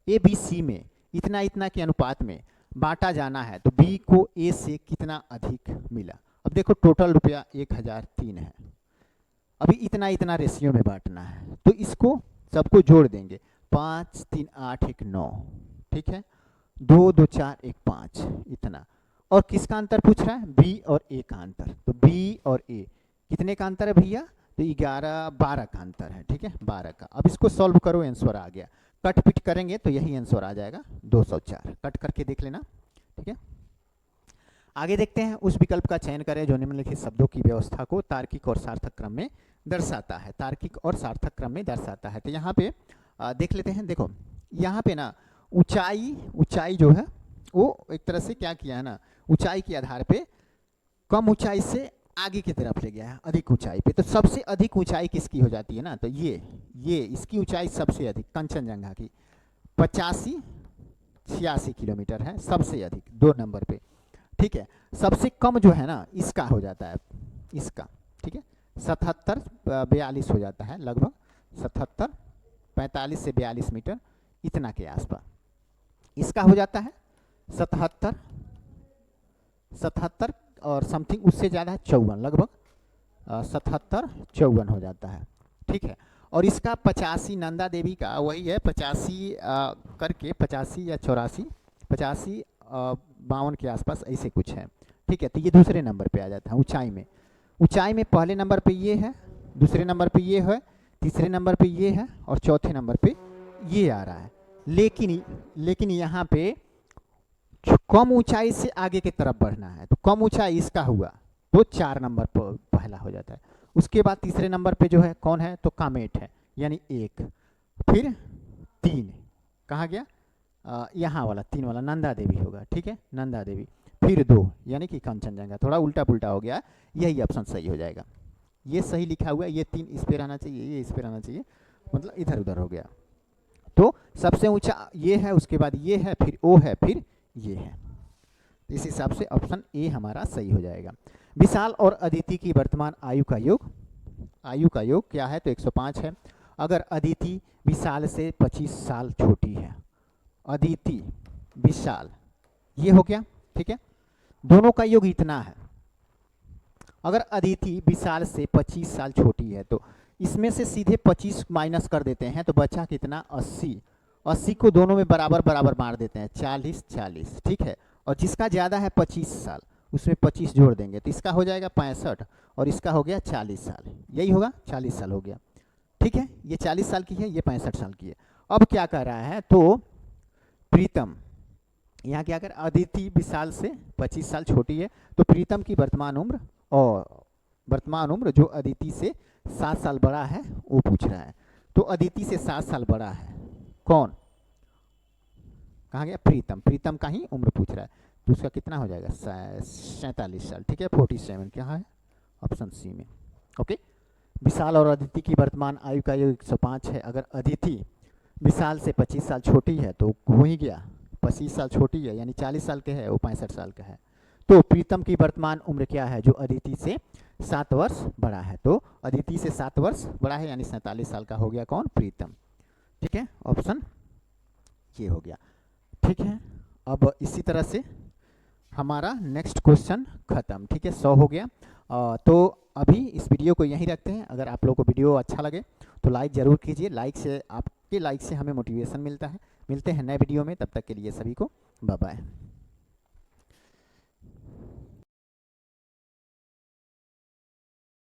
ए बी सी में इतना इतना के अनुपात में बांटा जाना है, तो बी को ए से कितना अधिक मिला। अब देखो टोटल रुपया 1003 है, अभी इतना इतना रेशियो में बांटना है, तो इसको सबको जोड़ देंगे, 5 3 8 1 9, ठीक है, 2 2 4 1 5 इतना, और किसका अंतर पूछ रहा है, बी और ए का अंतर, तो बी और ए कितने का अंतर है भैया, तो 11 12 का अंतर है, ठीक है, 12 का। अब इसको सॉल्व करो, आंसर आ गया, कट पिट करेंगे तो यही आंसर आ जाएगा 204, कट करके देख लेना, ठीक है। आगे देखते हैं, उस विकल्प का चयन करें जो निम्नलिखित शब्दों की व्यवस्था को तार्किक और सार्थक क्रम में दर्शाता है, तार्किक और सार्थक क्रम में दर्शाता है। तो यहाँ पे देख लेते हैं। देखो यहाँ पे ना ऊंचाई जो है वो एक तरह से क्या किया है ना, ऊंचाई के आधार पे कम ऊंचाई से आगे की तरफ ले गया है अधिक ऊंचाई पे। तो सबसे अधिक ऊंचाई किसकी हो जाती है ना, तो ये इसकी ऊंचाई सबसे अधिक कंचनजंगा की 85-86 किलोमीटर है, सबसे अधिक 2 नंबर पे। ठीक है, सबसे कम जो है ना इसका हो जाता है, इसका ठीक है 77-42 हो जाता है, लगभग 45 से 42 मीटर इतना के आसपास। इसका हो जाता है 77 और समथिंग, उससे ज़्यादा है 54, लगभग 77-54 हो जाता है। ठीक है, और इसका 85 नंदा देवी का वही है 85 करके 85 या 84 85 52 के आसपास ऐसे कुछ है। ठीक है, तो ये दूसरे नंबर पे आ जाता है ऊंचाई में। ऊंचाई में पहले नंबर पे ये है, दूसरे नंबर पे ये है, तीसरे नंबर पे ये है और चौथे नंबर पे ये आ रहा है। लेकिन यहाँ पे कम ऊंचाई से आगे की तरफ बढ़ना है, तो कम ऊंचाई इसका हुआ तो 4 नंबर पर पहला हो जाता है। उसके बाद तीसरे नंबर पे जो है कौन है, तो कामेट है, यानी 1, फिर 3 कहाँ गया, यहाँ वाला 3 वाला नंदा देवी होगा। ठीक है, नंदा देवी, फिर 2 यानी कि कंचनजंगा। थोड़ा उल्टा पुल्टा हो गया, यही ऑप्शन सही हो जाएगा। ये सही लिखा हुआ है, ये 3 इस पे रहना चाहिए, ये इस पे रहना चाहिए, मतलब इधर उधर हो गया। तो सबसे ऊंचा ये है, उसके बाद ये है, फिर ओ है, फिर ये है। इस हिसाब से ऑप्शन ए हमारा सही हो जाएगा। विशाल और अदिति की वर्तमान आयु का योग क्या है, तो 105 है। अगर अदिति विशाल से 25 साल छोटी है, अदिति विशाल ये हो गया। ठीक है, दोनों का योग इतना है। अगर अदिति विशाल से 25 साल छोटी है तो इसमें से सीधे 25 माइनस कर देते हैं, तो बचा कितना, 80 को दोनों में बराबर बराबर मार देते हैं, 40-40। ठीक है, और जिसका ज़्यादा है 25 साल उसमें 25 जोड़ देंगे, तो इसका हो जाएगा 65 और इसका हो गया 40 साल, यही होगा 40 साल हो गया। ठीक है, ये 40 साल की है, ये 65 साल की है। अब क्या कर रहा है, तो प्रीतम यहाँ क्या कर, अदिति विशाल से 25 साल छोटी है, तो प्रीतम की वर्तमान उम्र जो अदिति से 7 साल बड़ा है वो पूछ रहा है। तो अदिति से 7 साल बड़ा है कौन, कहाँ गया, प्रीतम का ही उम्र पूछ रहा है, तो उसका कितना हो जाएगा, 47 साल। ठीक है, 47 क्या है, ऑप्शन सी में। ओके, विशाल और अदिति की वर्तमान आयु का योग 105 है। अगर अदिति विशाल से 25 साल छोटी है तो हो ही गया, 25 साल छोटी है यानी 40 साल के है, वो 65 साल का है। तो प्रीतम की वर्तमान उम्र क्या है, जो अदिति से 7 वर्ष बड़ा है, तो अदिति से 7 वर्ष बड़ा है यानी 47 साल का हो गया कौन, प्रीतम। ठीक है, ऑप्शन ये हो गया। ठीक है, अब इसी तरह से हमारा नेक्स्ट क्वेश्चन खत्म। ठीक है, 100 हो गया। तो अभी इस वीडियो को यहीं रखते हैं। अगर आप लोगों को वीडियो अच्छा लगे तो लाइक ज़रूर कीजिए, लाइक से आपके लाइक से हमें मोटिवेशन मिलता है। मिलते हैं नए वीडियो में, तब तक के लिए सभी को बाय बाय।